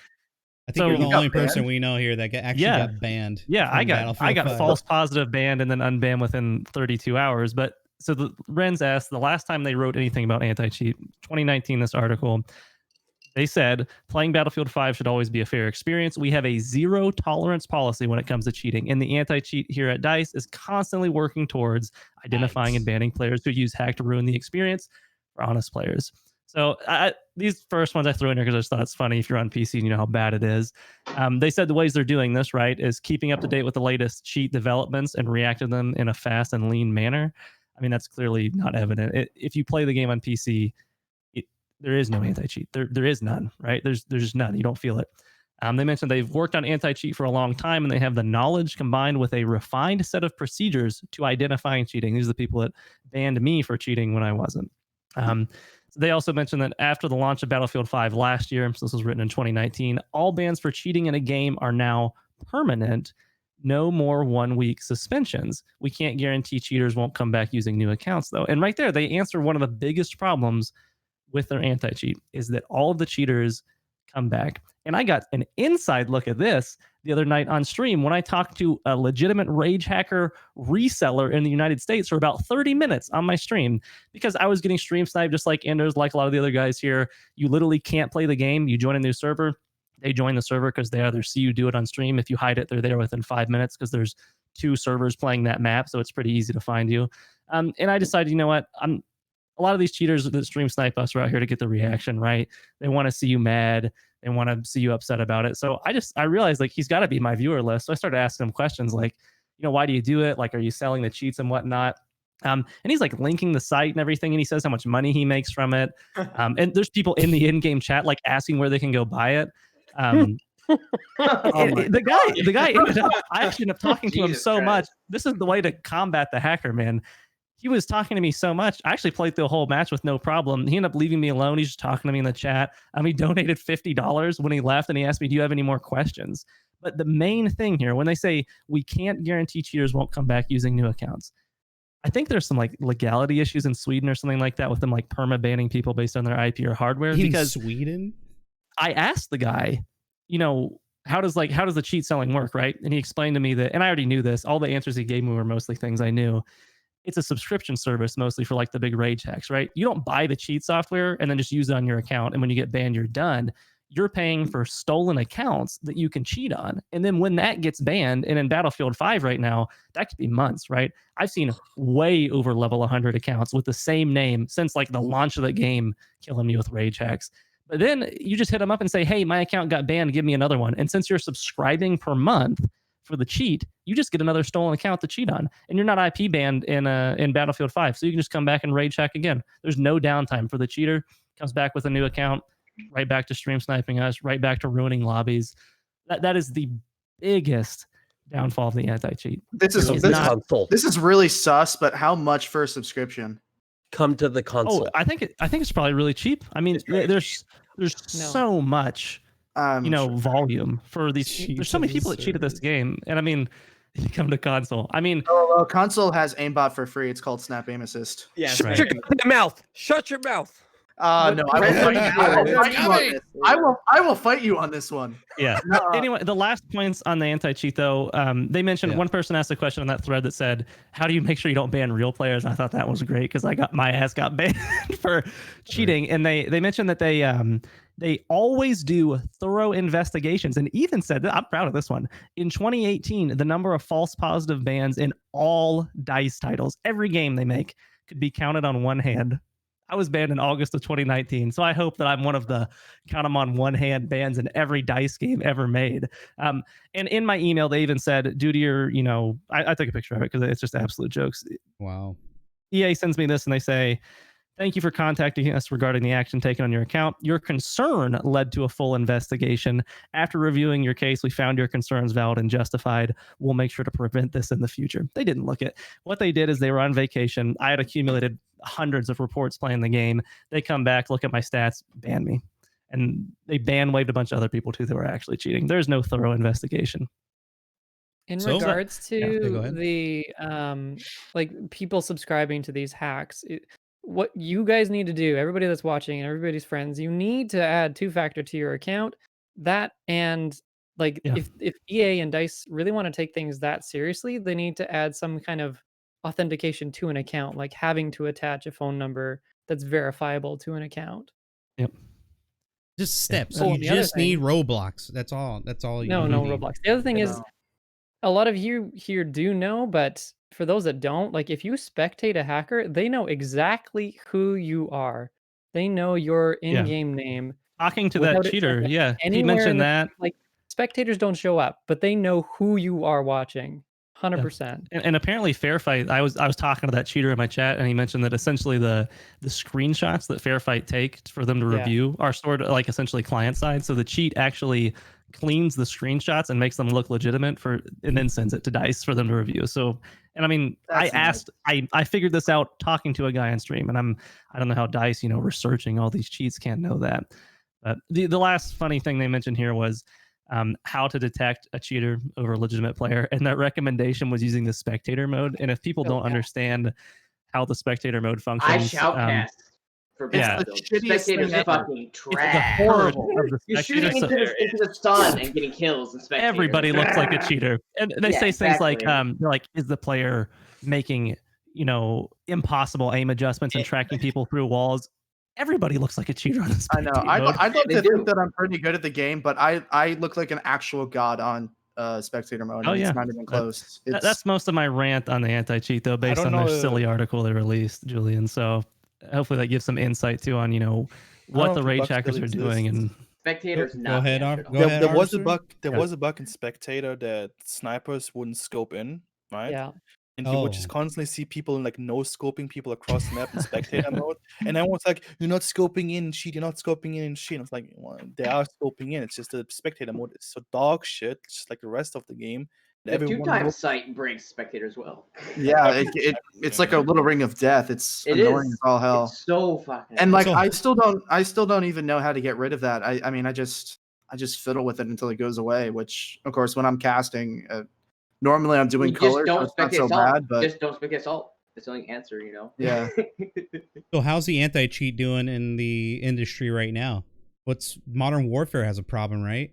I think you're the only person we know here that actually got banned. Yeah, I got false positive banned and then unbanned within 32 hours. But so the Renz asked the last time they wrote anything about anti-cheat, 2019, this article, they said playing Battlefield 5 should always be a fair experience. We have a zero tolerance policy when it comes to cheating, and the anti-cheat here at DICE is constantly working towards identifying and banning players who use hack to ruin the experience for honest players. So these first ones I threw in here because I just thought it's funny if you're on PC and you know how bad it is. They said the ways they're doing this, right, is keeping up to date with the latest cheat developments and reacting to them in a fast and lean manner. I mean, that's clearly not evident. If you play the game on PC, there is no anti-cheat. There is none, right? There's just none. You don't feel it. They mentioned they've worked on anti-cheat for a long time, and they have the knowledge combined with a refined set of procedures to identifying cheating. These are the people that banned me for cheating when I wasn't. They also mentioned that after the launch of Battlefield 5 last year, so this was written in 2019, all bans for cheating in a game are now permanent. No more 1 week suspensions. We can't guarantee cheaters won't come back using new accounts, though. And right there, they answer one of the biggest problems with their anti-cheat is that all of the cheaters come back. And I got an inside look at this the other night on stream when I talked to a legitimate rage hacker reseller in the United States for about 30 minutes on my stream because I was getting stream sniped just like Enders, like a lot of the other guys here. You literally can't play the game. You join a new server. They join the server because they either see you do it on stream. If you hide it, they're there within 5 minutes because there's 2 servers playing that map. So it's pretty easy to find you. And I decided, you know what? A lot of these cheaters that stream snipe us are out here to get the reaction, right? They want to see you mad. They want to see you upset about it. So I realized like he's got to be my viewer list. So I started asking him questions like, you know, why do you do it? Like, are you selling the cheats and whatnot? And he's like linking the site and everything. And he says how much money he makes from it. And there's people in the in-game chat like asking where they can go buy it. The guy ended up, I actually ended up talking to him so much. This is the way to combat the hacker, man. He was talking to me so much. I actually played the whole match with no problem. He ended up leaving me alone. He's just talking to me in the chat. He donated $50 when he left, and he asked me, do you have any more questions? But the main thing here, when they say we can't guarantee cheaters won't come back using new accounts, I think there's some like legality issues in Sweden or something like that with them like perma-banning people based on their IP or hardware. In Sweden? I asked the guy, you know, how does the cheat selling work, right? And he explained to me that, and I already knew this, all the answers he gave me were mostly things I knew. It's a subscription service mostly for like the big rage hacks, right? You don't buy the cheat software and then just use it on your account. And when you get banned, you're done. you're paying for stolen accounts that you can cheat on. And then when that gets banned, and in Battlefield 5 right now, that could be months, right? I've seen way over level 100 accounts with the same name since like the launch of the game, killing me with rage hacks. But then you just hit them up and say, hey, my account got banned, give me another one. And since you're subscribing per month for the cheat, you just get another stolen account to cheat on. And you're not IP banned in Battlefield 5. So you can just come back and rage hack again. There's no downtime for the cheater. Comes back with a new account, right back to stream sniping us, right back to ruining lobbies. That is the biggest downfall of the anti-cheat. This is really sus, but how much for a subscription? Come to the console. Oh, I think it's probably really cheap. I mean, there's so much volume for these. There's so many people that cheat at this game, and I mean, you come to console. I mean, console has aimbot for free. It's called Snap Aim Assist. Yeah, shut your mouth. Shut your mouth. No, I will fight you on this one. Yeah. Anyway, the last points on the anti-cheat though, they mentioned one person asked a question on that thread that said, "How do you make sure you don't ban real players?" And I thought that was great because my ass got banned for cheating, and they mentioned that they always do thorough investigations, and even said that, I'm proud of this one. In 2018, the number of false positive bans in all DICE titles, every game they make, could be counted on one hand. I was banned in August of 2019, so I hope that I'm one of the count them on one hand bans in every DICE game ever made. And in my email, they even said, due to your, I took a picture of it because it's just absolute jokes. Wow. EA sends me this and they say, "Thank you for contacting us regarding the action taken on your account. Your concern led to a full investigation. After reviewing your case, we found your concerns valid and justified. We'll make sure to prevent this in the future." They didn't look at what they did is they were on vacation. I had accumulated hundreds of reports playing the game. They come back, look at my stats, ban me. And they waved a bunch of other people too that were actually cheating. There's no thorough investigation. In regards to the like people subscribing to these hacks, what you guys need to do, everybody that's watching and everybody's friends, you need to add two-factor to your account. That and like if EA and DICE really want to take things that seriously, they need to add some kind of authentication to an account, like having to attach a phone number that's verifiable to an account. Yep. Just steps. You just need Roblox. That's all. That's all you need. No Roblox. The other thing is, a lot of you here do know, but for those that don't, like if you spectate a hacker, they know exactly who you are. They know your in-game name. Talking to that cheater, he mentioned that. Like spectators don't show up, but they know who you are watching. 100%. And apparently Fairfight, I was talking to that cheater in my chat, and he mentioned that essentially the screenshots that Fairfight take for them to review are stored like essentially client side. So the cheat actually cleans the screenshots and makes them look legitimate and then sends it to DICE for them to review. So, and I mean, I figured this out talking to a guy on stream, and I don't know how DICE, researching all these cheats can't know that. But the last funny thing they mentioned here was how to detect a cheater over a legitimate player, and that recommendation was using the spectator mode. And if people don't understand how the spectator mode functions, I shoutcast for spectators fucking trash. You're shooting into the sun and getting kills and spectators. Everybody looks like a cheater, and they say things like is the player making impossible aim adjustments and tracking people through walls? Everybody looks like a cheater on this. I know. I'd like to think that I'm pretty good at the game, but I look like an actual god on spectator mode. Oh, It's not even close. That's most of my rant on the anti-cheat, though, based on their silly article they released, Julian. So hopefully that gives some insight too on what the rage hackers are doing. And spectators, go ahead. There was a bug. There was a bug in spectator that snipers wouldn't scope in, right? Yeah. And you would just constantly see people like no scoping people across the map in spectator mode. And everyone's like, "You're not scoping in, cheat. You're not scoping in, cheat." And it's like, well, they are scoping in. It's just the spectator mode. It's so dog shit. It's just like the rest of the game. The two-time sight breaks spectators well. Yeah, it's like a little ring of death. It's annoying as all hell. It's so fucking. And like I still don't even know how to get rid of that. I mean, I just fiddle with it until it goes away. Which, of course, when I'm casting. Normally I'm doing colors, so it's not so bad, but just don't spectate salt. That's the only answer, Yeah. So how's the anti-cheat doing in the industry right now? Modern Warfare has a problem, right?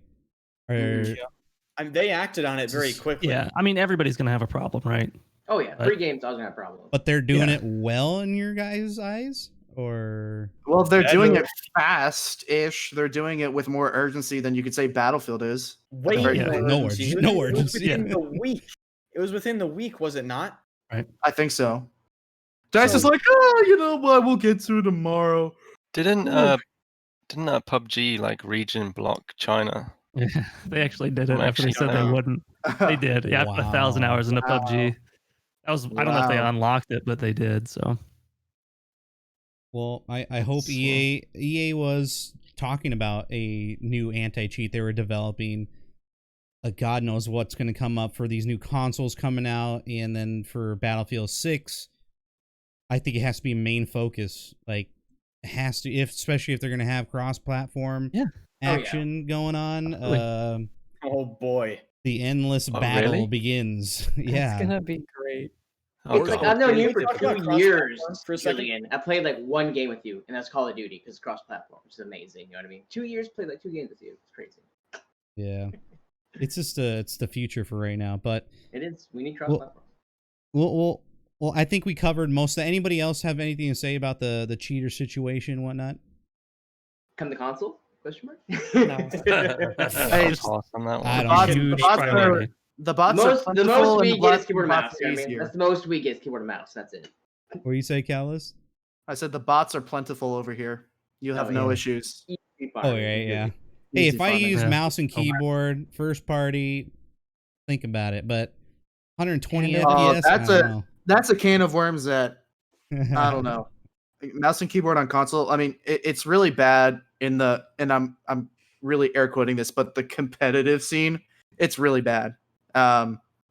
They acted on it very quickly. Yeah, I mean everybody's gonna have a problem, right? Oh yeah, free games always gonna have problems. But they're doing it well in your guys' eyes. or Well, they're Yeah, doing no. it fast-ish. They're doing it with more urgency than you could say Battlefield is. Way very more no urgency. urgency. It No was urgency. within the week. It was within the week, was it not? I think so. Dice So- is like, oh, you know what? We'll get to it tomorrow. Didn't PUBG like region block China? Yeah, they actually did it I'm after they actually said they gonna- wouldn't. They did. Yeah, I put 1,000 Wow. hours into Wow. PUBG. That was I don't know if they Wow. unlocked it, but they did. So Well, I hope So- EA was talking about a new anti-cheat they were developing. God knows what's going to come up for these new consoles coming out, and then for Battlefield 6, I think it has to be a main focus. Like, it has to, especially if they're going to have cross-platform Yeah. action going on. Absolutely. Oh boy. The endless Oh, battle really? begins. It's Yeah. gonna be great. Oh, It's like God. I've known you Can we for talk about 2 years, cross-platform for a second? Julian. I played like 1 game with you, and that's Call of Duty because cross-platform, which is amazing. You know what I mean? 2 years, played like 2 games with you. It's crazy. Yeah. It's just it's the future for right now, but It is. We need cross-platform. well, I think we covered most of that. Anybody else have anything to say about the cheater situation and whatnot? Come to console? Question mark. No. Hey, I'll pass on that one. I The don't bots, know. the Huge bots are, priority. the bots are the most plentiful we and get is the keyboard and bots mouse. are You know what I mean? easier. That's the most we get is keyboard and mouse. That's it. What do you say, Callus? I said the bots are plentiful over here. You'll have Oh, no yeah. issues. Easy Oh, farming. yeah, yeah. Easy. Hey, Easy if I farming. use Yeah. mouse and Oh, wow. keyboard, first party, think about it. But 120 And FPS, that's I a- don't That's a can of worms that know. I don't know. Mouse and keyboard on console. I mean, it's really bad in the, and I'm really air quoting this, but the competitive scene, it's really bad.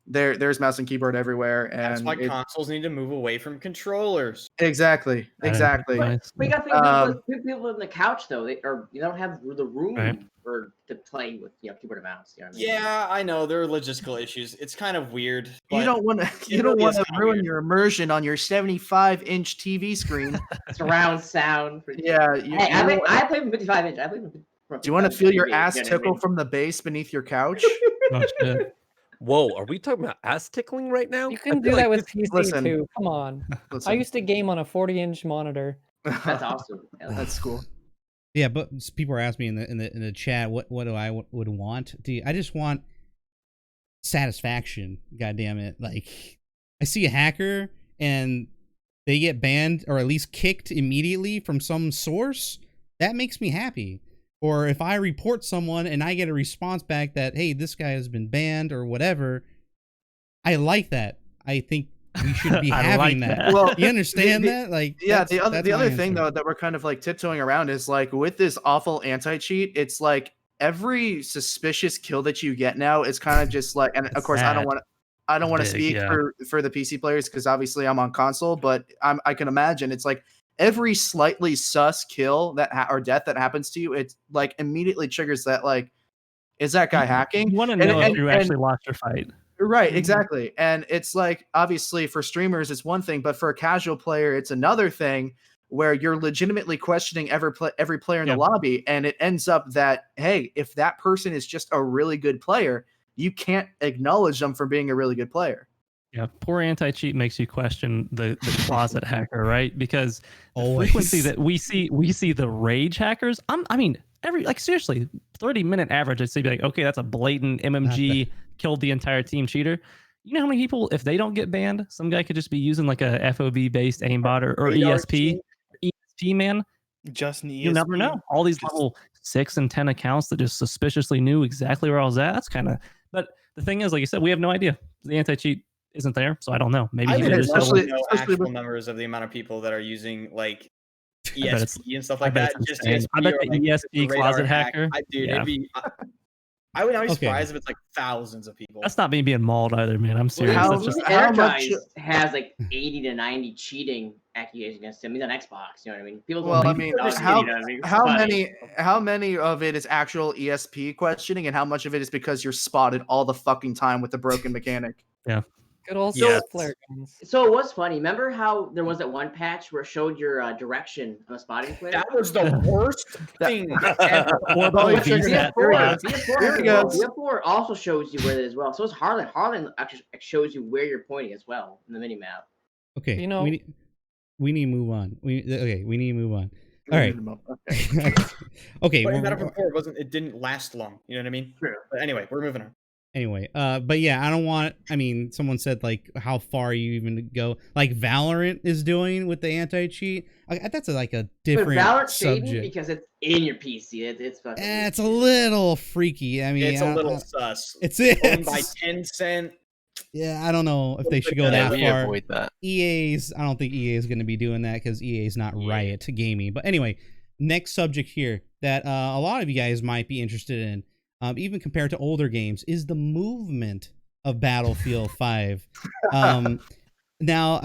There's mouse and keyboard everywhere, and That's why consoles need to move away from controllers. exactly. Nice. We got people on the couch though. They don't have the room Right. to play with keyboard and mouse. You know what I mean? Yeah, I know there are logistical issues. It's kind of weird. You but don't want to. You don't really want is to kinda ruin weird. your immersion on your 75-inch TV screen. Surround sound. Yeah. Hey, I play from 55 inch. I play from. Do you want to feel your 55 ass inch, you know what I tickle mean? from the base beneath your couch? Oh, shit. Whoa, are we talking about ass tickling right now? You I can feel do that like with PC listen. too. Come on. Listen. I used to game on a 40-inch monitor. That's awesome. Yeah, That's cool. Yeah, but people are asking me in the chat, what do I would want? I just want satisfaction. God damn it! Like, I see a hacker and they get banned or at least kicked immediately from some source. That makes me happy. Or if I report someone and I get a response back that, hey, this guy has been banned or whatever, I like that. I think we should be I having like that. that. Well, You understand the- that? Like, Yeah, that's the my other thing answer. though that we're kind of like tiptoeing around is like with this awful anti-cheat, it's like every suspicious kill that you get now is kind of just like, and of It's course I don't sad. want to Big, speak yeah. for the PC players because obviously I'm on console, but I can imagine it's like every slightly sus kill or death that happens to you, it's like immediately triggers that like, is that guy hacking? You want to And- know if and- you and- actually lost your fight. Right, Mhm. exactly. And it's like obviously for streamers it's one thing, but for a casual player it's another thing where you're legitimately questioning every player in Yeah. the lobby, and it ends up that hey, if that person is just a really good player, you can't acknowledge them for being a really good player. Yeah, poor anti-cheat makes you question the closet hacker, right? Because the Always. frequency that we see the rage hackers. I mean, seriously, 30-minute average. I'd say be like, okay, that's a blatant MMG killed the entire team cheater. You know how many people, if they don't get banned, some guy could just be using like a FOV based aimbot or Radar ESP. ESP, man, Just an you never ESP. know. All these Just- little 6 and 10 accounts that just suspiciously knew exactly where I was at. That's kind of. But the thing is, like you said, we have no idea. The anti-cheat isn't there, so I don't know. Maybe I he would did it's just love to especially- know especially actual with- numbers of the amount of people that are using like bet it's- ESP and stuff I like bet that. it's Just insane. ESP I bet or, the like, just ESP a radar closet hack. hacker, Dude, yeah. it'd be. I would not be Okay. surprised if it's like thousands of people. That's not me being mauled either, man. I'm serious. How- That's just how much- Energize has like 80 to 90 cheating accusations against him. He's on Xbox. You know what I mean? People Well, don't I believe mean, it, you how know what I mean? It's how funny. many of it is actual ESP questioning, and how much of it is because you're spotted all the fucking time with the broken mechanic? Good old Yes. flare guns. So it was funny. Remember how there was that one patch where it showed your direction on a spotting player? That was the worst thing ever. Or Oh, you VSAT. triggered it. BF4, Here it goes. BF4 also shows you where it is as well. So it's Harlan. Harlan actually shows you where you're pointing as well in the mini map. Okay, You know- we need, We need to move on. We need to move on. All right. Okay. Okay. But in Battlefield 4, it didn't last long. You know what I mean? True. But anyway, we're moving on. Anyway, but yeah, I don't want. I mean, someone said like, how far you even go? Like Valorant is doing with the anti-cheat. That's like a different But Valorant's shady subject. because it's in your PC. It's fucking. It's a little freaky. I mean, It's a little sus. It's owned by Tencent. Yeah, I don't know if they should go that we far. avoid that. I don't think EA is going to be doing that because EA is not Riot Gaming. But anyway, next subject here that a lot of you guys might be interested in, even compared to older games, is the movement of Battlefield 5. Now,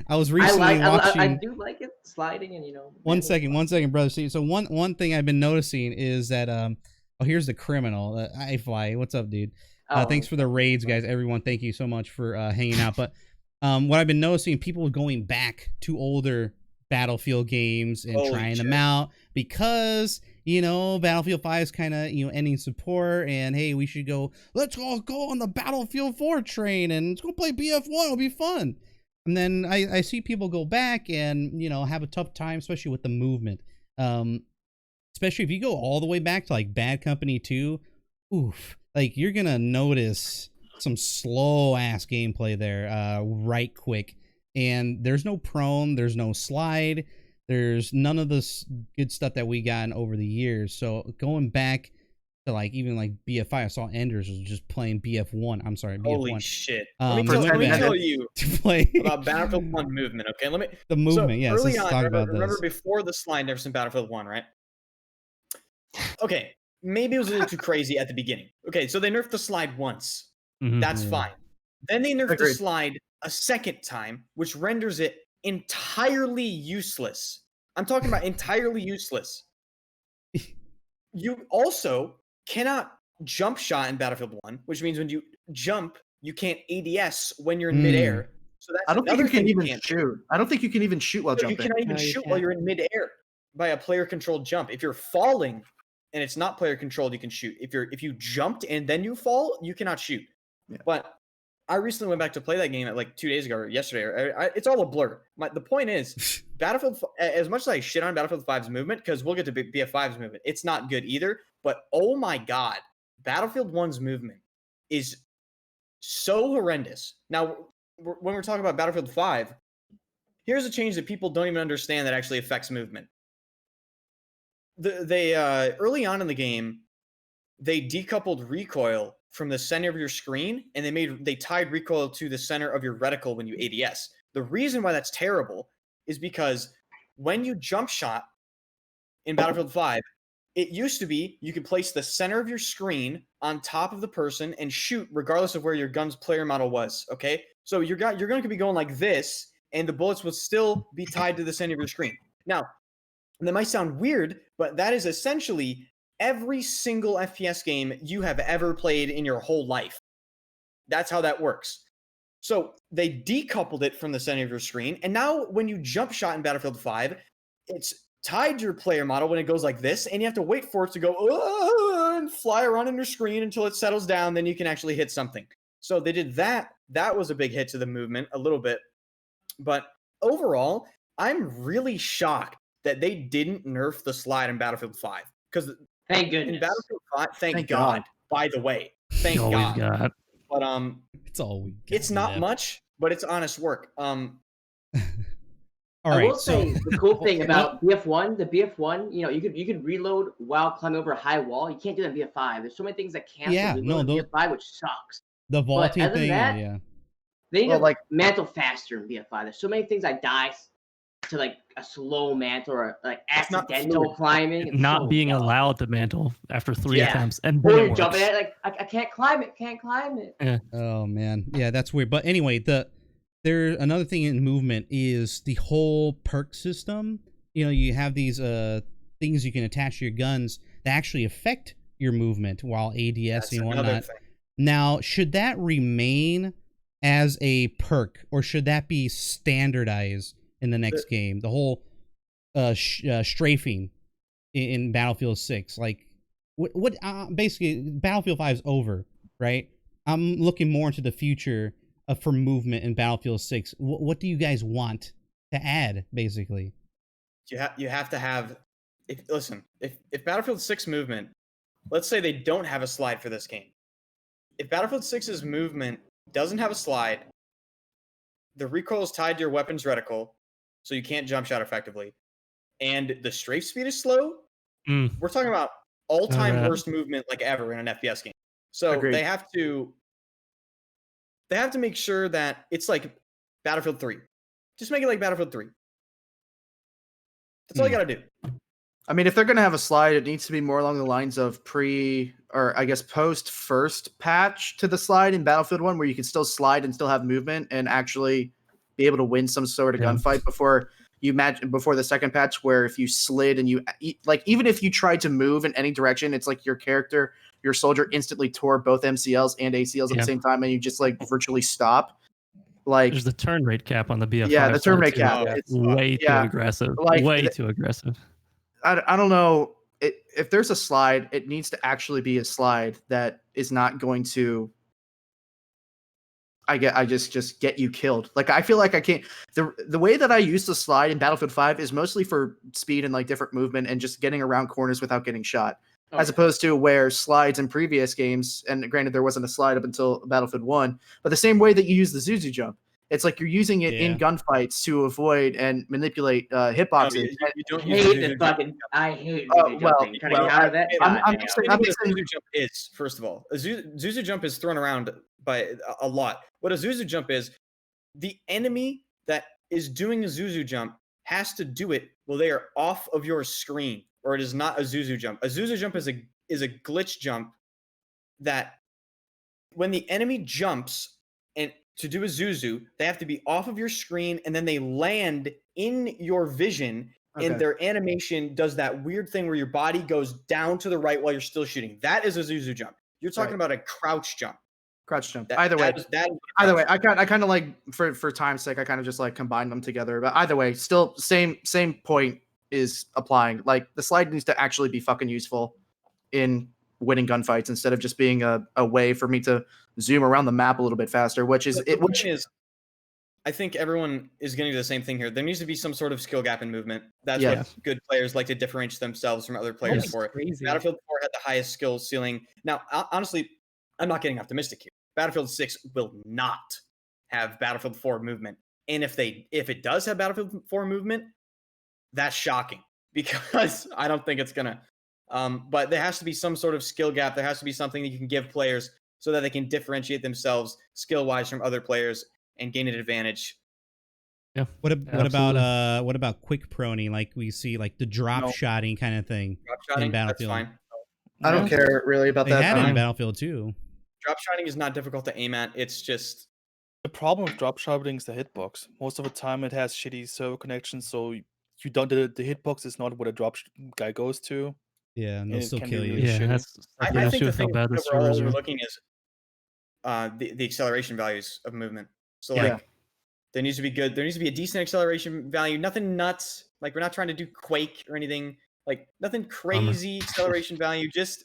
I was recently watching. I do like it sliding and One second, brother Steve. So one thing I've been noticing is that here's the criminal. iFly, what's up, dude? Thanks for the raids, guys. Everyone, thank you so much for hanging out. But what I've been noticing, people going back to older Battlefield games and trying them out because Battlefield 5 is kind of ending support, and hey, we should let's all go on the Battlefield 4 train and let's go play BF1. It'll be fun. And then I see people go back and have a tough time, especially with the movement. Especially if you go all the way back to like Bad Company 2. Oof. Like, you're going to notice some slow-ass gameplay there right quick. And there's no prone, there's no slide, there's none of this good stuff that we gotten over the years. So going back to, like, even, like, BF5, I saw Enders was just playing BF1. I'm sorry, BF1. Holy shit. Let me tell you about Battlefield 1 movement, okay? The movement, yes. Early Let's on, talk about remember this. before the slide nerfs in Battlefield 1, right? Okay. Maybe it was a little too crazy at the beginning. Okay, so they nerfed the slide once. That's fine. Then they nerfed the slide a second time, which renders it entirely useless. I'm talking about entirely useless. You also cannot jump shot in Battlefield 1, which means when you jump, you can't ADS when you're in midair. So that's I don't think you can even can't shoot. I don't think you can even shoot while jumping. You cannot even shoot while you're in midair by a player-controlled jump. If you're falling and it's not player-controlled, you can shoot. If you jumped and then you fall, you cannot shoot. Yeah. But I recently went back to play that game like 2 days ago or yesterday. It's all a blur. The point is, Battlefield, as much as I shit on Battlefield 5's movement, because we'll get to BF5's movement, it's not good either. But oh my god, Battlefield 1's movement is so horrendous. Now, when we're talking about Battlefield 5, here's a change that people don't even understand that actually affects movement. They early on in the game, they decoupled recoil from the center of your screen, and they tied recoil to the center of your reticle when you ADS. The reason why that's terrible is because when you jump shot in Battlefield 5, it used to be you could place the center of your screen on top of the person and shoot regardless of where your gun's player model was. Okay, so you're going to be going like this, and the bullets would still be tied to the center of your screen. Now, that might sound weird, but that is essentially every single FPS game you have ever played in your whole life. That's how that works. So they decoupled it from the center of your screen, and now when you jump shot in Battlefield 5, it's tied to your player model when it goes like this, and you have to wait for it to go and fly around on your screen until it settles down, then you can actually hit something. So they did that. That was a big hit to the movement a little bit. But overall, I'm really shocked that they didn't nerf the slide in Battlefield 5. Because thank goodness. In Battlefield 5, thank God. By the way, thank God. But it's all we got. It's not much, but it's honest work. All I will say the cool thing about BF1, the BF1, you could reload while climbing over a high wall. You can't do that in BF5. There's so many things that cancel reload in BF5, which sucks. The vaulting thing, They need to mantle faster in BF5. There's so many things I die to like a slow mantle or like accidental climbing. It's not being allowed to mantle after 3 attempts, and or then you're jumping at it, like I can't climb it. Yeah. Oh man, yeah, that's weird. But anyway, there another thing in movement is the whole perk system. You have these things you can attach to your guns that actually affect your movement while ADS and whatnot. Now, should that remain as a perk, or should that be standardized in the next game? The whole strafing in Battlefield 6, like what basically Battlefield 5 is over, right? I'm looking more into the future for movement in Battlefield 6. What do you guys want to add, basically. You have to have. If Battlefield 6 movement, let's say they don't have a slide for this game. If Battlefield 6's movement doesn't have a slide, the recoil is tied to your weapon's reticle, so you can't jump shot effectively, and the strafe speed is slow, we're talking about all-time worst movement like ever in an FPS game. So Agreed. they have to make sure that it's like Battlefield 3. Just make it like Battlefield 3. That's all you gotta do. I mean, if they're gonna have a slide, it needs to be more along the lines of post first patch to the slide in Battlefield 1, where you can still slide and still have movement and actually be able to win some sort of gunfight before the second patch, where if you slid and even if you tried to move in any direction, it's like your soldier instantly tore both MCLs and ACLs at the same time, and you just like virtually stop. Like, there's the turn rate cap on the BFV. Yeah, the turn rate cap. It's way too aggressive. Like, way too aggressive. I don't know. If there's a slide, it needs to actually be a slide that is not going to just get you killed. Like, I feel like I can't. The way that I use the slide in Battlefield 5 is mostly for speed and like different movement and just getting around corners without getting shot. As opposed to where slides in previous games, and granted there wasn't a slide up until Battlefield 1, but the same way that you use the Zuzu jump. It's like you're using it in gunfights to avoid and manipulate hitboxes. I hate Zuzu jumping. Can I counter that? I'm just saying Zuzu jump is, first of all, a Zuzu jump is thrown around by a lot. What a Zuzu jump is, the enemy that is doing a Zuzu jump has to do it while they are off of your screen, or it is not a Zuzu jump. A Zuzu jump is a glitch jump that when the enemy jumps and to do a Zuzu, they have to be off of your screen, and then they land in your vision, and their animation does that weird thing where your body goes down to the right while you're still shooting. That is a Zuzu jump. You're talking about a crouch jump. Crouch jump. Either way, I kind of like, for time's sake, I kind of just like combine them together. But either way, still same point is applying. Like, the slide needs to actually be fucking useful in winning gunfights instead of just being a way for me to zoom around the map a little bit faster, which is I think everyone is going to do the same thing here. There needs to be some sort of skill gap in movement. That's what good players like to differentiate themselves from other players for. Crazy. Battlefield 4 had the highest skill ceiling. Now, honestly, I'm not getting optimistic here. Battlefield 6 will not have Battlefield 4 movement. And if it does have Battlefield 4 movement, that's shocking, because I don't think it's going to. But there has to be some sort of skill gap. There has to be something that you can give players so that they can differentiate themselves skill-wise from other players and gain an advantage. Yeah. What about quick proning, like we see, like the drop shotting kind of thing in Battlefield? That's fine. I don't care really about that. They had it in Battlefield 2. Drop shotting is not difficult to aim at. It's just the problem with drop shotting is the hitbox. Most of the time, it has shitty server connections, so you don't. The hitbox is not what a drop guy goes to. Yeah, and they'll still kill you. Yeah, that's I think the thing we're looking is the acceleration values of movement. So there needs to be good. There needs to be a decent acceleration value. Nothing nuts. Like, we're not trying to do Quake or anything. Like, nothing crazy acceleration value. Just,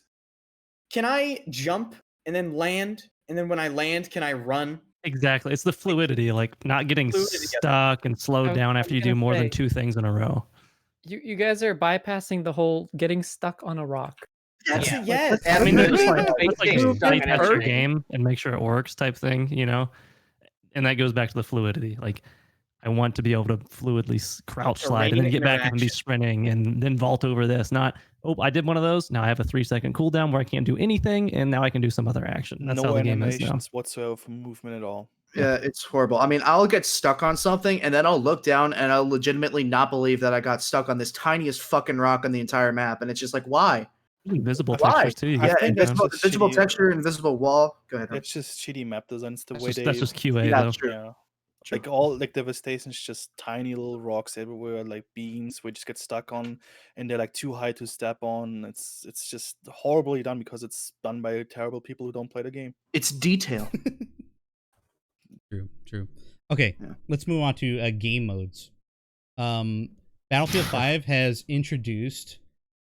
can I jump and then land? And then when I land, can I run? Exactly. It's the fluidity, like not getting stuck and slowed down after you do more than 2 things in a row. You guys are bypassing the whole getting stuck on a rock. Yes. I mean, that's like just test your game and make sure it works type thing, you know? And that goes back to the fluidity. Like, I want to be able to fluidly crouch slide and then get back and be sprinting and then vault over this. Not, oh, I did one of those. Now I have a 3-second cooldown where I can't do anything, and now I can do some other action. That's how the game is now. No animations whatsoever for movement at all. Yeah, it's horrible. I mean, I'll get stuck on something, and then I'll look down, and I'll legitimately not believe that I got stuck on this tiniest fucking rock on the entire map. And it's just like, why? Invisible textures too. Yeah, invisible texture, invisible wall. Go ahead. It's just shitty map designs. That's just QA though. True. Yeah. True. Like, all like devastation's just tiny little rocks everywhere, like beams we just get stuck on, and they're like too high to step on. It's just horribly done because it's done by terrible people who don't play the game. It's detail. True. Okay, let's move on to game modes. Battlefield 5 has introduced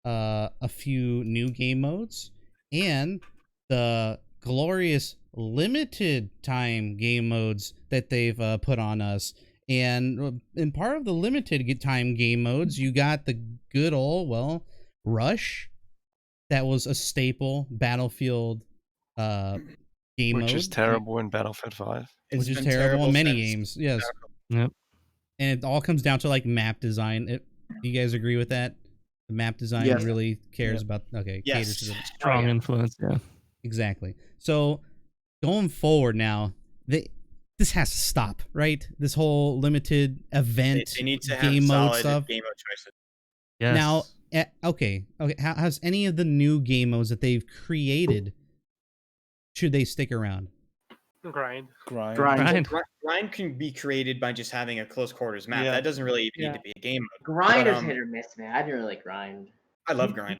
a few new game modes, and the glorious limited time game modes that they've put on us And in part of the limited time game modes, you got the good old, Rush. That was a staple Battlefield game mode. Which is terrible in Battlefield 5. Which is terrible in many games, yes. Yep. And it all comes down to like map design. You guys agree with that? The map design really cares about, caters to the strong influence, yeah. Exactly. So going forward now, this has to stop, right? This whole limited event they need to have game mode solid stuff. game mode choices. Yes. Now, okay. Has any of the new game modes that they've created, should they stick around? Grind. Grind can be created by just having a close quarters map. That doesn't really even need to be a game mode. Grind is hit or miss, man. I didn't really like Grind. I love Grind.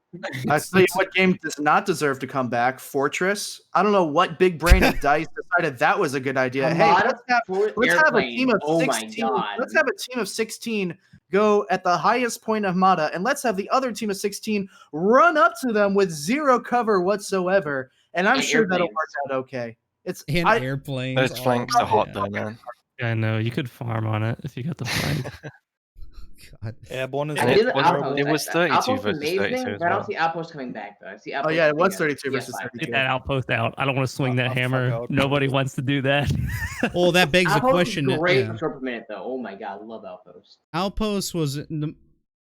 I tell you what game does not deserve to come back. Fortress. I don't know what big brain at DICE decided that was a good idea. Hey, let's have a team of 16. Let's have a team of 16 go at the highest point of Mata, and let's have the other team of 16 run up to them with zero cover whatsoever. And I'm sure that'll work out okay. It's airplanes. Those flanks are hot though, man. Yeah, I know. You could farm on it if you got the flank. God. Airborne is it was 32 versus amazing, 32 as but I well. don't see Outpost coming back though. I see Outpost. Oh yeah, it was 32 versus 32. Get that Outpost out. I don't want to swing that hammer. Nobody wants to do that. Well, that begs the Outpost question. Is great for short per minute though. Oh my god, I love Outpost. Outpost was, in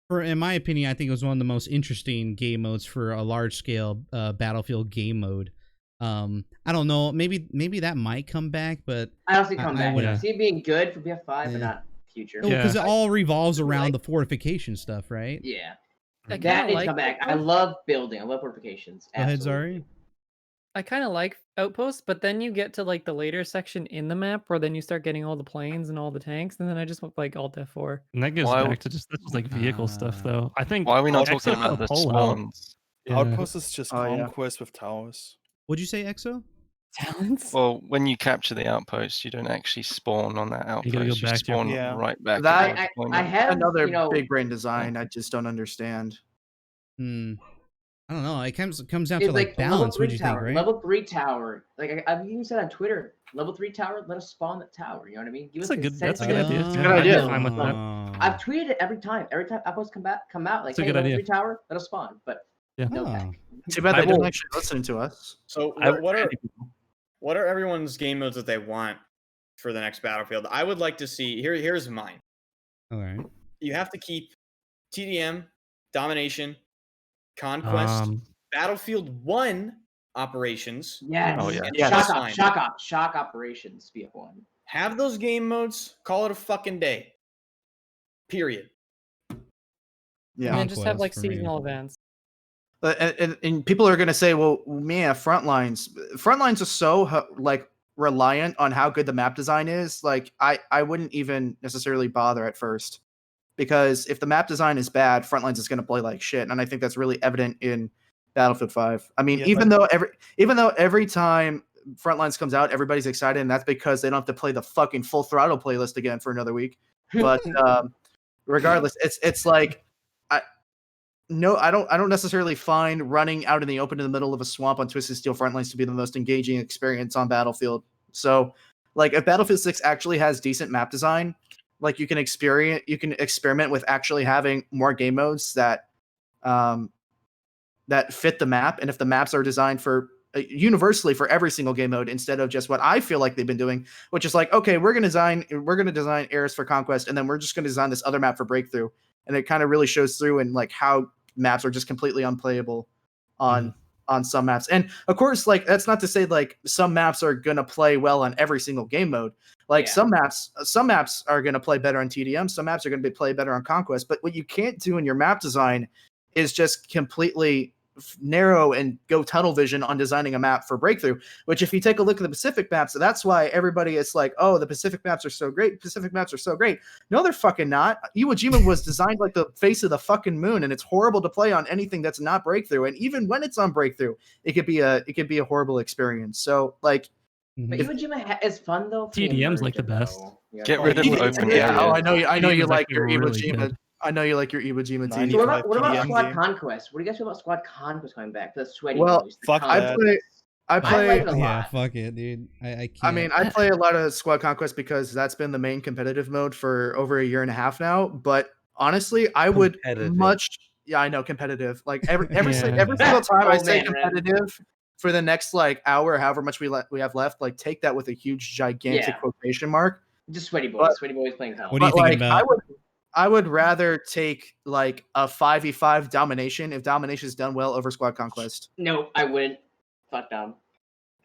my opinion, I think it was one of the most interesting game modes for a large scale Battlefield game mode. I don't know. Maybe that might come back, but I don't see it come back. wouldn't. I see it being good for BF5, but not future. Because it all revolves around the fortification stuff, right? Yeah. I That kinda needs to come back. I love building. I love fortifications. Go ahead, Zari. I kind of like Outposts, but then you get to like the later section in the map where then you start getting all the planes and all the tanks, and then I just went like Alt F4. And that goes back to just like vehicle stuff, though. I think. Why are we not Exo talking about the pullout. spawns? Outpost is just Oh, yeah. conquest with towers. What'd you say, Exo? Talents? Well, when you capture the outpost, you don't actually spawn on that outpost. gotta go You back to your- spawn right back. That- to the I deployment. have Another big brain design I just don't understand. I don't know. It comes down It's to like balance. What do you think, right? Level 3 tower. Like I've even said on Twitter, level 3 tower, let us spawn the tower. You know what I mean? Give That's us a good consensus. idea. That's a good idea. I'm fine with that. I've tweeted it every time. Every time Outposts come out, like, That's a hey, good level idea. 3 tower, let us spawn. But no back. Too bad they didn't actually listen to us. So what are everyone's game modes that they want for the next Battlefield? I would like to see. Here's mine. All right. You have to keep TDM, Domination, Conquest, Battlefield 1 operations. Yes. Oh, yeah. and Shock operations, BF1. Have those game modes. Call it a fucking day. Period. Yeah. And then just have like Conquest for me. seasonal events. And people are going to say, well, man, Frontlines are so like reliant on how good the map design is. Like I wouldn't even necessarily bother at first, because if the map design is bad, Frontlines is going to play like shit. And I think that's really evident in Battlefield 5. I mean, even though every time Frontlines comes out, everybody's excited, and that's because they don't have to play the fucking Full Throttle playlist again for another week. But regardless, it's like I don't necessarily find running out in the open in the middle of a swamp on Twisted Steel Frontlines to be the most engaging experience on Battlefield. So, like, if Battlefield 6 actually has decent map design, like you can experiment with actually having more game modes that fit the map, and if the maps are designed for universally for every single game mode instead of just what I feel like they've been doing, which is like, okay, we're gonna design Eris for Conquest, and then we're just gonna design this other map for Breakthrough, and it kind of really shows through in like how maps are just completely unplayable on some maps. And of course, like, that's not to say like some maps are gonna play well on every single game mode. Like some maps are gonna play better on TDM, some maps are gonna play better on Conquest. But what you can't do in your map design is just completely narrow and go tunnel vision on designing a map for Breakthrough, which if you take a look at the Pacific maps, that's why everybody is like, oh, the Pacific maps are so great. Pacific maps are so great. No, they're fucking not. Iwo Jima was designed like the face of the fucking moon, and it's horrible to play on anything that's not Breakthrough. And even when it's on Breakthrough, it could be a horrible experience. So like, but Iwo Jima is fun though. TDM's like the best. Get rid of open areas. Oh, I know you TDM's like your Iwo really Jima. good. I know you like your Iwo Jima team. So what about TDM Squad game. Conquest? What do you guys feel about Squad Conquest coming back? The sweaty. Well, movies, the fuck Conquest. I play. like it a Yeah, lot. fuck it, dude. I can't. I mean, I play a lot of Squad Conquest because that's been the main competitive mode for over a year and a half now. But honestly, I would much. Yeah, I know competitive. Like every single time I say competitive for the next like hour, however much we have left, like take that with a huge gigantic quotation mark. Just sweaty boys. Sweaty boys playing hell. What are you thinking about? I would rather take like a 5v5 domination if domination is done well over Squad Conquest. No, I wouldn't. Fuck Dom.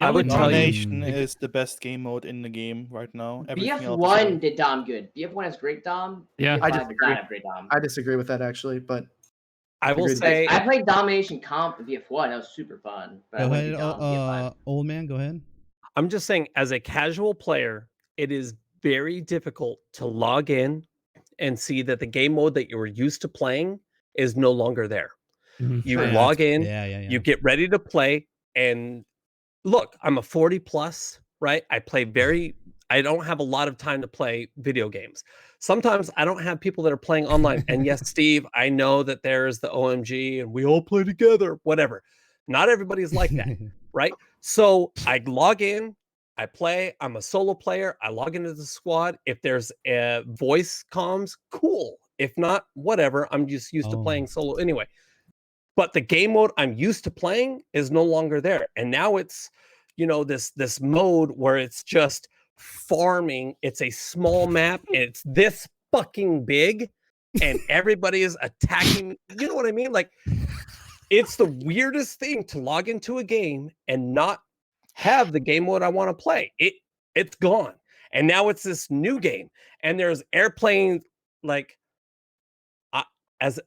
I would tell you, Domination is the best game mode in the game right now. BF1 did Dom good. BF1 has great Dom. Yeah, BF5 did not have great Dom. I disagree with that actually, but I will say I played Domination Comp with BF1. That was super fun. But go ahead, old man. Go ahead. I'm just saying, as a casual player, it is very difficult to log in and see that the game mode that you were used to playing is no longer there. You log in, you get ready to play, and look, I'm a 40 plus, right? I don't have a lot of time to play video games. Sometimes I don't have people that are playing online. And yes, Steve, I know that there's the OMG and we all play together, whatever. Not everybody's like that, right? So I log in, I play, I'm a solo player, I log into the squad. If there's a voice comms, cool. If not, whatever. I'm just used to playing solo anyway. But the game mode I'm used to playing is no longer there. And now it's, this mode where it's just farming. It's a small map and it's this fucking big and everybody is attacking. You know what I mean? Like, it's the weirdest thing to log into a game and not have the game mode I want to play. It's gone. And now it's this new game. And there's airplanes, like, as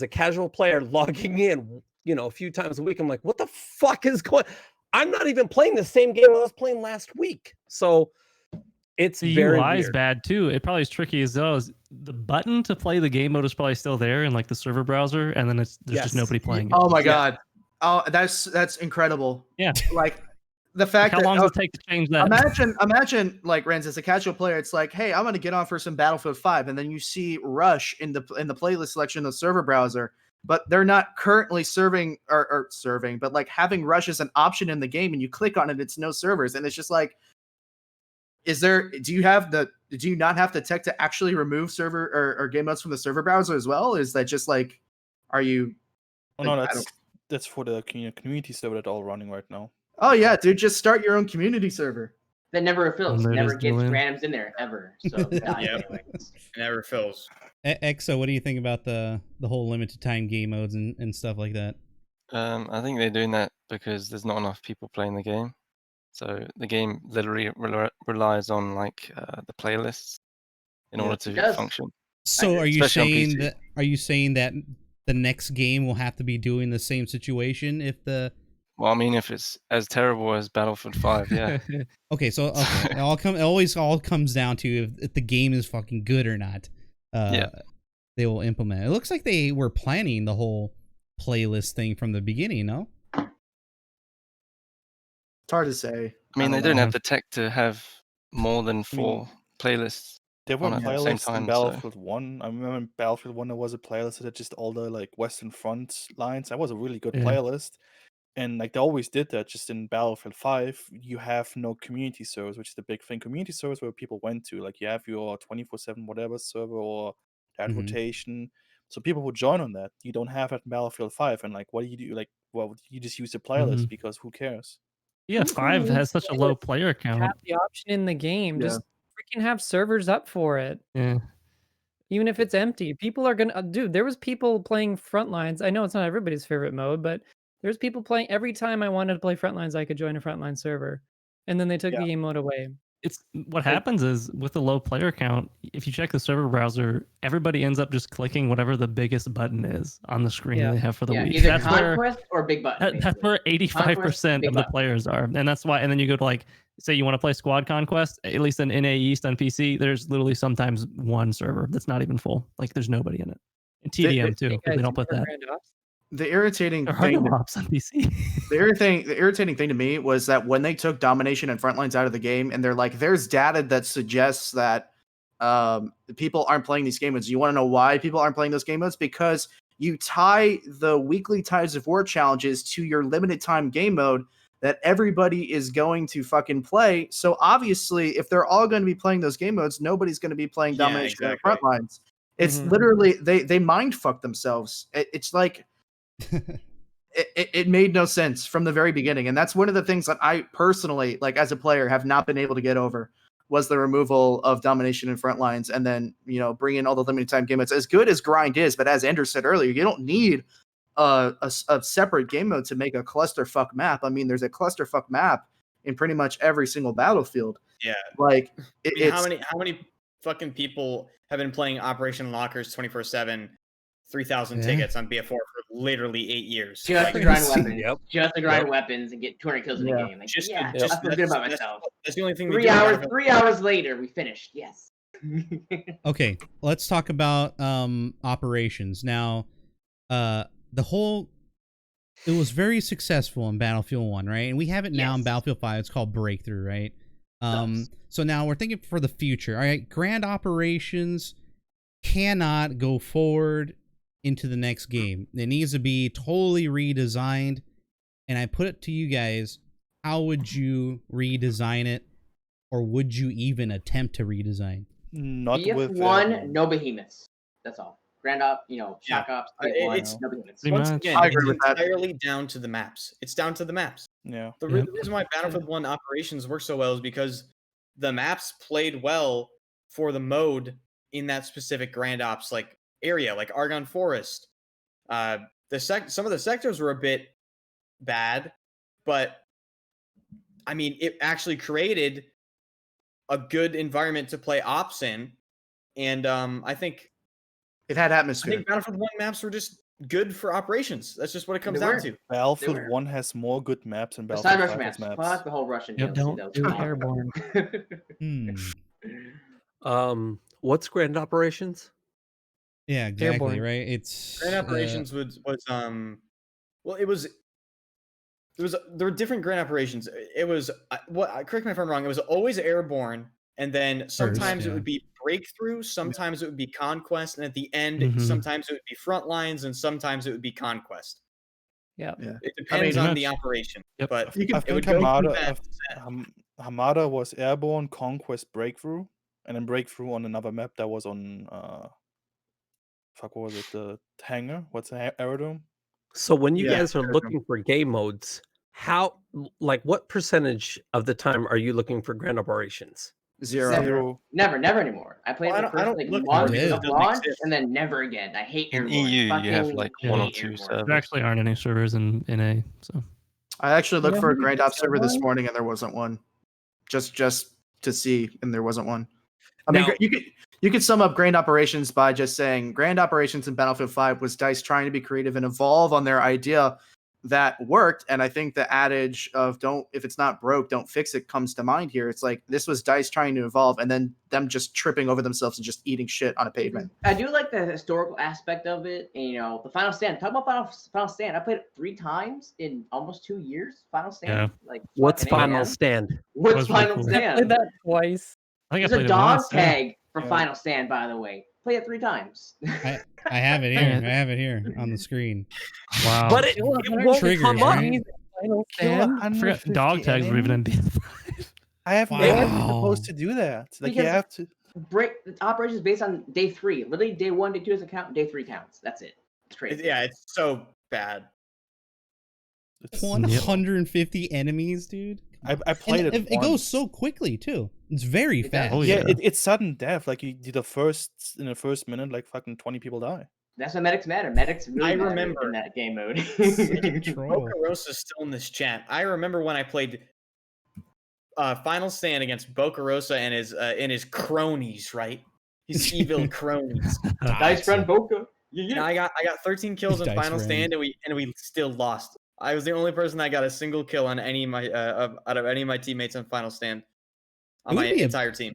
a casual player logging in, a few times a week, I'm like, what the fuck is going on? I'm not even playing the same game I was playing last week. So it's the very UI is weird. bad too. It probably is tricky as well. The button to play the game mode is probably still there in like the server browser, and then there's just nobody playing it. Oh my god. Oh, that's incredible. Yeah. Like the fact how long does it take to change that? Imagine like Renz as a casual player, it's like, hey, I'm gonna get on for some Battlefield 5, and then you see Rush in the playlist selection of the server browser, but they're not currently serving, but like having Rush as an option in the game, and you click on it, it's no servers, and it's just like, do you not have the tech to actually remove server or game modes from the server browser as well? Is that just like, are you? Oh no, that's for the community server that's all running right now. Oh yeah, dude, just start your own community server. That never fills. Never gets randoms in there ever. So it never fills. EXO, what do you think about the whole limited time game modes and stuff like that? I think they're doing that because there's not enough people playing the game. So the game literally relies on like the playlists in order to function. So are you saying that the next game will have to be doing the same situation if the? Well, I mean, if it's as terrible as Battlefield 5, yeah. Okay, so it always comes down to if the game is fucking good or not. They will implement it. It looks like they were planning the whole playlist thing from the beginning, no? It's hard to say. I mean, they don't have the tech to have more than 4 playlists. There were playlists in Battlefield so. 1. I remember in Battlefield 1 there was a playlist that had just all the like Western Front lines. That was a really good playlist. And like they always did that. Just in Battlefield 5, you have no community servers, which is the big thing. Community servers where people went to, like you have your 24/7 whatever server or that rotation. So people who join on that, you don't have that in Battlefield 5. And like, what do you do? Like, well, you just use the playlist because who cares? Yeah, 5 has such a low player count. Have the option in the game. Just freaking have servers up for it. Yeah. Even if it's empty, people are gonna. Dude, there was people playing Frontlines. I know it's not everybody's favorite mode, but there's people playing. Every time I wanted to play Frontlines, I could join a Frontline server, and then they took the game mode away. It's what happens is with the low player count, if you check the server browser, everybody ends up just clicking whatever the biggest button is on the screen they have for the week. Either Conquest or Big Button. That's where 85% of the players are, and that's why. And then you go to like, say you want to play Squad Conquest, at least in NA East on PC, there's literally sometimes one server that's not even full. Like there's nobody in it. And TDM too, because they don't put that. The irritating on PC. The irritating thing to me was that when they took Domination and Frontlines out of the game, and they're like, there's data that suggests that people aren't playing these game modes. You want to know why people aren't playing those game modes? Because you tie the weekly Tides of War challenges to your limited time game mode that everybody is going to fucking play. So obviously, if they're all going to be playing those game modes, nobody's going to be playing domination on the front lines. It's literally they mind fuck themselves. It's like it made no sense from the very beginning, and that's one of the things that I personally, like as a player, have not been able to get over, was the removal of domination in front lines, and then bring in all the limited time game modes. As good as grind is, but as Andrew said earlier, you don't need a separate game mode to make a clusterfuck map. I mean, there's a clusterfuck map in pretty much every single battlefield. Yeah, like how many fucking people have been playing Operation Lockers 24/7, 3,000 tickets on BF4 for literally 8 years? Just to grind weapons. Just to grind weapons and get 200 kills in the game. Like, just I feel good about myself. That's the only thing. 3 hours. 3 hours later, we finished. Yes. Okay, let's talk about operations now. It was very successful in Battlefield 1, right? And we have it now in Battlefield 5. It's called Breakthrough, right? So now we're thinking for the future. All right, Grand Operations cannot go forward into the next game. It needs to be totally redesigned. And I put it to you guys, how would you redesign it? Or would you even attempt to redesign? Not BF1, no behemoths. That's all. Grand Op, Shock Ops, it's no behemoths. Once again, it's entirely down to the maps. It's down to the maps. Yeah. The reason why Battlefield 1 operations work so well is because the maps played well for the mode in that specific Grand Ops like area, like Argonne Forest. Some of the sectors were a bit bad, but I mean, it actually created a good environment to play ops in, and I think it had atmosphere. I think Battlefield 1 maps were just good for operations. That's just what it comes down to. Battlefield 1 has more good maps than Battlefield 5 has maps. Fuck the whole Russian DLC. Don't do Airborne. What's Grand Operations? Yeah, exactly. Airborne. Right. It's Grand Operations was well, it was there were different Grand Operations. It was correct me if I'm wrong. It was always airborne, and then sometimes it would be breakthrough, sometimes it would be conquest, and at the end, sometimes it would be front lines, and sometimes it would be conquest. Yeah. It depends on the operation. Yep. But I think Hamada was airborne, conquest, breakthrough, and then breakthrough on another map that was on what was it? The hangar? What's the aerodrome? So when you guys are looking for game modes, what percentage of the time are you looking for Grand Operations? Zero. Never anymore. I played the first month of launch, and then never again. I hate in airborne. EU. You have like one or hate two airborne. servers. There actually aren't any servers in NA, so I actually looked for a Grand Ops server this morning, and there wasn't one. Just to see, and there wasn't one. I mean, you could sum up Grand Operations by just saying Grand Operations in Battlefield 5 was DICE trying to be creative and evolve on their idea that worked. And I think the adage of if it's not broke, don't fix it comes to mind here. It's like this was DICE trying to evolve, and then them just tripping over themselves and just eating shit on a pavement. I do like the historical aspect of it. And, the Final Stand. Talk about Final Stand. I played it 3 times in almost 2 years. Final Stand. Yeah. Like What's Final Stand? What's really Final cool. I Stand? played that twice. I think There's I played a it dog once. tag for Final Stand, by the way. Play it 3 times. I have it here. I have it here on the screen. Wow. But it won't Triggers, come up. right? Final Kill Stand. I forgot dog tags were even in BF5. I have no idea supposed to do that. Like you Because- have to. The operations based on day 3. Literally, day 1, day 2 doesn't count. Day 3 counts. That's it. It's crazy. It's so bad. 150 enemies, dude. I played And it. it goes once. so quickly too. It's very fast. Oh, Yeah, yeah. it's sudden death. Like in the first minute, like fucking 20 people die. That's why medics matter. Medics really I matter remember. in that game mode. Troll. Bocarosa's still in this chat. I remember when I played Final Stand against Bocarosa and his cronies, right? His evil cronies. Dice friend Boca. And I got 13 kills in Dice Final friend. Stand, and we still lost. I was the only person that got a single kill on any of my out of any of my teammates on Final Stand on It would my be entire team.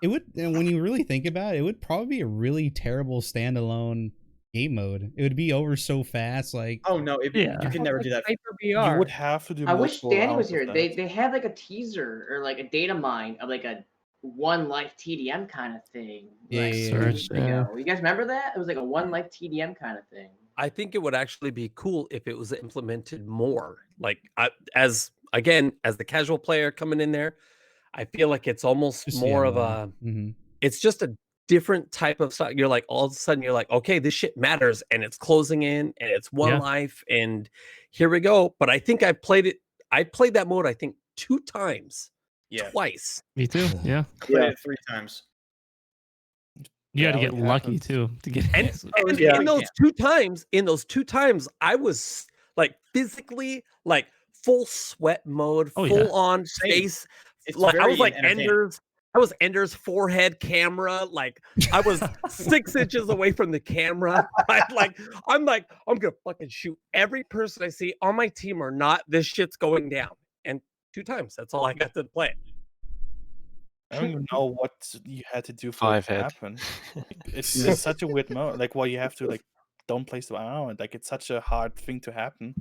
It would, and when you really think about it, it would probably be a really terrible standalone game mode. It would be over so fast, like Oh no, you can never do that. Hyper You VR. would have to do. I wish multiple Danny was rounds of here. that. They have like a teaser or like a data mine of like a one life TDM kind of thing. Yeah, like, yeah, two yeah. years ago. You guys remember that? It was like a one life TDM kind of thing. I think it would actually be cool if it was implemented more. Like as again, as the casual player coming in there, I feel like it's almost Just more the of a, Mhm. it's just a different type of stuff. You're like, all of a sudden you're like, okay, this shit matters and it's closing in and it's one Yeah. life and here we go. But I think I played that mode, I think 2 times, Yeah. twice. Me too. Yeah. I played Yeah. it 3 times. You had to Yeah, get it lucky happens. too to get. And, and yeah. in those 2 times, I was like physically like full sweat mode, Oh, yeah. full on Same. face. It's Like I very was like entertaining. Ender's forehead camera. Like I was 6 inches away from the camera. I'm gonna fucking shoot every person I see on my team or not. This shit's going down. And 2 times. That's all I got to play. I don't even know what you had to do for it 5 to head. happen. It's such a weird mode. Like, well, you have to like don't place the island. Like, it's such a hard thing to happen.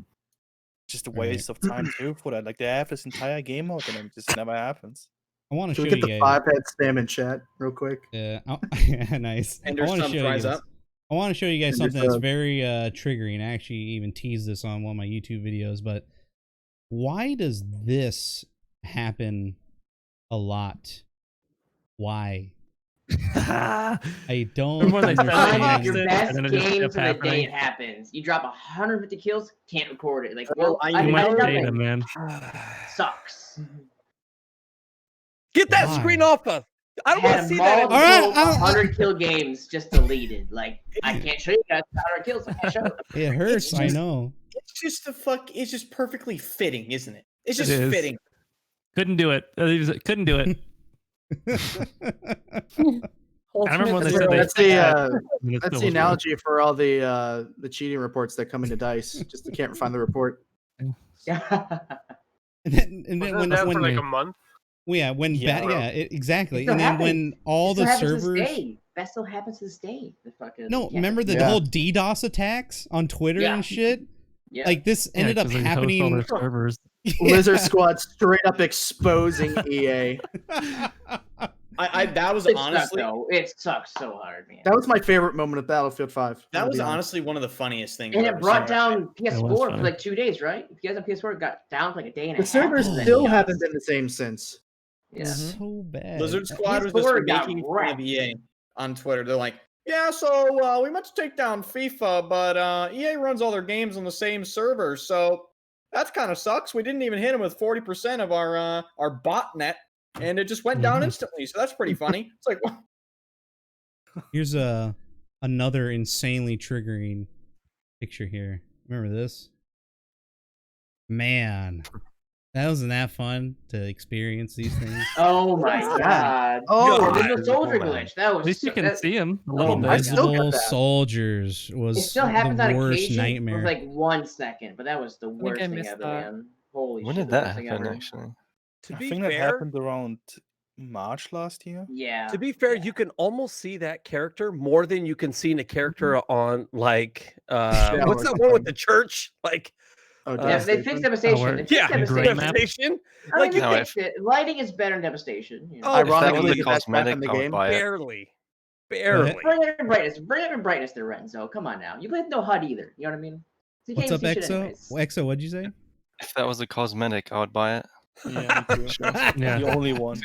Just a waste of time too for that. Like, they have this entire game mode, and it just never happens. I want to Should show we you get the guys. 5-head spam in chat real quick? Yeah, nice. I Ender's want to Thumb show you tries guys. up. I want to show you guys Ender's something that's Thumb. very triggering. I actually even teased this on one of my YouTube videos, but why does this happen a lot? Why? I don't Remember when they said Time that of your and best then it just games kept of the day happening? it happens. You drop 150 kills, can't record it. Like, Well, well, I Too I much know data, nothing. man. Sucks. Get that Why? screen off us. I don't want to Had see that. multiple All right, 100 kill games just deleted. Like, I can't show you guys 100 kills. I can't show it. It hurts. I just- know. It's just it's just perfectly fitting, isn't it? It's It just is. fitting. Couldn't do it. Couldn't do it. I remember when they said they. That's the and it that's still the was analogy for all the cheating reports that come into Dice. Just they can't find the report. And then Wasn't when it down when for like they- a month? yeah when Yeah. exactly, It still and then happens. when all It the still happens to servers. this day. That still happens to this day. The fucking No, yeah. remember the Yeah. whole DDoS attacks on Twitter Yeah. and shit? Yeah. Like this Yeah, ended up 'cause they host all happening. their servers. Lizard Squad straight up exposing EA. That was It sucks, honestly though. It sucks so hard, man. That was my favorite moment of Battlefield 5. that I'll was be honest. honestly one of the funniest things. And I've it ever brought seen. down was PS4 for funny. like 2 days, right? If you guys have PS4, it got down for like a day and a The half. servers and then still it haven't been the same since. Yeah. So bad. Lizard Squad was PS4 just got making fun wrecked. of EA on Twitter. They're like, yeah, so we meant to take down FIFA, but EA runs all their games on the same server, so that's kind of sucks. We didn't even hit them with 40% of our botnet, and it just went down Mhm. instantly. So that's pretty funny. It's like, what? Here's another insanely triggering picture here. Remember this? Man, that wasn't that fun to experience these things. Oh my god. Oh, Yo, God. the soldier Oh, man. glitch. That was At least you so- can that- see him a little Oh bit. my still got Invisible that. soldiers was It still happens the on worst occasion nightmare. for like 1 second, but that was the worst I thing missed ever, that. man. Holy When shit. did the that worst thing happen, ever. actually? To I be think that fair, happened around March last year. Yeah. to be fair, you can almost see that character more than you can see in a character on like Yeah, what's or that one with something. the church? Like Oh, Yeah, they Devastation. fixed Devastation. where- They fixed yeah, Devastation. Map. Devastation. I Like mean, No, they if- fixed it. Lighting is better than Devastation. You know? Oh, If that was Ironically, a the best map cosmetic, in the I would game. buy it. barely. Barely. Bring it in brightness. Bring it in brightness there, Renzo. Come on now. You played no HUD either. You know what I mean? So you What's can't up, even see shit EXO? anyways. EXO, what'd you say? If that was a cosmetic, I would buy it. Yeah, me too. Yeah. The only one.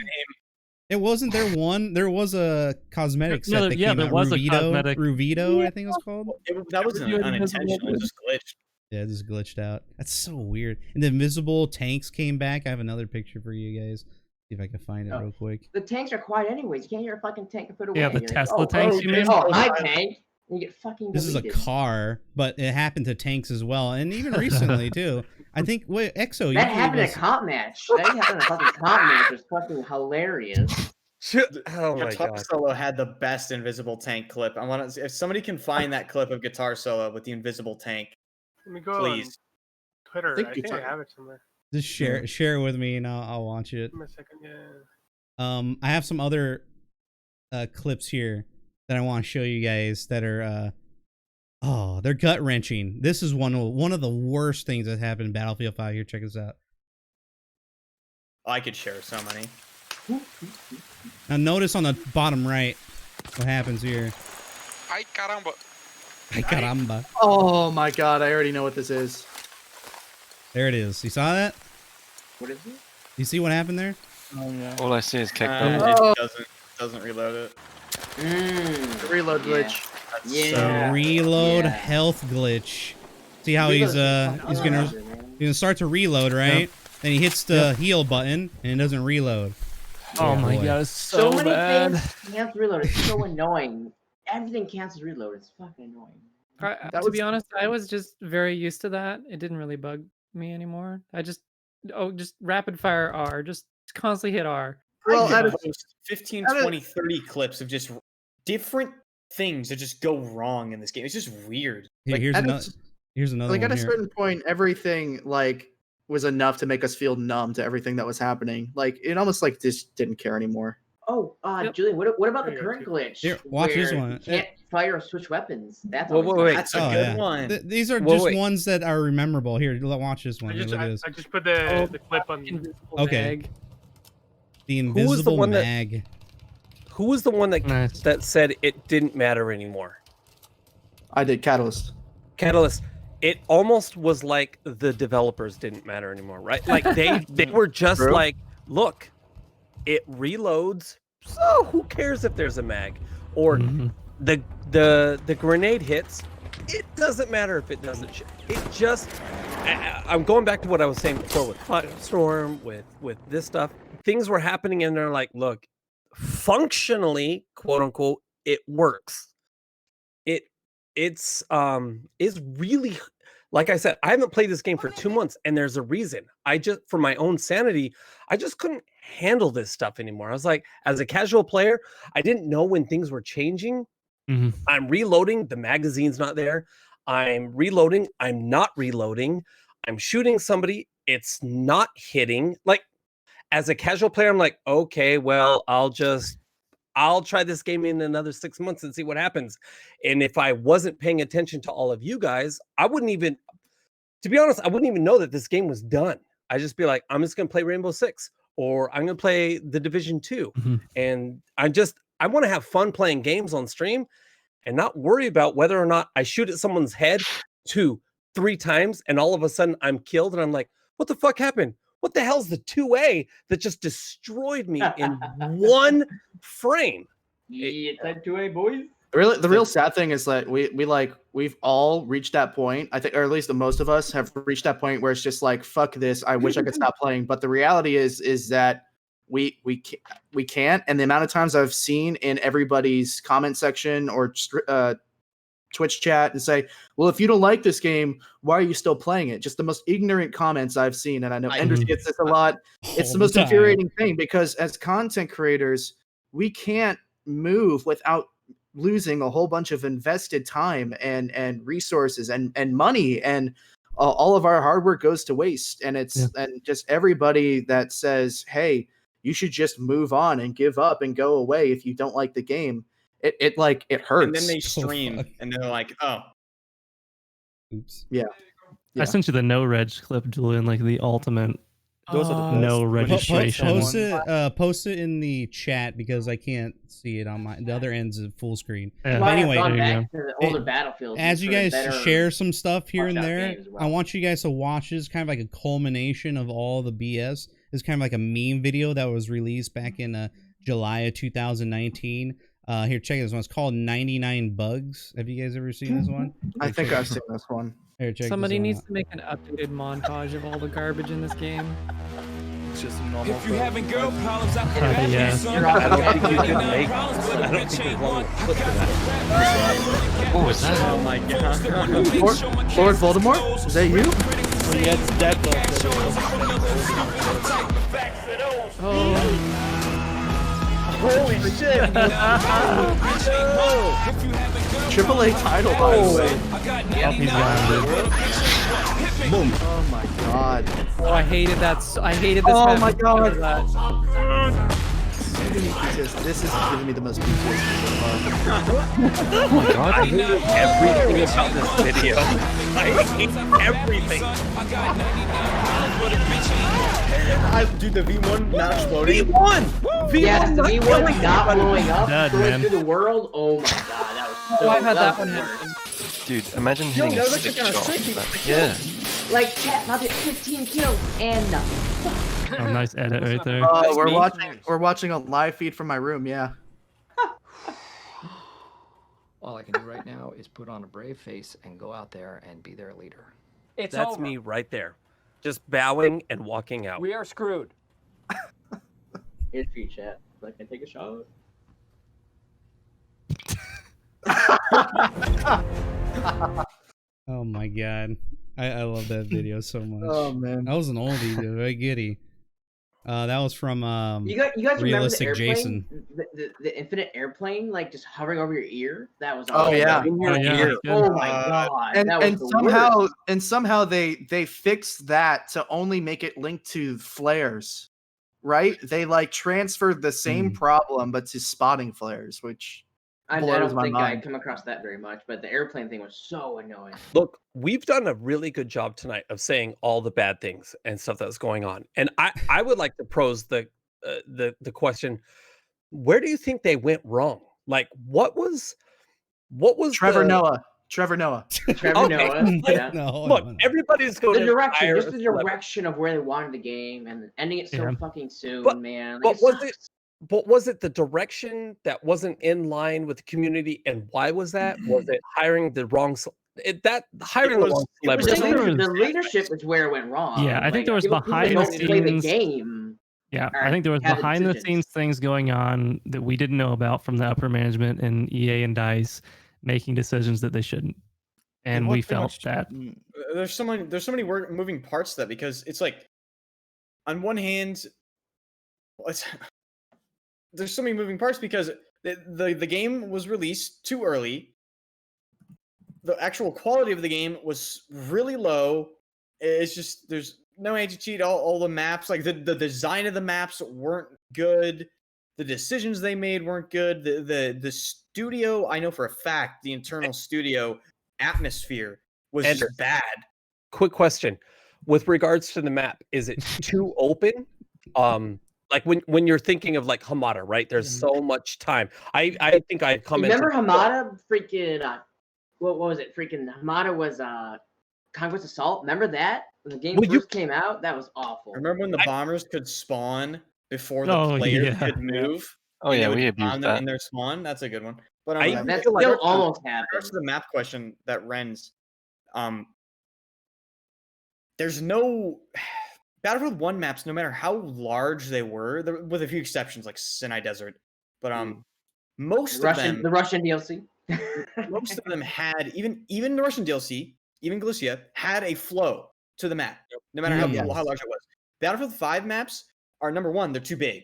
It wasn't there one. There was a cosmetic set No, that yeah, came there out. was a Ruvido, cosmetic. Ruvido, I think it was called. That wasn't unintentional. It just glitched. Yeah, it just glitched out. That's so weird. And the invisible tanks came back. I have another picture for you guys. See if I can find it Oh. real quick. The tanks are quiet anyways. You can't hear a fucking tank and put it away. Yeah, the You're Tesla like, tanks, oh, you mean? Oh, my tank. And you get fucking This is a deleted. car, but it happened to tanks as well, and even recently too. I think. Wait, EXO, you That gave happened at us- a comp match. That happened at a fucking comp match. It was fucking hilarious. Oh my Guitar god. Solo had the best invisible tank clip. I want to. If somebody can find that clip of Guitar Solo with the invisible tank, Let me go please. on Twitter. think I you think I talk- have it somewhere. Just share it with me, and I'll watch it. Give me a second. Yeah. I have some other clips here that I want to show you guys that are they're gut wrenching. This is one of the worst things that happened in Battlefield 5. Here, check this out. I could share so many. Now notice on the bottom right what happens here. Ay caramba. Ay caramba. Oh my god, I already know what this is. There it is. You saw that? What is it? You see what happened there? Oh, yeah. All I see is kick It doesn't reload it. Reload glitch. So reload health glitch. See how he's gonna start to reload, right? Then he hits the heal button and it doesn't reload. Oh my god, it's so many bad. things cancel reload. It's so annoying. Everything cancels reload. It's fucking annoying. To be honest, I was just very used to that. It didn't really bug me anymore. I just rapid fire R, just constantly hit R. Well, I post 15, 20, 30 clips of just different things that just go wrong in this game. It's just weird. Here's another Like one at a here. certain point, everything like was enough to make us feel numb to everything that was happening. Like it almost like just didn't care anymore. Oh, Julian, what about the current glitch? Here, watch this where one. You can't fire or switch weapons. That's That's a good one. These are just ones that are memorable. Here, watch this one. Look at this. I just put the clip on. Okay. The invisible mag. Who was the one that said it didn't matter anymore? I did Catalyst. Catalyst. It almost was like the developers didn't matter anymore, right? Like they were just like, look, it reloads, so who cares if there's a mag? Or the grenade hits, it doesn't matter if it doesn't shoot. It just I'm going back to what I was saying before with Firestorm, with this stuff. Things were happening and they're like, look, functionally, quote unquote, it works. It's really, like I said, I haven't played this game for 2 months and there's a reason. I just, for my own sanity, I just couldn't handle this stuff anymore. I was like, as a casual player, I didn't know when things were changing. I'm reloading, the magazine's not there. I'm reloading, I'm not reloading. I'm shooting somebody, it's not hitting. Like, as a casual player, I'm like, okay, well, I'll try this game in another 6 months and see what happens. And if I wasn't paying attention to all of you guys, I wouldn't even, to be honest, I wouldn't even know that this game was done. I'd just be like, I'm just going to play Rainbow Six, or I'm going to play The Division 2. And I want to have fun playing games on stream and not worry about whether or not I shoot at someone's head 2, 3 times and all of a sudden I'm killed and I'm like, what the fuck happened? What the hell's the 2A that just destroyed me in one frame? It's that 2A, boys. The real sad thing is that we've all reached that point. I think, or at least the most of us have reached that point where it's just like, fuck this. I wish I could stop playing. But the reality is that we can't. And the amount of times I've seen in everybody's comment section or Twitch chat and say, well, if you don't like this game, why are you still playing it? Just the most ignorant comments I've seen. And I know Enders gets this a lot. It's the most infuriating thing because as content creators, we can't move without losing a whole bunch of invested time and resources and money, and all of our hard work goes to waste. And it's and just everybody that says, hey, you should just move on and give up and go away if you don't like the game. It hurts. And then they stream and they're like, oh. Oops. Yeah. I sent you the no reg clip, Julian, like the ultimate no registration. Post it in the chat because I can't see it on the other end's of full screen. Yeah. But anyway, back to the older Battlefields as you guys share some stuff here and there, well. I want you guys to watch this kind of like a culmination of all the BS. It's kind of like a meme video that was released back in July of 2019. Here, check this one. It's called 99 Bugs. Have you guys ever seen this one? I think I've seen this one. Here, check Somebody this needs one to make an updated montage of all the garbage in this game. It's just a normal. If you having girl problems, I can help you, son. I don't think you can make. I don't think there's one clip for that. What was that? Oh my god. Lord Voldemort? Is that you? Oh, yeah, it's that Holy shit. AAA title, by the way. He's gone, dude. Boom. Oh my god. Oh, I hated that. I hated this. Oh map my because of god. that. This is giving me the most PTSD. Oh my god, I hate everything about this video. I hate everything. Dude, the V1 not exploding. V1! Yes, the V1 not blowing up, Dead, going man. through the world. Oh my god, that was so. Oh, I've had that was one the worst. Dude, imagine hitting that was a 6 actually kinda shot. sick. Like, yeah. Like chat, about 15 kills and nothing. Oh, nice edit right there. We're watching a live feed from my room. Yeah. All I can do right now is put on a brave face and go out there and be their leader. That's me right there. Just bowing and walking out. We are screwed. Here's for you, chat. Like, I take a shot. Oh my god. I love that video so much. Oh man. That was an oldie, dude. Very giddy. That was from You guys remember the Realistic airplane? Jason. The infinite airplane, like just hovering over your ear? That was Oh yeah. in your ear. Oh my god. And, that was and the somehow worst. and somehow they fixed that to only make it linked to flares. Right? They like transferred the same problem but to spotting flares, which I blows don't my think I mind. come across that very much, but the airplane thing was so annoying. Look, we've done a really good job tonight of saying all the bad things and stuff that's going on. And I would like to pose the question, where do you think they went wrong? Like what was Trevor the... Noah. Trevor Noah. Trevor Noah. Yeah. Look, everybody's going the to direction, hire just the direction of where they wanted the game and ending it so fucking soon, man. Like, But was it the direction that wasn't in line with the community, and why was that? Was it hiring the wrong? Hiring the wrong celebrity? The leadership is where it went wrong. Yeah, I think there was people behind the don't play the scenes. game. Yeah, I think there was have the behind the decisions. scenes things going on that we didn't know about from the upper management and EA and DICE making decisions that they shouldn't, and we felt that. There's so many moving parts to that, because it's like, on one hand, there's so many moving parts because the game was released too early. The actual quality of the game was really low. It's just there's no anti-cheat. All the maps, like the design of the maps weren't good. The decisions they made weren't good. The studio, I know for a fact, the internal studio atmosphere was just bad. Quick question, with regards to the map, is it too open? Like when you're thinking of like Hamada, right? There's so much time. I think I commented. Remember Hamada? Freaking what was it? Freaking Hamada was Conquest Assault. Remember that when the game first came out? That was awful. Remember when the bombers could spawn before the players could move? Oh yeah, we abused that in their spawn. That's a good one. But that still almost happened. To the map question that Renz, there's no Battlefield 1 maps, no matter how large they were, with a few exceptions like Sinai Desert, but most of them, the Russian DLC, most of them had even the Russian DLC, even Galicia had a flow to the map, no matter how large it was. Battlefield 5 maps are, number one, they're too big.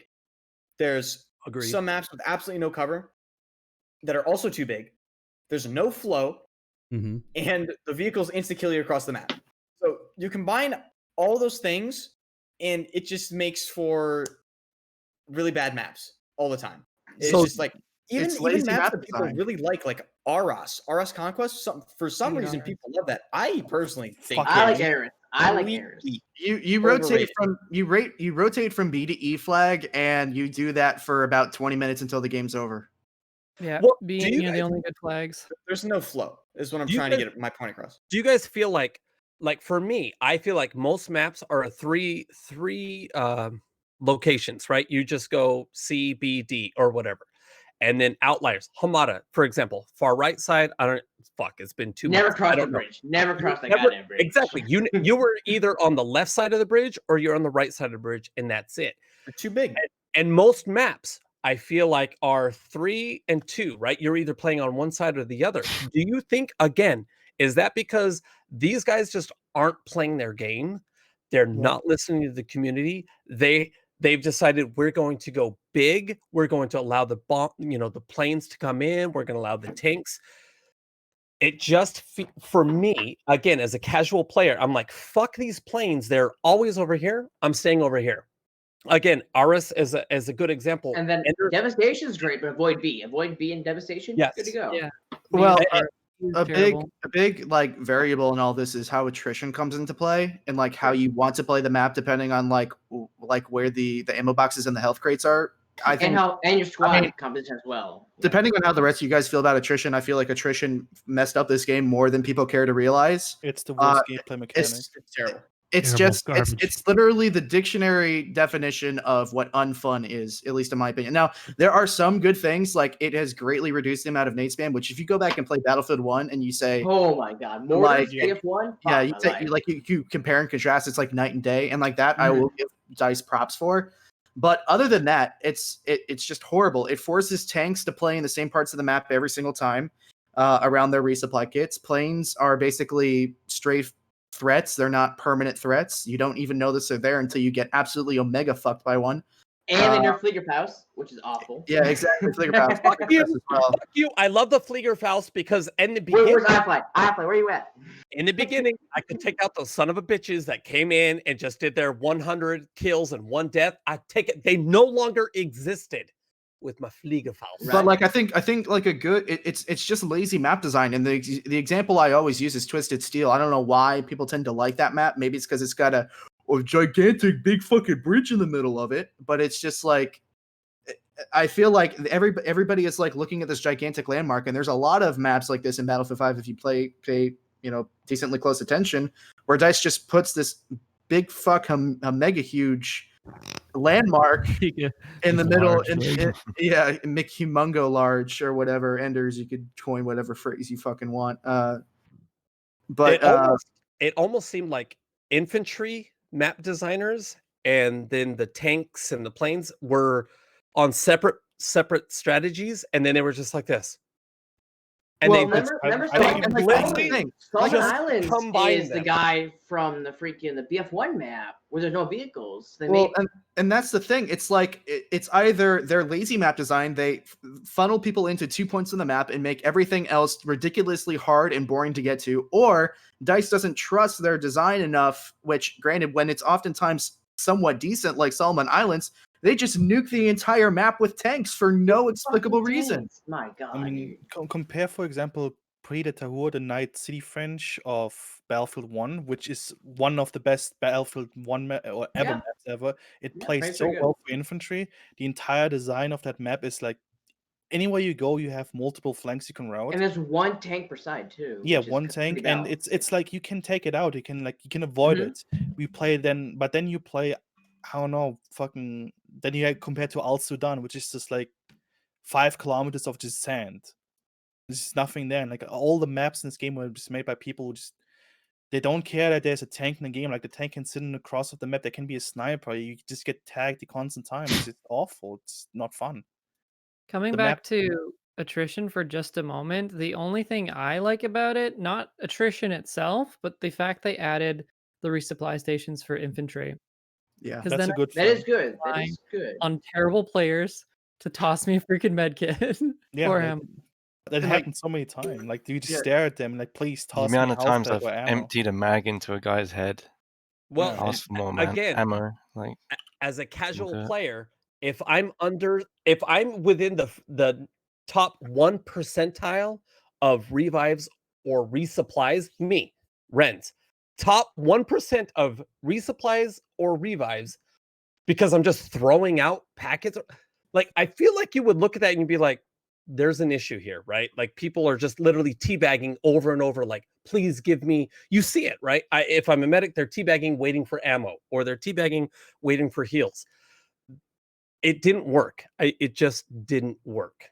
There's some maps with absolutely no cover that are also too big. There's no flow, and the vehicles insta-kill you across the map. So you combine all those things, and it just makes for really bad maps all the time. It's just like even maps that people really like Aros Conquest. For some reason, people love that. I personally think I like Ares. I like Ares. You rotate from B to E flag, and you do that for about 20 minutes until the game's over. Yeah, Well, being the only good flags. There's no flow, is what I'm trying to get my point across. Do you guys feel like for me, I feel like most maps are three locations, right? You just go C, B, D, or whatever. And then outliers. Hamada, for example, far right side, it's been too Never months. crossed the bridge. Never crossed that goddamn bridge. Exactly. You were either on the left side of the bridge or you're on the right side of the bridge, and that's it. They're too big. And most maps, I feel like, are 3 and 2, right? You're either playing on one side or the other. Do you think, again, is that because these guys just aren't playing their game? They're not listening to the community. They've decided we're going to go big. We're going to allow the planes to come in. We're going to allow the tanks. It just, for me, again, as a casual player, I'm like, fuck these planes. They're always over here. I'm staying over here. Again, Aris is a good example. And then Devastation is great, but avoid B. Avoid B and Devastation. Yes. Good to go. Yeah. Well, a big like variable in all this is how attrition comes into play, and like how you want to play the map depending on like where the ammo boxes and the health crates are. I think and your squad composition as well. Depending on how the rest of you guys feel about attrition, I feel like attrition messed up this game more than people care to realize. It's the worst gameplay mechanic. It's terrible. It's it's literally the dictionary definition of what unfun is, at least in my opinion. Now, there are some good things, like it has greatly reduced the amount of nade spam, which if you go back and play Battlefield 1 and you say, oh my god, more like, than BF1? Yeah, you compare and contrast, it's like night and day, and like that I will give DICE props for. But other than that, it's just horrible. It forces tanks to play in the same parts of the map every single time around their resupply kits. Planes are basically stray threats. They're not permanent threats. You don't even notice they're there until you get absolutely omega fucked by one. And they nerf Fliegerfaust, which is awful. Yeah, exactly. Fliegerfaust. Fuck you. I love the Fliegerfaust because in the beginning... Where's iFly, where are you at? In the beginning, I could take out those son of a bitches that came in and just did their 100 kills and 1 death. I take it. They no longer existed with my Fliegerfaust. But like I think like a good it's just lazy map design, and the example I always use is Twisted Steel. I don't know why people tend to like that map. Maybe it's because it's got a gigantic big fucking bridge in the middle of it, but it's just like I feel like everybody is like looking at this gigantic landmark, and there's a lot of maps like this in Battlefield 5 if you pay decently close attention, where DICE just puts this big a mega huge landmark in the middle, humongo large or whatever. Enders, you could coin whatever phrase you fucking want. But it almost seemed like infantry map designers and then the tanks and the planes were on separate strategies, and then they were just like this. And remember Oldman Renz is the guy from the BF1 map where there's no vehicles. And that's the thing. It's like it's either their lazy map design, they funnel people into 2 points on the map and make everything else ridiculously hard and boring to get to, or DICE doesn't trust their design enough, which granted, when it's oftentimes somewhat decent, like Solomon Islands, they just nuke the entire map with tanks for no explicable reason. My God. I mean, compare, for example, Predator, the Night City French of Battlefield 1, which is one of the best Battlefield 1 maps ever. It plays so well for infantry. The entire design of that map is like, anywhere you go, you have multiple flanks you can route. And there's one tank per side too. Yeah, one tank, and it's like you can take it out. You can avoid it. But then you play, I don't know, then you have compared to Al Sudan, which is just like 5 kilometers of just sand. There's just nothing there. And like all the maps in this game were just made by people who they don't care that there's a tank in the game. Like the tank can sit in the cross of the map. There can be a sniper. You just get tagged the constant time. It's just awful. It's not fun. Coming back to attrition for just a moment, the only thing I like about it, not attrition itself, but the fact they added the resupply stations for infantry. Yeah, that's a good That is good. That is good. On terrible players to toss me a freaking medkit for him. That happened so many times. Like, you just stare at them and like, please toss me. The amount of times I've emptied a mag into a guy's head. Well, ask for more ammo. Like, as a casual player, if I'm within the top 1 percentile of revives or resupplies, me, Renz, top 1% of resupplies or revives, because I'm just throwing out packets. Like, I feel like you would look at that and you'd be like, there's an issue here, right? Like, people are just literally teabagging over and over, like, please give me, you see it, right? If I'm a medic, they're teabagging waiting for ammo, or they're teabagging waiting for heals. It didn't work. It just didn't work.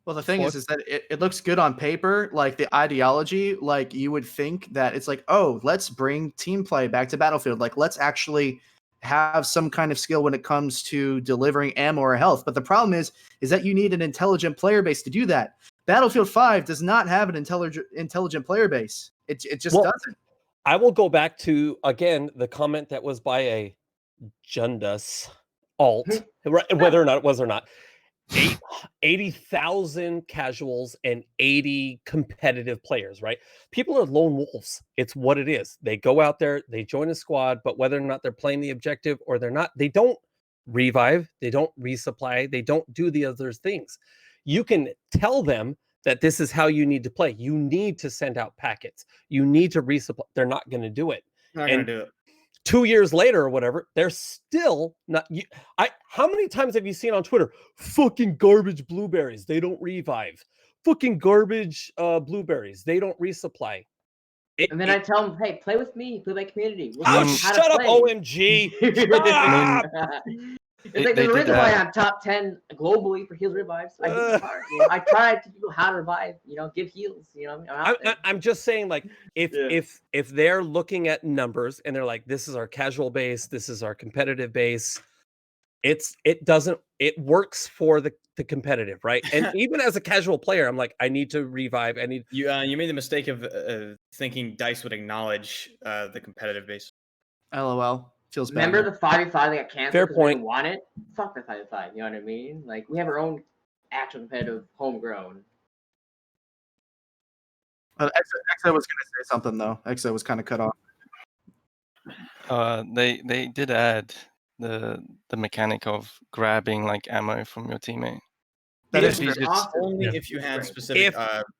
Well, the thing is that it looks good on paper, like the ideology, like you would think that it's like, oh, let's bring team play back to Battlefield. Like, let's actually have some kind of skill when it comes to delivering ammo or health. But the problem is that you need an intelligent player base to do that. Battlefield 5 does not have an intelligent player base. It just doesn't. I will go back to, again, the comment that was by a Jundus alt, whether or not it was or not. 80,000 casuals and 80 competitive players, right? People are lone wolves. It's what it is. They go out there, they join a squad, but whether or not they're playing the objective or they're not, they don't revive, they don't resupply, they don't do the other things. You can tell them that this is how you need to play. You need to send out packets. You need to resupply. They're not going to do it. Not going to do it. 2 years later or whatever, they're still not. How many times have you seen on Twitter, fucking garbage blueberries, they don't revive. Fucking garbage blueberries, they don't resupply. And then I tell them, hey, play with me, play my community. We'll Oh, teach you how to shut up, play. OMG. Shut up. It's like there's a reason why I'm top 10 globally for heals revives. I do my part. You know, I try to teach people how to revive. You know, give heals. You know, I'm just saying, like, if they're looking at numbers and they're like, this is our casual base, this is our competitive base, it works for the competitive, right? And even as a casual player, I'm like, I need to revive. I need you made the mistake of thinking DICE would acknowledge the competitive base. LOL. Feels bad. Remember the 5v5 that got canceled Fair because we point. didn't want it? Fuck the 5v5, you know what I mean? Like, we have our own actual competitive homegrown. Exa was going to say something, though. Exa was kind of cut off. They did add the mechanic of grabbing like ammo from your teammate. That If is you awesome. only Yeah. if you had specific. If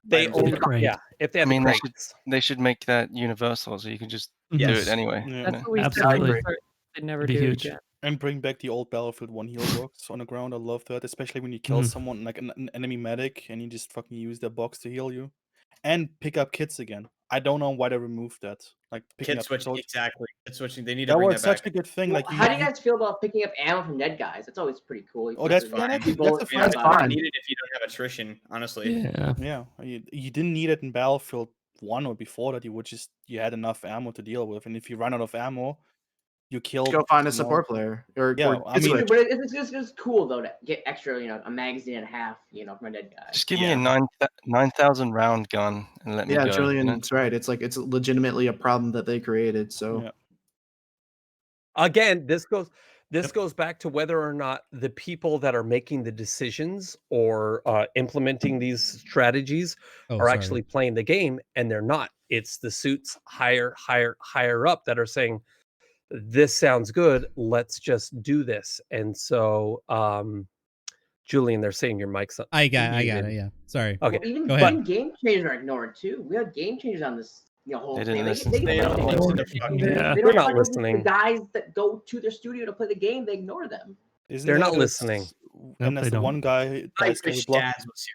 they items only, in the- yeah, if they I have mean, the they crates. should make that universal, so you can just do Yes. it anyway. Yeah. you That's know? what we said. Absolutely. They'd never Be do huge. it again. And bring back the old Battlefield 1 heal box on the ground. I love that, especially when you kill someone like an enemy medic and you just fucking use their box to heal you. And pick up kits again. I don't know why they removed that. Like picking Kit up switching, kills. exactly. Kit switching. They need to That bring was that back. such a good thing. Well, Like, how do you guys feel about picking up ammo from dead guys? That's always pretty cool. You Oh, can't that's really fine. shoot That's a bullets fine from spot. outside. You need it if you don't have attrition, honestly. Yeah. you didn't need it in Battlefield 1 or before that. You had enough ammo to deal with, and if you run out of ammo, you killed. Go find a you know, support player. Or I mean, But it's cool though to get extra, you know, a magazine and a half, you know, from a dead guy. Just give me a 9,000 round gun and let me yeah, go. Julian's right. It's like it's legitimately a problem that they created. So Yeah. Again, this goes back to whether or not the people that are making the decisions or implementing these strategies are actually playing the game, and they're not. It's the suits higher up that are saying, this sounds good, let's just do this. And so Julian, they're saying your mic's up. I got it, yeah. Sorry. Okay. Well, even Go ahead. game changers are ignored too. We had game changers on this, you know, whole They thing. didn't listen They to get them. they Listen don't to fucking- Yeah. they They're don't not fucking listening. The guys that go to their studio to play the game, they ignore them. They're not listening. And Nope, there's they the one don't. guy I that wish blocked. Daz was here.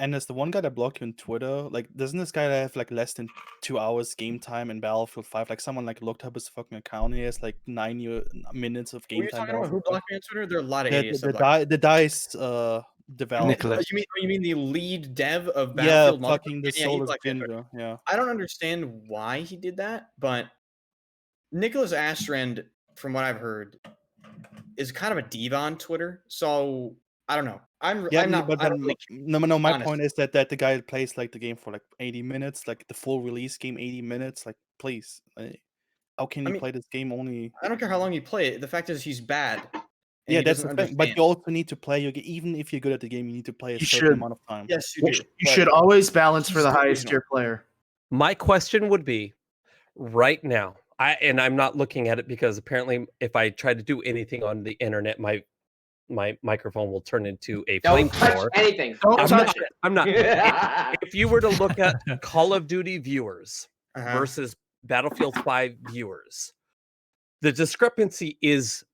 And there's the one guy that blocked you on Twitter. Like, doesn't this guy have like less than 2 hours game time in Battlefield 5? Like, someone like looked up his fucking account. And he has like 9 minutes of Who are game you time. talking about? Who Battlefield 5. blocked me on Twitter? There are a lot of idiots. that blocked The DICE developer. Nicholas. You mean the lead dev of Yeah, Battlefield? fucking the Yeah, he soulless blocked me on ginger. Yeah. I don't understand why he did that, but Nicholas Astrand, from what I've heard, is kind of a diva on Twitter. So I don't know. I'm not. But I don't then, really no. My honest. point is that the guy plays like the game for like 80 minutes, like the full release game, 80 minutes. Like, please, how can you play this game only? I don't care how long you play it. The fact is, he's bad. and Yeah, he that's the doesn't thing. But understand. you also need to play. Even if you're good at the game, you need to play a You certain should. amount of time. Yes, you do. you should always balance for he's the the highest original. tier player. My question would be, right now, I'm not looking at it because apparently if I try to do anything on the internet, my microphone will turn into a Don't touch flamethrower. anything. Don't Don't touch touch it. I'm not. If you were to look at Call of Duty viewers versus Battlefield 5 viewers, the discrepancy is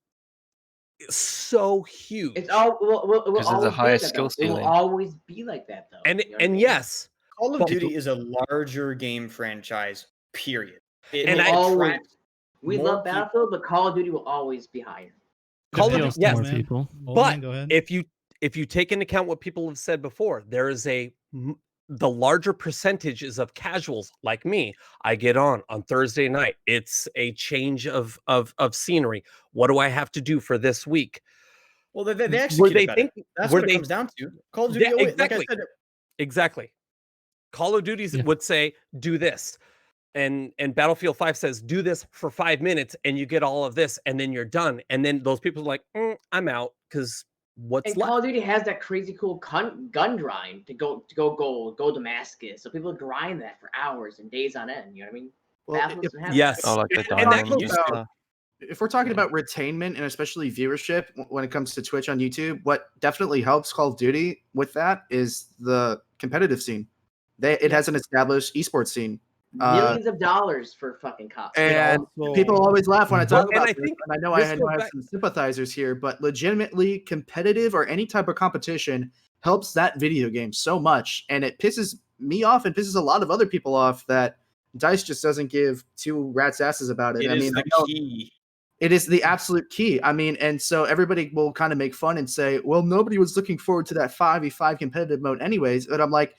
so huge. It's all will Because always of the be highest like that, though. skill It will ceiling. always be like that though. And you know what I mean? yes, Call of but- Duty is a larger game franchise. Period. It And will I- always attract we more love people. Battlefield, but Call of Duty will always be higher. Call of appeals Duty, to yes, more people. but go ahead. if you take into account what people have said before, there is the larger percentage is of casuals like me. I get on Thursday night. It's a change of scenery. What do I have to do for this week? Well, they Were execute they it better. thinking? That's were what they it comes down to. Call of Duty, Yeah, like I exactly. said, Exactly. Call of Duty Yeah. would say, do this. And Battlefield 5 says, do this for 5 minutes and you get all of this and then you're done. And then those people are like, I'm out because what's And left? Call of Duty has that crazy cool gun grind to go gold, go Damascus. So people grind that for hours and days on end. You know what I mean? Well, Battlefield if- doesn't have Yes. that. Oh, like the And that diamond used and to- stuff. If we're talking about retainment and especially viewership when it comes to Twitch on YouTube, what definitely helps Call of Duty with that is the competitive scene. It has an established esports scene. Millions of dollars for fucking cops. And also- people always laugh when I talk And about I this, think and I know I this have goes back- some sympathizers here, but legitimately competitive or any type of competition helps that video game so much, and it pisses me off and pisses a lot of other people off that DICE just doesn't give two rat's asses about it. It I is mean, the I know key. it is the absolute key. I mean, and so everybody will kind of make fun and say, well, nobody was looking forward to that 5v5 competitive mode anyways, but I'm like,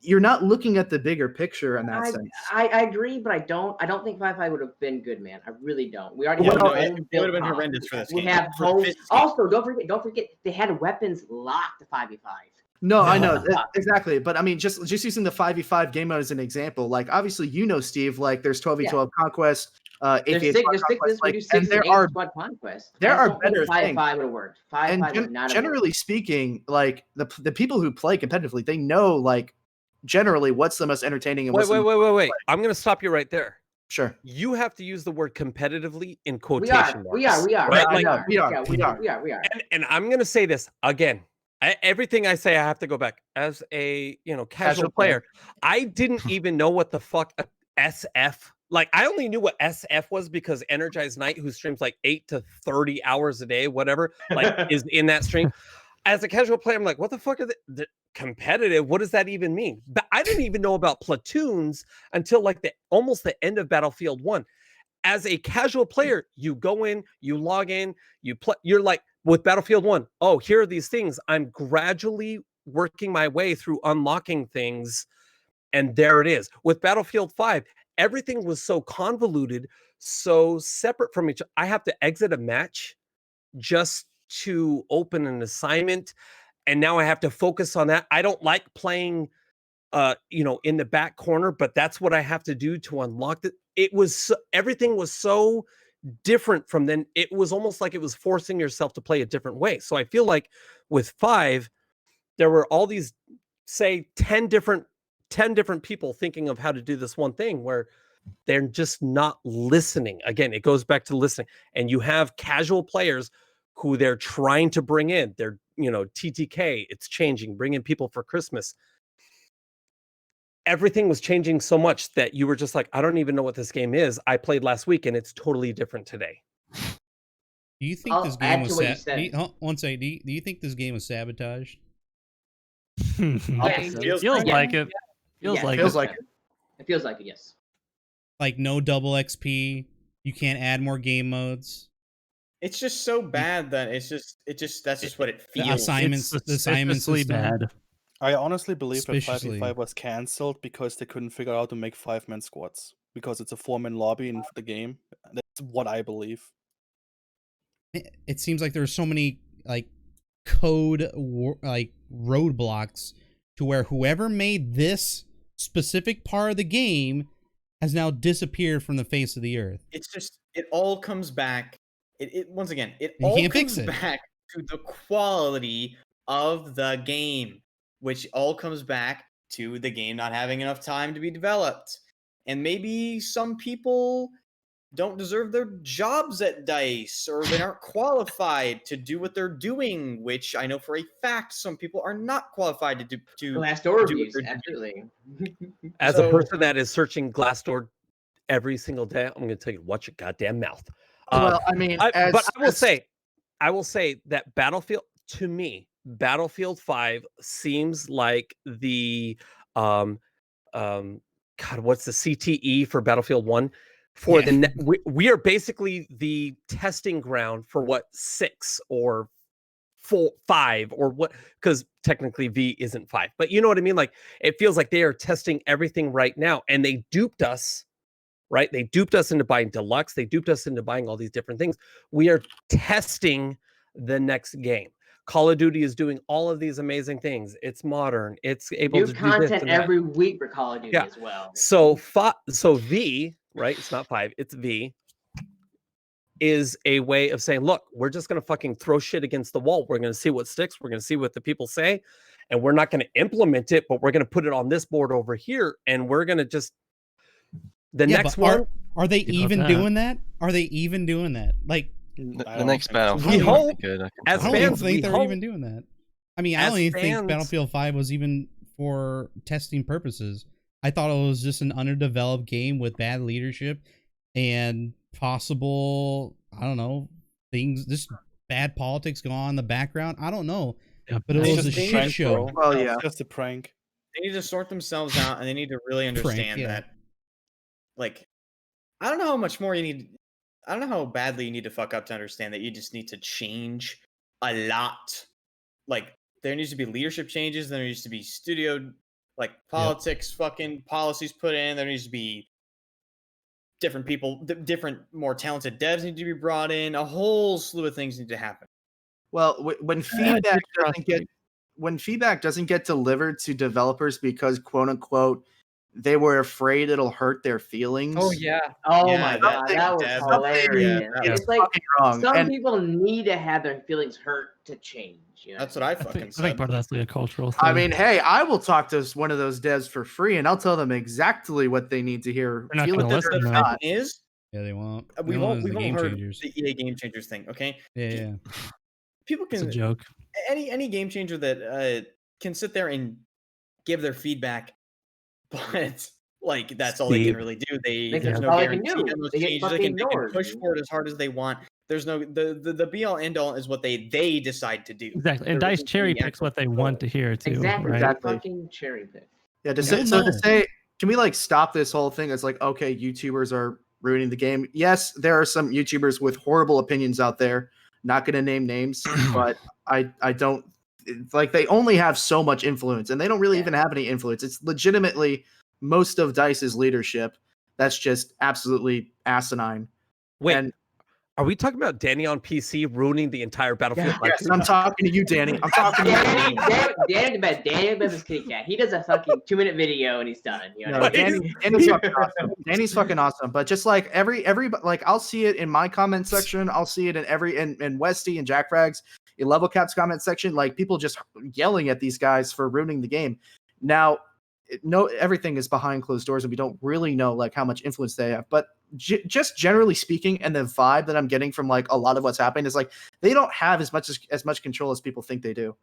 you're not looking at the bigger picture in that sense. I agree, but I don't think 5-5 would have been good, man. I really don't. We already Well, have no, a it home would have been built horrendous for this We game. have For home. this game. Also, don't forget, they had weapons locked to 5v5. No, I know exactly, but I mean, just using the 5v5 game mode as an example, like obviously Steve, like there's 12v12 Conquest, 8v8 Conquest, like, and there are Conquest. there are better 5-5 things. would have worked. 5-5 And would not have generally speaking, like the people who play competitively, they know like generally what's the most entertaining. And Wait. I'm going to stop you right there. Sure. You have to use the word competitively in worked. quotation marks. We are. Right? We are. And I'm going to say this again. Everything I say, I have to go back. As a casual player, I didn't even know what the fuck SF. Like, I only knew what SF was because Energized Knight, who streams like 8 to 30 hours a day, whatever, like is in that stream. As a casual player, I'm like, what the fuck are the competitive? What does that even mean? But I didn't even know about platoons until like almost the end of Battlefield 1. As a casual player, you go in, you log in, you play. You're like, with Battlefield 1, oh, here are these things. I'm gradually working my way through unlocking things, and there it is. With Battlefield 5, everything was so convoluted, so separate from each other. I have to exit a match just to open an assignment, and now I have to focus on that. I don't like playing in the back corner, but that's what I have to do to unlock it. Everything was so different from then. It was almost like it was forcing yourself to play a different way. So I feel like with 5, there were all these, say, 10 different people thinking of how to do this one thing where they're just not listening. Again, it goes back to listening. And you have casual players who they're trying to bring in. They're, TTK, it's changing, bring in people for Christmas. Everything was changing so much that you were just like, I don't even know what this game is. I played last week and it's totally different today. Do you think this game was do you think this game was sabotaged? Feels like it. Feels like it. It feels like it, yes. Like no double XP, you can't add more game modes. It's just so bad that that's just what it feels. The assignments system. Bad. I honestly believe that Suspiciously. 5v5 was cancelled because they couldn't figure out how to make 5-man squads because it's a 4-man lobby in the game. That's what I believe. It seems like there's so many like code like roadblocks to where whoever made this specific part of the game has now disappeared from the face of the earth. It's just, it all comes back. Once again, it You all can't comes fix it. back to the quality of the game, which all comes back to the game not having enough time to be developed. And maybe some people don't deserve their jobs at DICE, or they aren't qualified to do what they're doing, which I know for a fact some people are not qualified to do. Glassdoor reviews, absolutely. As a person that is searching Glassdoor every single day, I'm going to tell you, watch your goddamn mouth. Well, I mean, I will say that Battlefield, to me, Battlefield 5 seems like the God, what's the CTE for Battlefield 1? For we are basically the testing ground for what 6 or 5 or what, because technically V isn't 5, but you know what I mean? Like, it feels like they are testing everything right now, and they duped us, right? They duped us into buying Deluxe. They duped us into buying all these different things. We are testing the next game. Call of Duty is doing all of these amazing things. It's modern. It's able to do content every week for Call of Duty as well. So V, right? It's not 5. It's V. Is a way of saying, look, we're just going to fucking throw shit against the wall. We're going to see what sticks. We're going to see what the people say, and we're not going to implement it, but we're going to put it on this board over here, and we're going to just next one. Are they even doing that? Are they even doing that? Like the next Battlefield. We hope. I don't even think they're even doing that. I mean, I don't even think Battlefield 5 was even for testing purposes. I thought it was just an underdeveloped game with bad leadership and possible, I don't know, things, just bad politics going on in the background. I don't know. Yeah. But it It's was a just a shit prank, show. bro. Well, It's yeah. just a prank. They need to sort themselves out, and they need to really understand yeah. that, like, I don't know how much more you need. I don't know how badly you need to fuck up to understand that you just need to change a lot. Like, there needs to be leadership changes. There needs to be studio, like, politics, fucking policies put in. There needs to be different people, different, more talented devs need to be brought in. A whole slew of things need to happen. Well, when feedback doesn't get delivered to developers because quote unquote they were afraid it'll hurt their feelings. Oh Yeah, my god, that was hilarious. It's It's like fucking wrong. some And people need to have their feelings hurt to change. You know? That's what I I fucking think said. part of that's like a cultural thing. I mean, hey, I will talk to one of those devs for free, and I'll tell them exactly what they need to hear. They're not Feel gonna it listen, or though. not. Is Yeah, they won't. we've No, all it's the we've all game heard changers. the EA game changers thing. Okay, Yeah. people It's a can joke. any game changer that can sit there and give their feedback, but like that's all they can Steve. really do. There's That's no all they can guarantee do. on those They get changes. They fucking can ignored, push dude. for it as hard as they want. There's no the be all end all is what they decide to do. Exactly. And There DICE isn't cherry any picks actual what they control. want to hear too. Exactly. Right? Exactly. Fucking cherry pick. Yeah, to I say, don't so to know. say, can we like stop this whole thing? It's like, okay, YouTubers are ruining the game. Yes, there are some YouTubers with horrible opinions out there. Not going to name names, but I don't it's like they only have so much influence, and they don't really even have any influence. It's legitimately most of DICE's leadership that's just absolutely asinine. Wait, And are we talking about Danny on PC ruining the entire Battlefield? yes, I'm talking to you, Danny. I'm talking to you. Danny Bev's kitty cat. He does a fucking 2-minute video and he's done. You know No, what I mean? Danny's fucking awesome. Danny's fucking awesome. But just like every like I'll see it in my comment section. I'll see it in Westy and Jack Frags in Level Cap's comment section. Like people just yelling at these guys for ruining the game. Now, no, everything is behind closed doors, and we don't really know like how much influence they have. But just generally speaking, and the vibe that I'm getting from like a lot of what's happening is like they don't have as much control as people think they do.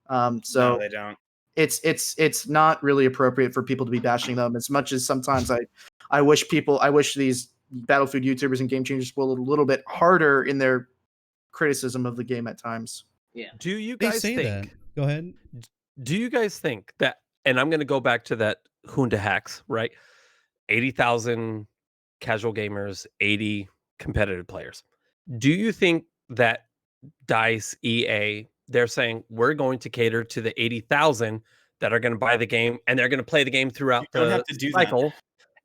So No, they don't. it's not really appropriate for people to be bashing them as much as sometimes I wish these Battlefield YouTubers and game changers were a little bit harder in their criticism of the game at times. Yeah. Do you They guys say think? that. Go ahead. Do you guys think that? And I'm going to go back to that Hunda hacks, right? 80,000 casual gamers, 80 competitive players. Do you think that DICE, EA, they're saying we're going to cater to the 80,000 that are going to buy the game and they're going to play the game throughout You don't the have to do cycle,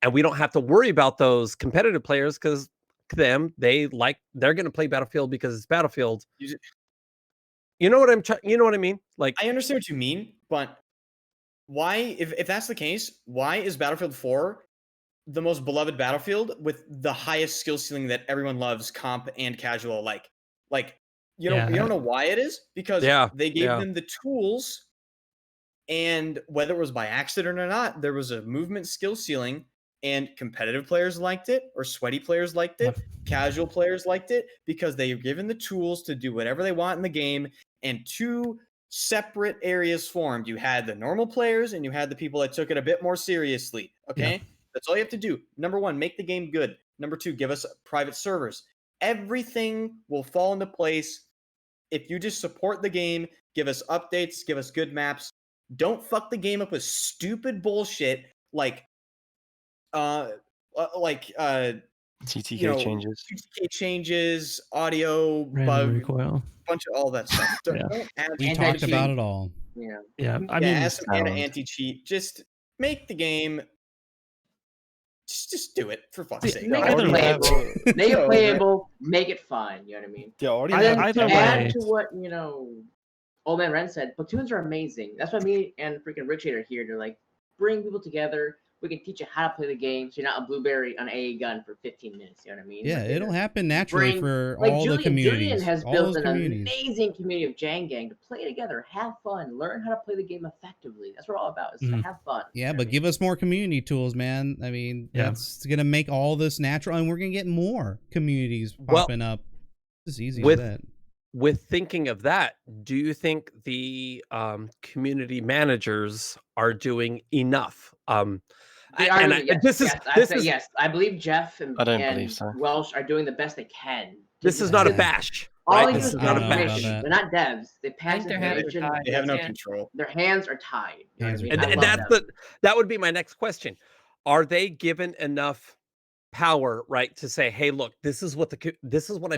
and we don't have to worry about those competitive players because they're going to play Battlefield because it's Battlefield. You know what you know what I mean? Like I understand what you mean, but why, if that's the case, why is Battlefield 4 the most beloved Battlefield with the highest skill ceiling that everyone loves, comp and casual alike? Like, you don't know why it is? Because they gave them the tools, and whether it was by accident or not, there was a movement skill ceiling, and competitive players liked it, or sweaty players liked it, casual players liked it, because they were given the tools to do whatever they want in the game, and two separate areas formed. You had the normal players, and you had the people that took it a bit more seriously, okay? Yeah. That's all you have to do. Number one, make the game good. Number two, give us private servers. Everything will fall into place if you just support the game, give us updates, give us good maps. Don't fuck the game up with stupid bullshit like TTK changes. TTK changes, audio Random bug, recoil. bunch of all that stuff. Don't add We anti-cheat. talked about it all. Yeah. Yeah. I Yeah, mean, add some anti-cheat. Just make the game. Just do it for fuck's sake. Make it already have playable. a- Make it So, playable. Make it fun. You know what I mean? Yeah, already And then either to add way- to what Oldman Renz said, platoons are amazing. That's why me and freaking Rich are here to like bring people together. We can teach you how to play the game, so you're not a blueberry on a gun for 15 minutes. You know what I mean? Yeah, Like, it'll happen naturally bring- for like all the Julian communities. has all built those an communities. amazing community of Jangang to play together, have fun, learn how to play the game effectively. That's what we're all about, is to have fun. Yeah, but give us more community tools, man. I mean, Yeah. that's gonna make all this natural, and we're gonna get more communities Well, popping up. It's easy with- as that. with thinking of that, do you think the community managers are doing enough? They are. This yes, I believe Jeff and, I don't and believe so. Welsh are doing the best they can. This is not a bash. All Right? they do This is is not a pass bash. information. They're not devs. They pass their hands are information. tied. They have no That's it. control. Their hands are tied. You know what I mean? I And love that's that would be my next question. Are they given enough power, right, to say, hey, look, this is what I'm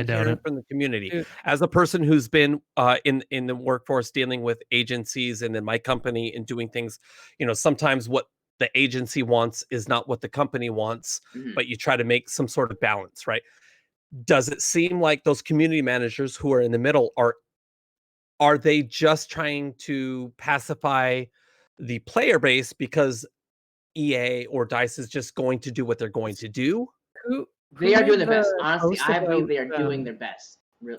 doubt hearing it. from the community. Dude. As a person who's been in the workforce dealing with agencies and in my company and doing things, sometimes what the agency wants is not what the company wants, but you try to make some sort of balance, right? Does it seem like those community managers who are in the middle are they just trying to pacify the player base because EA or DICE is just going to do what they're going to do? They are doing their made best. the Honestly, post I believe about, they are doing their best. Real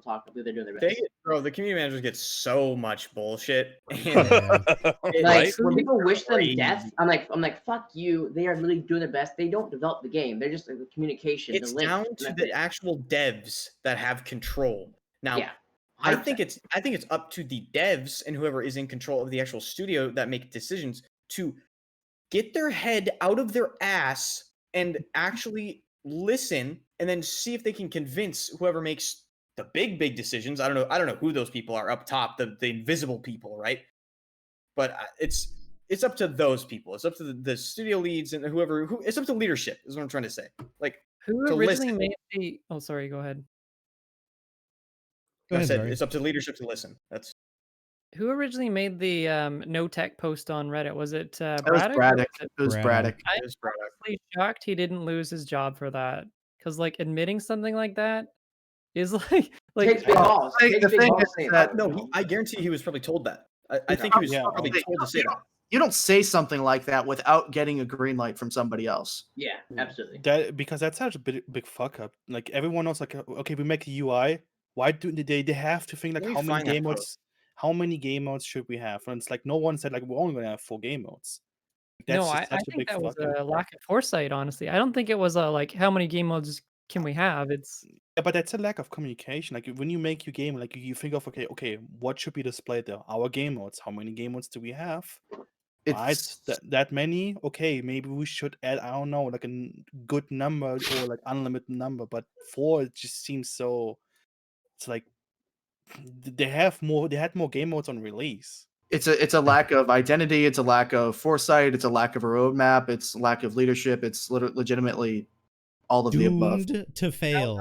talk. I believe they're doing their best. The community managers get so much bullshit. Like when people wish them death, I'm like, fuck you. They are literally doing their best. They don't develop the game. They're just like the communication. It's the link, down to the actual devs that have control. Now, Yeah, I think it's up to the devs and whoever is in control of the actual studio that make decisions to get their head out of their ass and actually listen, and then see if they can convince whoever makes the big decisions. I don't know who those people are up top, the invisible people, right? But it's up to those people. It's up to the studio leads and whoever. It's up to leadership. Is what I'm trying to say. Like Who to originally listen. made the? Oh, sorry. Go ahead. Go I ahead, said Zari. it's up to leadership to listen. That's Who originally made the no tech post on Reddit? Was it That was Braddock? Braddock. It was Braddock. I'm It was Braddock. honestly shocked he didn't lose his job for that. Because like admitting something like that is like takes big balls. the Takes big thing balls is saying that- that. I guarantee he was probably told that. I think he was probably told to say that. You don't say something like that without getting a green light from somebody else. Yeah, absolutely. Because that's such a big fuck up. Like everyone else, like okay, we make a UI. Why do they have to think like Let me how many find that game post. modes? How many game modes should we have? And it's like no one said like we're only gonna have 4 game modes. No, just I such a think big that was fuck up. a lack of foresight, honestly. I don't think it was a like how many game modes can we have? It's Yeah, but that's a lack of communication. Like when you make your game, like you think of okay, what should be displayed there? Our game modes. How many game modes do we have? It's that many. Okay, maybe we should add. I don't know, like a good number or like unlimited number. But 4, it just seems so. It's like they had more game modes on release. it's a lack of identity. It's a lack of foresight. It's a lack of a roadmap. It's a lack of leadership. It's legitimately all of the above. Doomed to fail.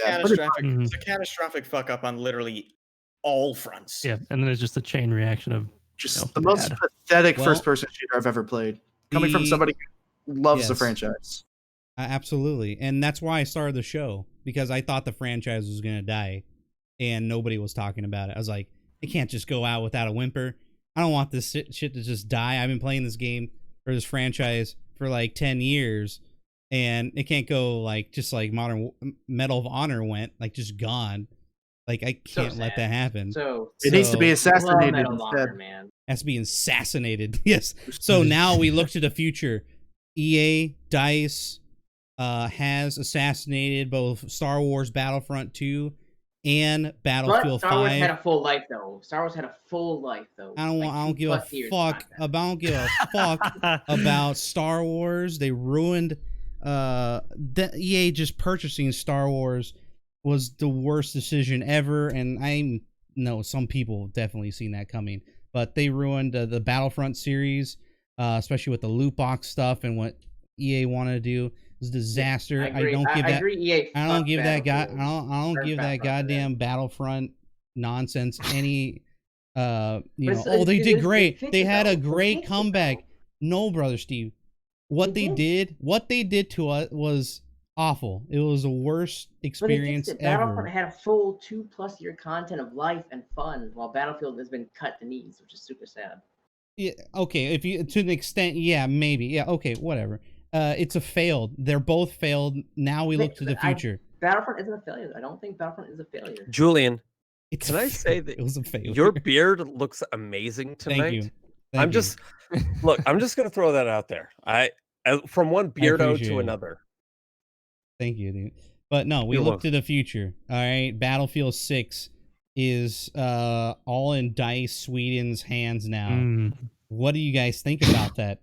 It's a catastrophic fuck up on literally all fronts. Yeah, and then it's just a chain reaction of Just the most pathetic Well, first-person shooter I've ever played, coming from somebody who loves the Yes. franchise. Absolutely. And that's why I started the show, because I thought the franchise was going to die and nobody was talking about it. I was like, it can't just go out without a whimper. I don't want this shit to just die. I've been playing this game or this franchise for like 10 years and it can't go like just like Medal of Honor went, like just gone. Like I can't let that happen. So It needs to be assassinated Medal of Honor, instead. man. Has to be assassinated. Yes. So now we look to the future. EA, DICE has assassinated both Star Wars Battlefront 2 and Battlefield 5. Star Wars had a full life though. Star Wars had a full life though. I don't give a fuck about Star Wars. They ruined EA just purchasing Star Wars was the worst decision ever, and I know some people definitely seen that coming, but they ruined the Battlefront series, especially with the loot box stuff and what EA wanted to do. It was a disaster. I don't give that goddamn Battlefront nonsense any they did great. They had a great comeback. No, brother Steve. What they did to us was awful. It was the worst experience ever. Battlefront had a full 2+ year content of life and fun, while Battlefield has been cut to knees, which is super sad. Yeah, okay, if you to an extent, yeah, maybe. Yeah, okay, whatever. It's a failed. They're both failed. Now we look to the future. Battlefront isn't a failure. I don't think Battlefront is a failure. Julian, can I say that it was a failure? Your beard looks amazing tonight. Thank you. I'm just gonna throw that out there. From one beardo to another. Thank you, dude. But no, we look to the future. All right, Battlefield 6 is all in DICE Sweden's hands now. What do you guys think about that?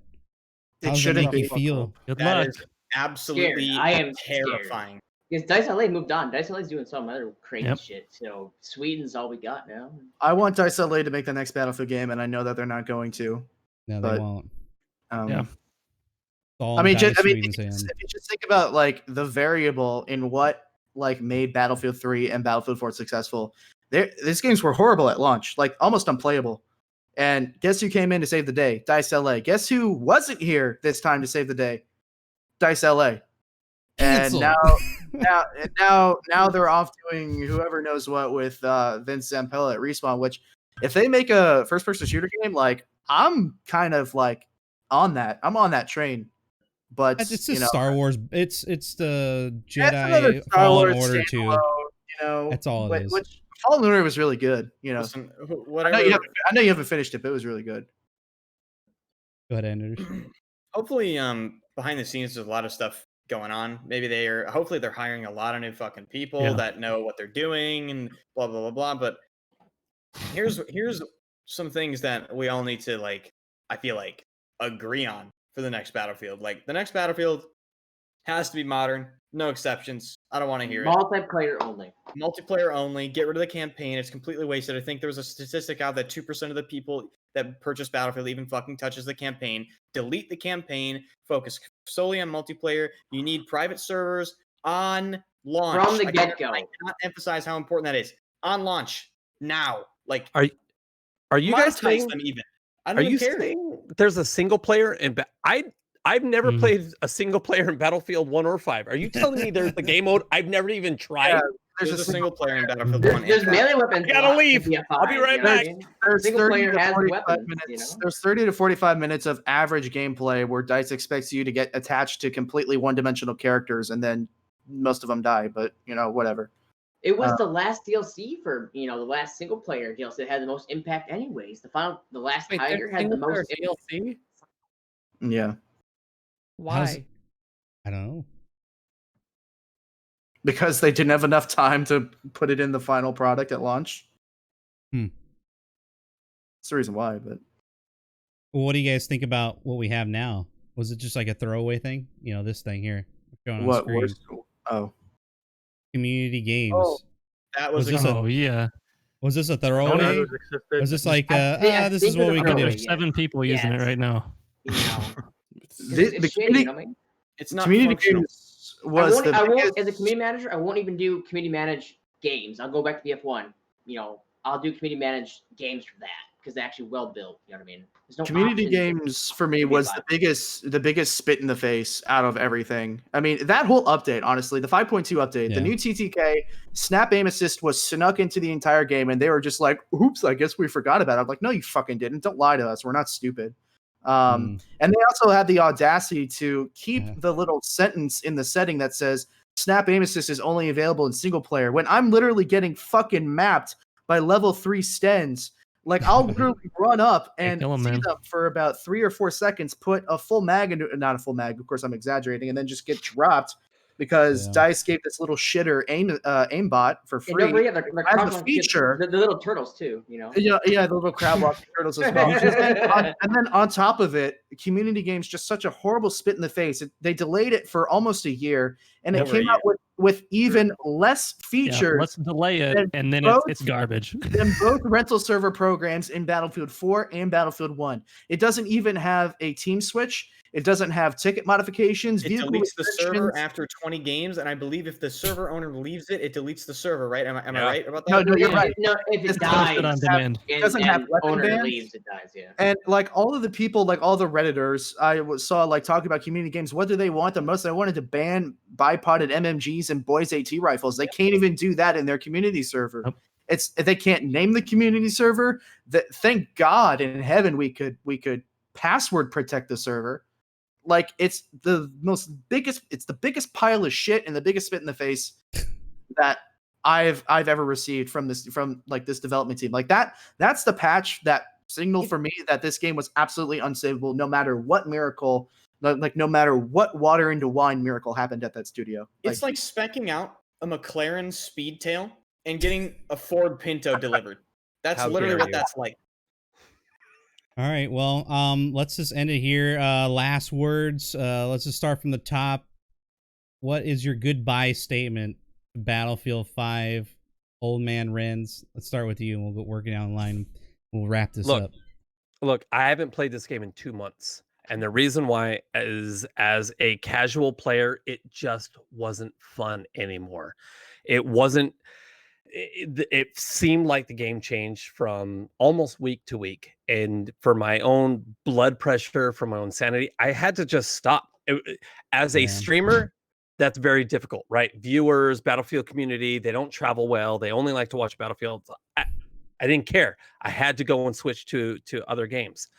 It How's it shouldn't make you be. feel? Good That luck. is absolutely I am scared. terrifying. Because Dice LA moved on. Dice LA is doing some other crazy Yep. shit. So Sweden's all we got now. I want Dice LA to make the next Battlefield game, and I know that they're not going to. No, they But, won't. Yeah. It's all I mean, Dice if Sweden's you hand. just think about like the variable in what like made Battlefield 3 and Battlefield 4 successful. These games were horrible at launch, like almost unplayable. And guess who came in to save the day? Dice LA. Guess who wasn't here this time to save the day? Dice LA. And Cancel. now they're off doing whoever knows what with Vince Zampella at Respawn. Which, if they make a first-person shooter game, like I'm kind of like on that. I'm on that train. But It's just you know, Star Wars. It's the that's another Jedi Star Fallen Wars Order too. standalone, you know, That's all it is. Which Fallen Order was really good. You know, Listen, I whatever. know you haven't finished it, but it was really good. Go ahead, Anders. Hopefully, behind the scenes, there's a lot of stuff going on. Maybe hopefully they're hiring a lot of new fucking people that know what they're doing and blah blah blah blah. But here's some things that we all need to like. I feel like agree on for the next Battlefield. Like the next Battlefield has to be modern, no exceptions. I don't want to hear it. Multiplayer only. Multiplayer only. Get rid of the campaign. It's completely wasted. I think there was a statistic out that 2% of the people that purchase Battlefield even fucking touches the campaign. Delete the campaign. Focus solely on multiplayer. You need private servers on launch. From the get-go. I cannot emphasize how important that is. On launch now. Like, Are you guys monetize saying? them even? I Are don't you even care. saying there's a single player in? I've never played a single player in Battlefield 1 or 5. Are you telling me there's a game mode I've never even tried? Yeah, There's a single player in Battlefield 1. There's melee weapons. I gotta leave. I'll be right back. There's Single 30 player to has 45 weapons. minutes. You know? There's 30 to 45 minutes of average gameplay where Dice expects you to get attached to completely one-dimensional characters, and then most of them die. But you know, whatever. It was the last DLC for the last single player DLC that had the most impact. Anyways, the last Wait, Tiger had the most DLC. Yeah, Why? I don't know. because they didn't have enough time to put it in the final product at launch. That's the reason why. But Well, what do you guys think about what we have now? Was it just like a throwaway thing? You know, this thing here. Showing on what screen. was? Oh, Community games. Oh, that was this Oh yeah. Was this a No, throwaway? others existed. Was this like, I this is think what we it's a can do? throwaway. There's 7 people using it right now. You know, the it's shitty, community, you know what I mean? It's not community functional. games was I won't, biggest- as a community manager, I won't even do community managed games. I'll go back to BF1. You know, I'll do community managed games for that because they're actually well built. You know what I mean? There's no community options. games for me was the biggest spit in the face out of everything. I mean, that whole update, honestly, the 5.2 update, Yeah. the new TTK snap aim assist was snuck into the entire game, and they were just like, "Oops, I guess we forgot about it." I'm like, "No, you fucking didn't. Don't lie to us. We're not stupid." And they also had the audacity to keep the little sentence in the setting that says snap aim assist is only available in single player, when I'm literally getting fucking mapped by level 3 stens. Like, I'll literally run up and kill 'em, see man. them for about 3 or 4 seconds, put a full mag into, not a full mag, of course I'm exaggerating, and then just get dropped because Yeah. DICE gave this little shitter aimbot for And free. don't forget the as a crowd feature. the little turtles too. You know. Yeah, the little crowd walking turtles as well. And then on top of it, community games just such a horrible spit in the face. They delayed it for almost a year, and it Over a came out with even less Yeah, features let's delay it, then and then both- it's garbage. than both rental server programs in Battlefield 4 and Battlefield 1. It doesn't even have a team switch. It doesn't have ticket modifications. It vehicle deletes the server restrictions. after 20 games, and I believe if the server owner leaves it, it deletes the server, right? Am I Yeah. right about No, that? no, you're right. No, if It's it not dies, on demand. and, doesn't have and weapon owner bans. leaves, it dies. Yeah. And like all of the people, like all the Redditors I saw like talking about community games, what do they want the most? They wanted to ban bipoded MMGs and boys AT rifles. They can't even do that in their community server. Nope. They can't name the community server. Thank God in heaven we could password protect the server. Like it's the biggest pile of shit and the biggest spit in the face that I've ever received from this development team. Like that's the patch that signaled for me that this game was absolutely unsavable no matter what miracle, like no matter what water into wine miracle happened at that studio. It's like specking out a McLaren Speedtail and getting a Ford Pinto delivered. That's How literally dare what you. that's like. All right, well, let's just end it here. Last words. Let's just start from the top. What is your goodbye statement to Battlefield 5, Oldman Renz? Let's start with you, and we'll go working down the line. We'll wrap this up. Look, I haven't played this game in 2 months. And the reason why is, as a casual player, it just wasn't fun anymore. It wasn't. It seemed like the game changed from almost week to week. And for my own blood pressure, for my own sanity, I had to just stop. As a streamer, that's very difficult, right? Viewers, Battlefield community, they don't travel well. They only like to watch Battlefield. I didn't care. I had to go and switch to other games.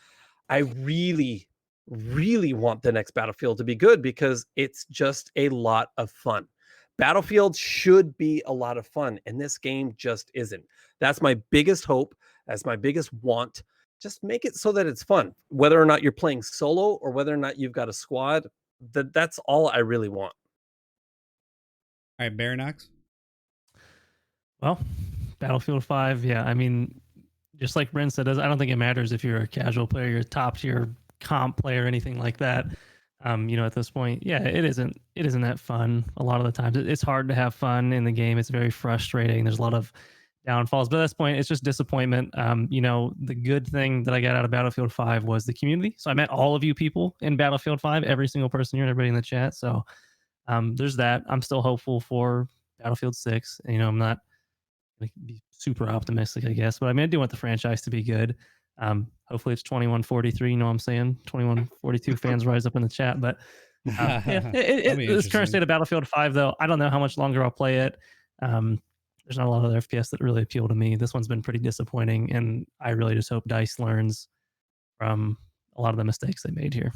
I really, really want the next Battlefield to be good because it's just a lot of fun. Battlefield should be a lot of fun, and this game just isn't. That's my biggest hope. That's my biggest want. Just make it so that it's fun. Whether or not you're playing solo or whether or not you've got a squad, that's all I really want. All right, Baranox? Well, Battlefield 5, yeah, I mean, just like Brent said, I don't think it matters if you're a casual player, you're a top tier comp player, anything like that. At this point, yeah, it isn't that fun a lot of the times. It's hard to have fun in the game. It's very frustrating. There's a lot of downfalls, but at this point, it's just disappointment. The good thing that I got out of Battlefield 5 was the community. So I met all of you people in Battlefield 5, every single person here and everybody in the chat. So there's that. I'm still hopeful for Battlefield 6. I'm not going to be super optimistic, I guess, but I do want the franchise to be good. Hopefully it's 2143. You know what I'm saying? 2142 fans rise up in the chat. But this current state of Battlefield 5, though, I don't know how much longer I'll play it. There's not a lot of other FPS that really appeal to me. This one's been pretty disappointing, and I really just hope DICE learns from a lot of the mistakes they made here.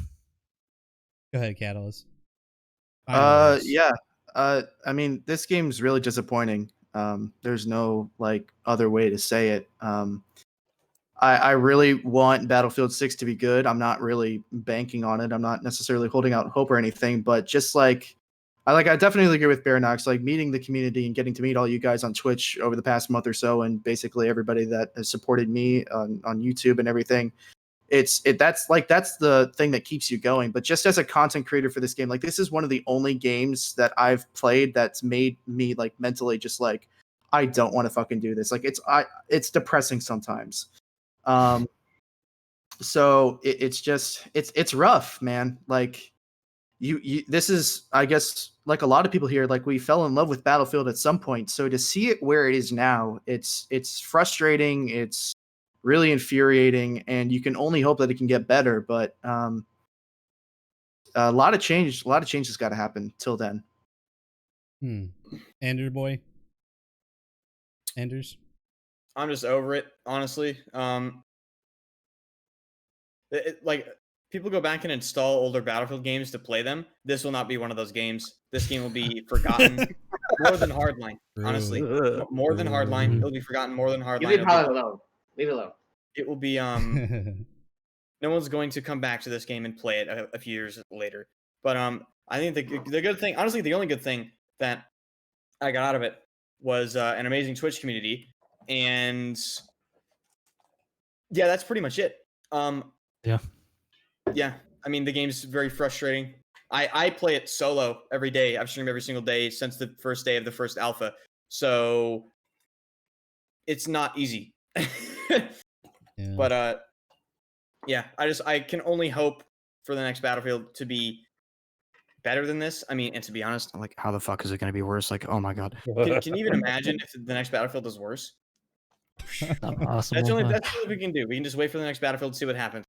Go ahead, Catalyst. Yeah. This game's really disappointing. There's no other way to say it. I really want Battlefield 6 to be good. I'm not really banking on it. I'm not necessarily holding out hope or anything, but just I definitely agree with Baranox, meeting the community and getting to meet all you guys on Twitch over the past month or so, and basically everybody that has supported me on YouTube and everything. That's the thing that keeps you going. But just as a content creator for this game, this is one of the only games that I've played that's made me mentally just I don't want to fucking do this. It's depressing sometimes. So it's rough, man. This is, I guess, a lot of people here, we fell in love with Battlefield at some point. So to see it where it is now, it's frustrating. It's really infuriating, and you can only hope that it can get better. But a lot of change has got to happen till then. Ender boy. Enders. I'm just over it, honestly. People go back and install older Battlefield games to play them. This will not be one of those games. This game will be forgotten more than Hardline. Honestly, more than Hardline. It'll be forgotten more than Hardline. Leave it alone. Leave it alone. It will be no one's going to come back to this game and play it a few years later. But I think the good thing, honestly, the only good thing that I got out of it was an amazing Twitch community, and yeah, that's pretty much it. Yeah. I mean, the game's very frustrating. I play it solo every day. I've streamed every single day since the first day of the first alpha. So it's not easy. But yeah, I can only hope for the next Battlefield to be better than this. I mean, and to be honest, how the fuck is it going to be worse? Oh my god. Can you even imagine if the next Battlefield is worse? Not possible. That's all we can do. We can just wait for the next Battlefield to see what happens.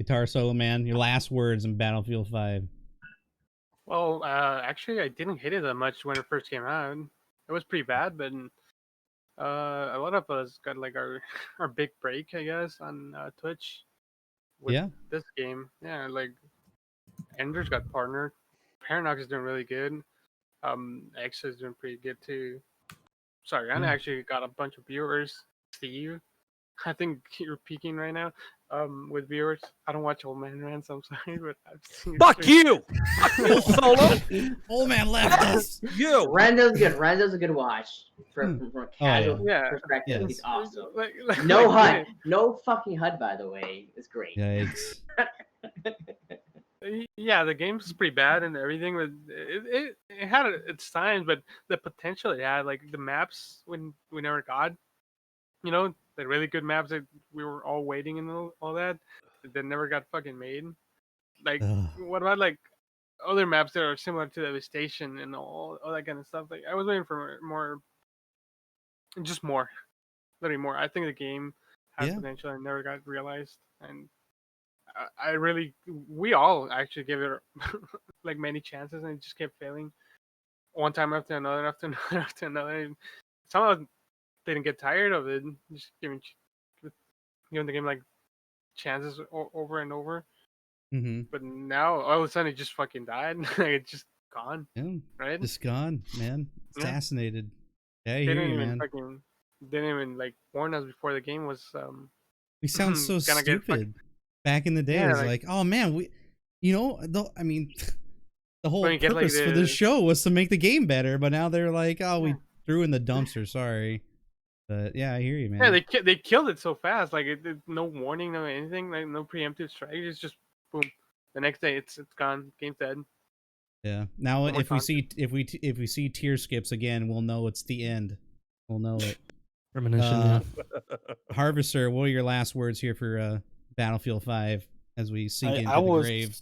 GuitarSolo, man, your last words in Battlefield 5. Well, actually, I didn't hate it that much when it first came out. It was pretty bad, but a lot of us got our big break, I guess, on Twitch with this game. Yeah, Ender's got partnered. Baranox is doing really good. X is doing pretty good too. Sorry, I actually got a bunch of viewers. Steve, I think you're peaking right now. with viewers. I don't watch Oldman Renz. I'm sorry, but I've seen. Fuck you! Fuck you, Solo! Old man left us. You! Renzo's good. Renzo's a good watch from a casual yeah. perspective. Yes. He's awesome. Like, No like, HUD. No fucking HUD, by the way. It's great. Yikes. Yeah, the game's pretty bad and everything, but it had its times, but the potential it had, like the maps when we never got, you know, the really good maps that we were all waiting and all that never got fucking made. Like, Ugh. what about like other maps that are similar to Devastation and all that kind of stuff? Like, I was waiting for more, literally more. I think the game has potential and never got realized, and we all actually gave it like many chances and it just kept failing one time after another after another after another. And some of us didn't get tired of it, just giving the game like chances over and over. Mm-hmm. But now all of a sudden it just fucking died. It's just gone. Yeah. Right? Just gone, man. Assassinated. Yeah, I They hear didn't you, even man. didn't even like warn us before the game was We sound so gonna get stupid. Back in the day, it was like, oh man, I mean, the whole When you get, like, purpose for this show was to make the game better, but now they're like, oh, we threw in the dumpster. Sorry, but yeah, I hear you, man. Yeah, they killed it so fast. Like no warning, no anything, like no preemptive strike. It's just boom. The next day, it's gone. Game's dead. Yeah. Now, No more if we see tier skips again, we'll know it's the end. We'll know it. Premonition. Yeah. Harvester, what are your last words here for Battlefield 5 as we sink into the grave?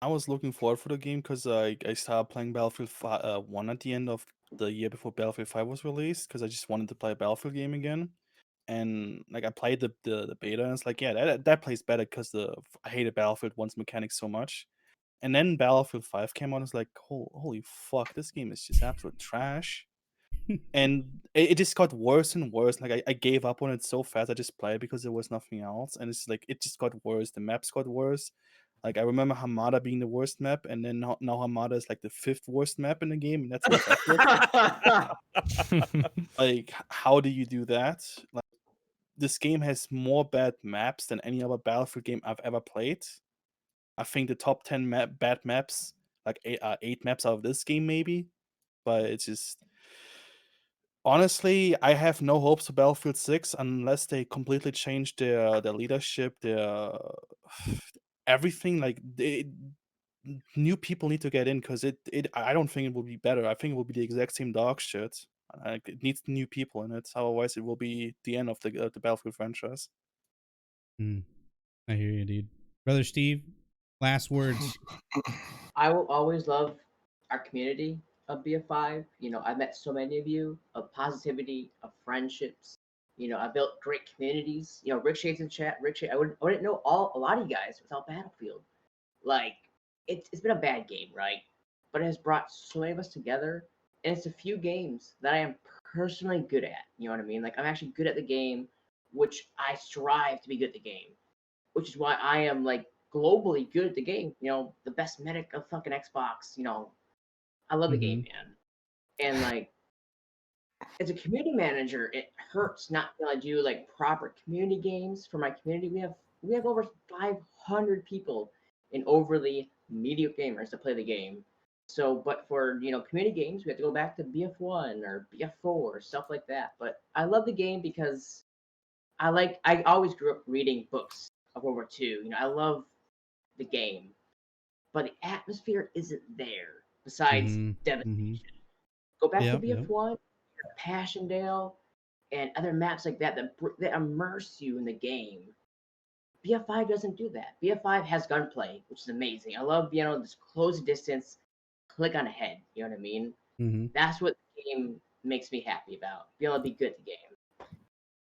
I was looking forward for the game because I started playing Battlefield 1 at the end of the year before Battlefield 5 was released because I just wanted to play a Battlefield game again. And like I played the beta and it's like, yeah, that plays better because I hated Battlefield 1's mechanics so much. And then Battlefield 5 came out and it's like, holy fuck, this game is just absolute trash. And it just got worse and worse. Like I gave up on it so fast. I just played because there was nothing else, and it's like it just got worse. The maps got worse. Like I remember Hamada being the worst map, and then now Hamada is like the 5th worst map in the game, and that's effective. Like, how do you do that? Like, this game has more bad maps than any other Battlefield game I've ever played. I think the top 10 bad maps, like 8 maps out of this game maybe, but it's just. Honestly, I have no hopes for Battlefield 6 unless they completely change their leadership, their everything. Like new people need to get in because I don't think it will be better. I think it will be the exact same dog shit. It needs new people in it. Otherwise, it will be the end of the Battlefield franchise. I hear you, dude. Brother Steve, last words. I will always love our community of BF5. You know, I've met so many of you, of positivity, of friendships. You know, I built great communities. You know, Rick Shade's in chat. Rick Shade, I wouldn't know a lot of you guys without Battlefield. Like, it's been a bad game, right? But it has brought so many of us together, and it's a few games that I am personally good at. You know what I mean? Like, I'm actually good at the game, which I strive to be good at the game, which is why I am like globally good at the game. You know, the best medic of fucking Xbox. You know, I love the game, man. And like, as a community manager, it hurts not being able to do like proper community games for my community. We have over 500 people in overly mediocre gamers to play the game. So, but for community games, we have to go back to BF1 or BF4 or stuff like that. But I love the game because I always grew up reading books of World War II. You know, I love the game, but the atmosphere isn't there. Besides Devastation, go back to BF1, Passchendaele, and other maps like that immerse you in the game. BF5 doesn't do that. BF5 has gunplay, which is amazing. I love being able to just close distance, click on a head. You know what I mean? That's what the game makes me happy about. Being able to be good at the game.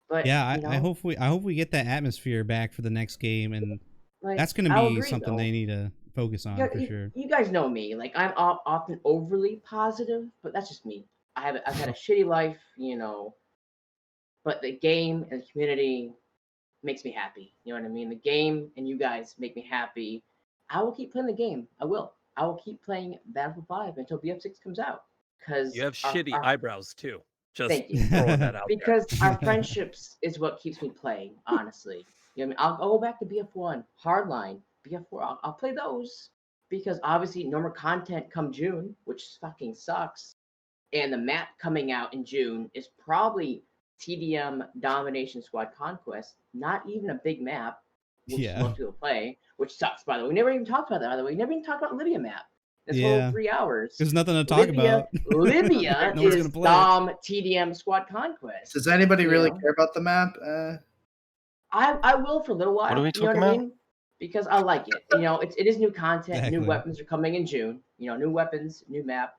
But yeah, I hope we get that atmosphere back for the next game, and like, that's going to be something they need to focus on for sure. You guys know me. Like, I'm often overly positive, but that's just me. I've had a shitty life, you know. But the game and the community makes me happy. You know what I mean? The game and you guys make me happy. I will keep playing the game. I will keep playing Battlefield 5 until BF6 comes out. Because you have shitty eyebrows too. Just Thank you. throwing that out Because our friendships is what keeps me playing, honestly. You know what I mean? I'll go back to BF1, Hardline, BF4. I'll play those because obviously no more content come June, which fucking sucks. And the map coming out in June is probably TDM Domination Squad Conquest, not even a big map, which is most people play, which sucks, by the way. We never even talked about that, by the way. We never even talked about Libya map. This whole 3 hours. There's nothing to talk about. Libya No one's is gonna play Dom TDM Squad Conquest. Does anybody really know? care about the map? I will for a little while. What are we you know talking what I about? mean? Because I like it. You know, it is new content. Exactly. New weapons are coming in June. You know, new weapons, new map.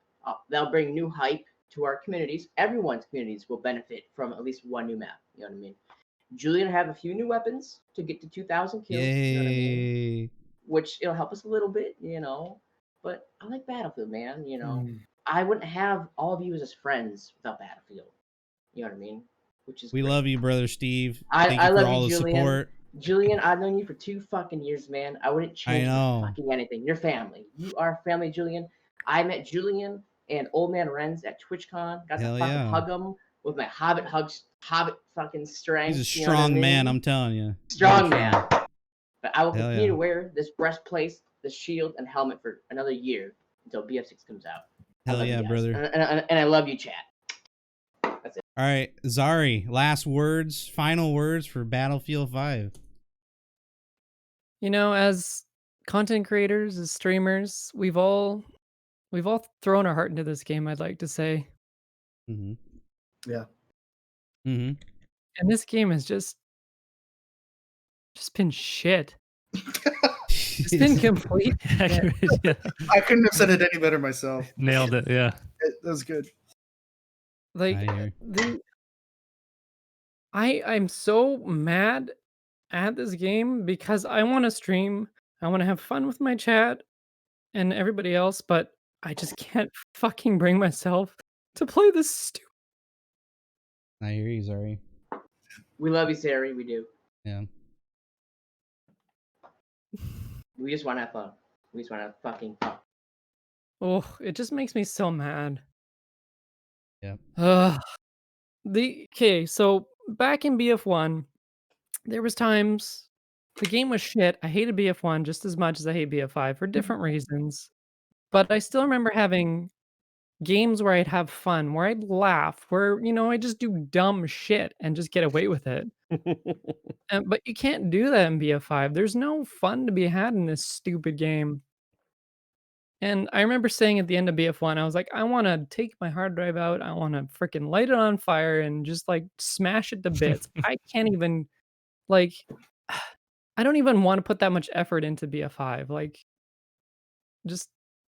They'll bring new hype to our communities. Everyone's communities will benefit from at least one new map. You know what I mean? Julian will have a few new weapons to get to 2,000 kills. Yay. You know what I mean? Which it'll help us a little bit, you know. But I like Battlefield, man. You know, I wouldn't have all of you as friends without Battlefield. You know what I mean? Which is We great. love you, brother Steve. I Thank you for love all you, the Julian. support. Julian, I've known you for 2 fucking years, man. I wouldn't change for fucking anything. You're family. You are family, Julian. I met Julian and Oldman Renz at TwitchCon. Got Hell to fucking yeah. hug him with my Hobbit fucking strength. He's a you know what I strong mean? man, I'm telling you. Strong man. But I will Hell continue yeah. to wear this breastplate, the shield, and helmet for another year until BF6 comes out. I Hell love you yeah, guys. brother. And I love you, chat. That's it. All right, Zari, last words, final words for Battlefield 5. You know, as content creators, as streamers, we've all thrown our heart into this game, I'd like to say. Mm-hmm. Yeah. Mm-hmm. And this game has just been shit. It's been complete. Accurate, yeah. I couldn't have said it any better myself. Nailed it. Yeah. That was good. Like I'm so mad at this game because I want to stream, I want to have fun with my chat and everybody else, but I just can't fucking bring myself to play this stupid. I hear you, Zari. We love you, Sari. We do. Yeah. We just want to have fun. We just want to have fucking fun. Oh, it just makes me so mad. Yeah. Okay, so back in BF1, there was times the game was shit. I hated BF1 just as much as I hate BF5 for different reasons. But I still remember having games where I'd have fun, where I'd laugh, where, you know, I just do dumb shit and just get away with it. But you can't do that in BF5. There's no fun to be had in this stupid game. And I remember saying at the end of BF1, I was like, I want to take my hard drive out. I want to freaking light it on fire and just like smash it to bits. I can't even, like, I don't even want to put that much effort into BF5. Like, just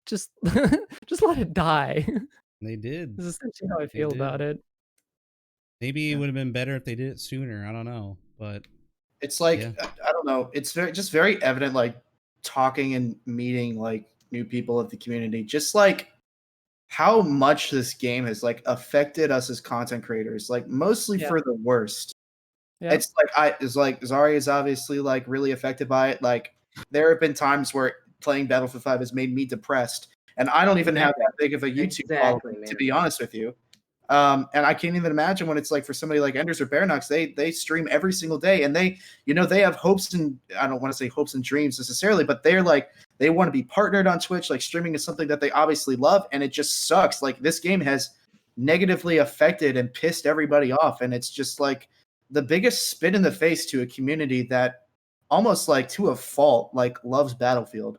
just let it die. They did. This is essentially how I feel about it. Maybe it would have been better if they did it sooner. I don't know, but it's like yeah. I don't know. It's very evident, like talking and meeting like new people of the community, just like how much this game has like affected us as content creators, like mostly for the worst. Yeah. It's like Zari is obviously like really affected by it. Like there have been times where playing Battlefield 5 has made me depressed, and I don't even have that big of a YouTube following, to be honest with you. And I can't even imagine what it's like for somebody like Enders or Baranox. They stream every single day, and they have hopes and I don't want to say hopes and dreams necessarily, but they're like they want to be partnered on Twitch. Like streaming is something that they obviously love, and it just sucks. Like this game has negatively affected and pissed everybody off, and it's just like the biggest spit in the face to a community that almost like to a fault like loves Battlefield.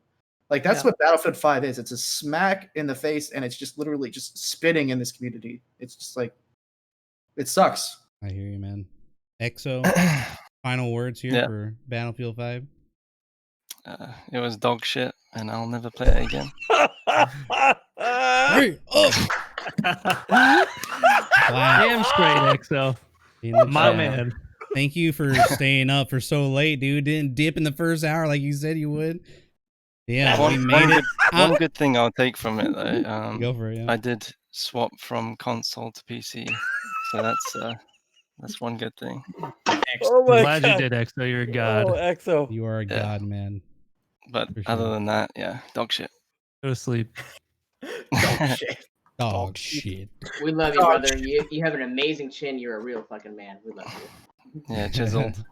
Like that's what Battlefield 5 is. It's a smack in the face, and it's just literally just spitting in this community. It's just like it sucks. I hear you, man. EXO, final words here for Battlefield 5. It was dog shit, and I'll never play it again. Hurry up! Damn straight, EXO. My man. Thank you for staying up for so late, dude. Didn't dip in the first hour like you said you would. Yeah, we made it. One good thing I'll take from it, though. Go for it. Yeah. I did swap from console to PC, so that's one good thing. Oh my Glad God. you did, EXO. You're a god. Oh, EXO. You are a god, man. But other than that, yeah, dog shit. Go to sleep. Dog shit. Dog shit. We love you, brother. You have an amazing chin. You're a real fucking man. We love you. Yeah, chiseled.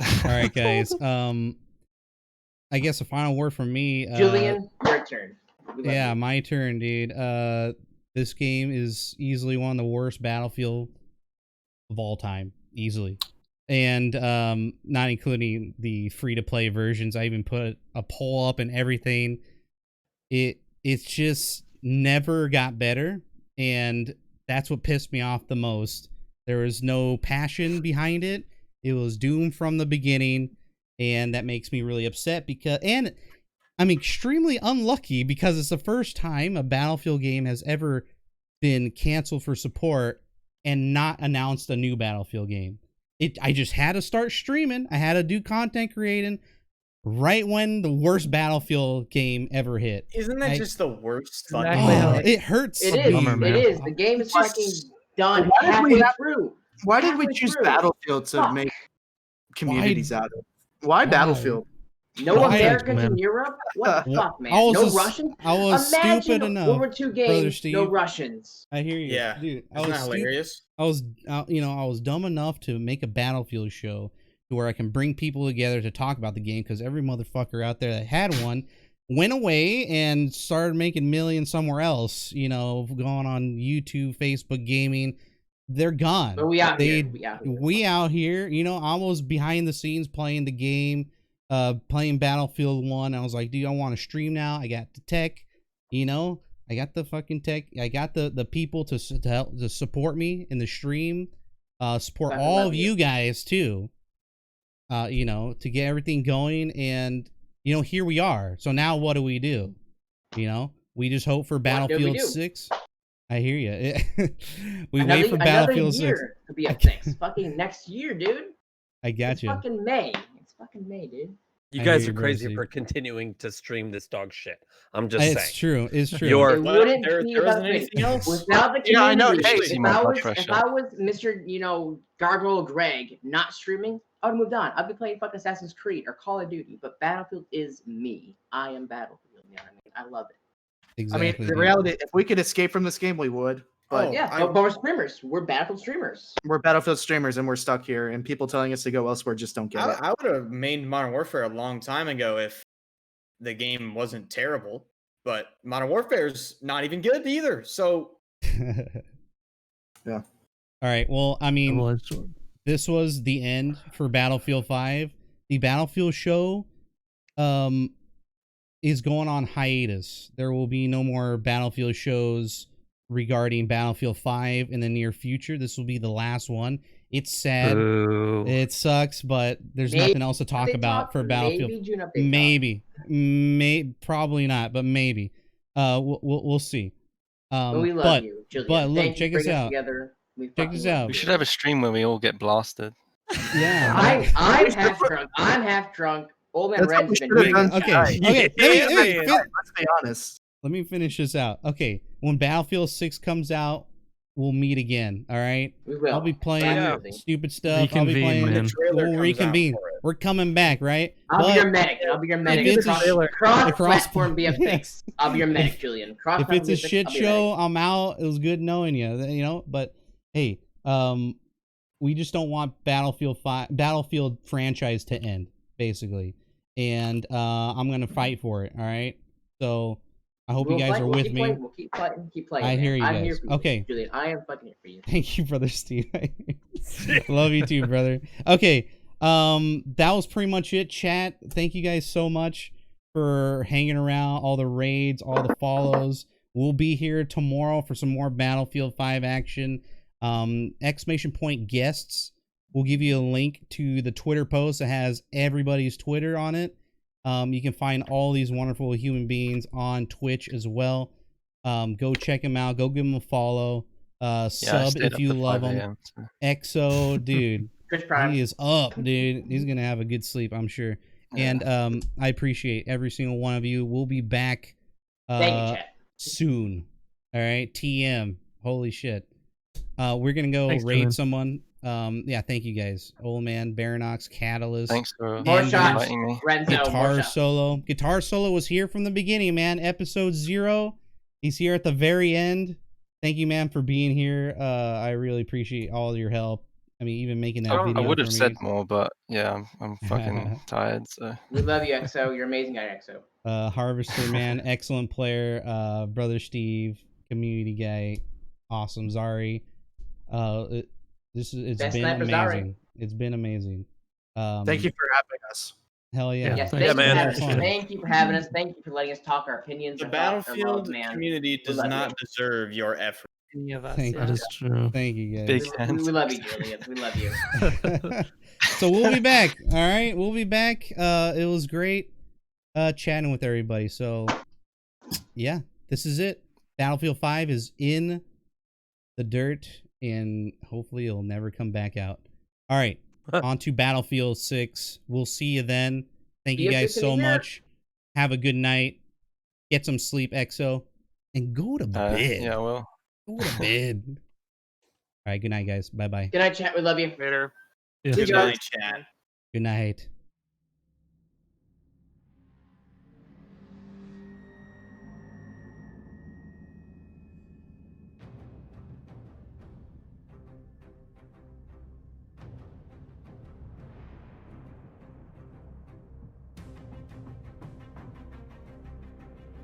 All right, guys. I guess a final word from me. Julian, your turn. Yeah, my turn, dude. This game is easily one of the worst Battlefield of all time, easily, and not including the free-to-play versions. I even put a poll up and everything. It's just never got better, and that's what pissed me off the most. There was no passion behind it. It was doomed from the beginning, and that makes me really upset and I'm extremely unlucky because it's the first time a Battlefield game has ever been canceled for support and not announced a new Battlefield game. I just had to start streaming. I had to do content creating right when the worst Battlefield game ever hit. Isn't that just the worst fucking it hurts. It is. It is. The game is fucking done halfway through. Why did we choose Battlefield to make communities out of? Why Battlefield? No Americans in Europe? What the fuck, man? No Russians? I was Imagine stupid enough. World War II games, no Russians. I hear you. Yeah, dude. Isn't that hilarious? I was dumb enough to make a Battlefield show to where I can bring people together to talk about the game, because every motherfucker out there that had one went away and started making millions somewhere else. Going on YouTube, Facebook gaming. They're gone. But we out here. We out here. I was behind the scenes playing the game. Playing Battlefield 1, I was like, dude, I want to stream now. I got the tech, I got the fucking tech. I got the people to help to support me in the stream. Support all of you guys too. To get everything going, and here we are. So now what do? We just hope for Battlefield 6. I hear you. We wait for Battlefield 6 to be a 6. Fucking next year, dude. I got you. Fucking May. Fucking May, dude. You guys are crazy for continuing to stream this dog shit. I'm just saying. It's true. It's true. It wouldn't be about anything else. Without the community, I know. Hey, if I was Mr. Gargoyle Greg not streaming, I would have moved on. I'd be playing fucking Assassin's Creed or Call of Duty. But Battlefield is me. I am Battlefield. You know what I mean? I love it. Exactly. I mean, the reality, if we could escape from this game, we would. But but we're streamers. We're Battlefield streamers. We're Battlefield streamers, and we're stuck here. And people telling us to go elsewhere just don't get it. I would have made Modern Warfare a long time ago if the game wasn't terrible. But Modern Warfare's not even good either. So, yeah. All right. Well, I mean, this was the end for Battlefield 5. The Battlefield show is going on hiatus. There will be no more Battlefield shows regarding Battlefield 5 in the near future. This will be the last one. It's sad. Ooh. It sucks, but there's nothing else to talk about for Battlefield. Maybe, probably not, but maybe. We'll see. But we love you, Julian. But look, check this out. Check this out. We should have a stream where we all get blasted. Yeah. I'm half drunk. I'm half drunk. Oldman Renz has been drinking. Okay. Let's be honest. Let me finish this out. Okay, when Battlefield 6 comes out, we'll meet again. All right. We will. I'll be playing stupid stuff. I'll be playing. We'll reconvene. We're coming back, right? I'll be your medic. Cross-platform BFX. I'll be your medic, Julian. If it's a shit show, I'm out. It was good knowing you. But hey, we just don't want Battlefield franchise to end, basically, and I'm gonna fight for it. All right. So. I hope you guys are with me. We'll keep fighting, keep playing. I hear you guys. I'm here for you, okay. Julian, I am fucking here for you. Thank you, brother Steve. Love you too, brother. Okay. That was pretty much it, chat. Thank you guys so much for hanging around, all the raids, all the follows. We'll be here tomorrow for some more Battlefield 5 action. Exclamation point guests. We'll give you a link to the Twitter post that has everybody's Twitter on it. You can find all these wonderful human beings on Twitch as well. Go check them out. Go give them a follow. Sub if you love them. EXO, dude. He is up, dude. He's going to have a good sleep, I'm sure. And I appreciate every single one of you. We'll be back soon. All right? TM. Holy shit. We're going to go raid someone. Yeah, thank you guys. Oldman, Baranox, Catalyst. Thanks for inviting me. GuitarSolo. GuitarSolo was here from the beginning, man. Episode 0. He's here at the very end. Thank you, man, for being here. I really appreciate all your help. I mean, even making that video. I would have for said me. more, but yeah, I'm fucking tired. So We love you, EXO. You're an amazing guy, EXO. Harvester, man, excellent player. Brother Steve, community guy, awesome. Zari. It's Best been sniper, amazing. Zari. It's been amazing. Thank you for having us. Hell yeah. Yes, Yeah, man. Thank you for having us. Thank you for letting us talk our opinions. The our thoughts, our Battlefield love, man. community does love not you. deserve your effort. Any of us. Thank That is true. Thank you, guys. big We hands. love you, Julian. We love you. So we'll be back. All right, we'll be back. It was great chatting with everybody. So yeah, this is it. Battlefield 5 is in the dirt, and hopefully it'll never come back out. All right, on to Battlefield 6. We'll see you then. Thank you guys so much. Have a good night. Get some sleep, EXO, and go to bed. Yeah, well. Go to bed. All right, good night, guys. Bye bye. Good night, chat. We love you. Later. Yeah. Good night, chat. Good night.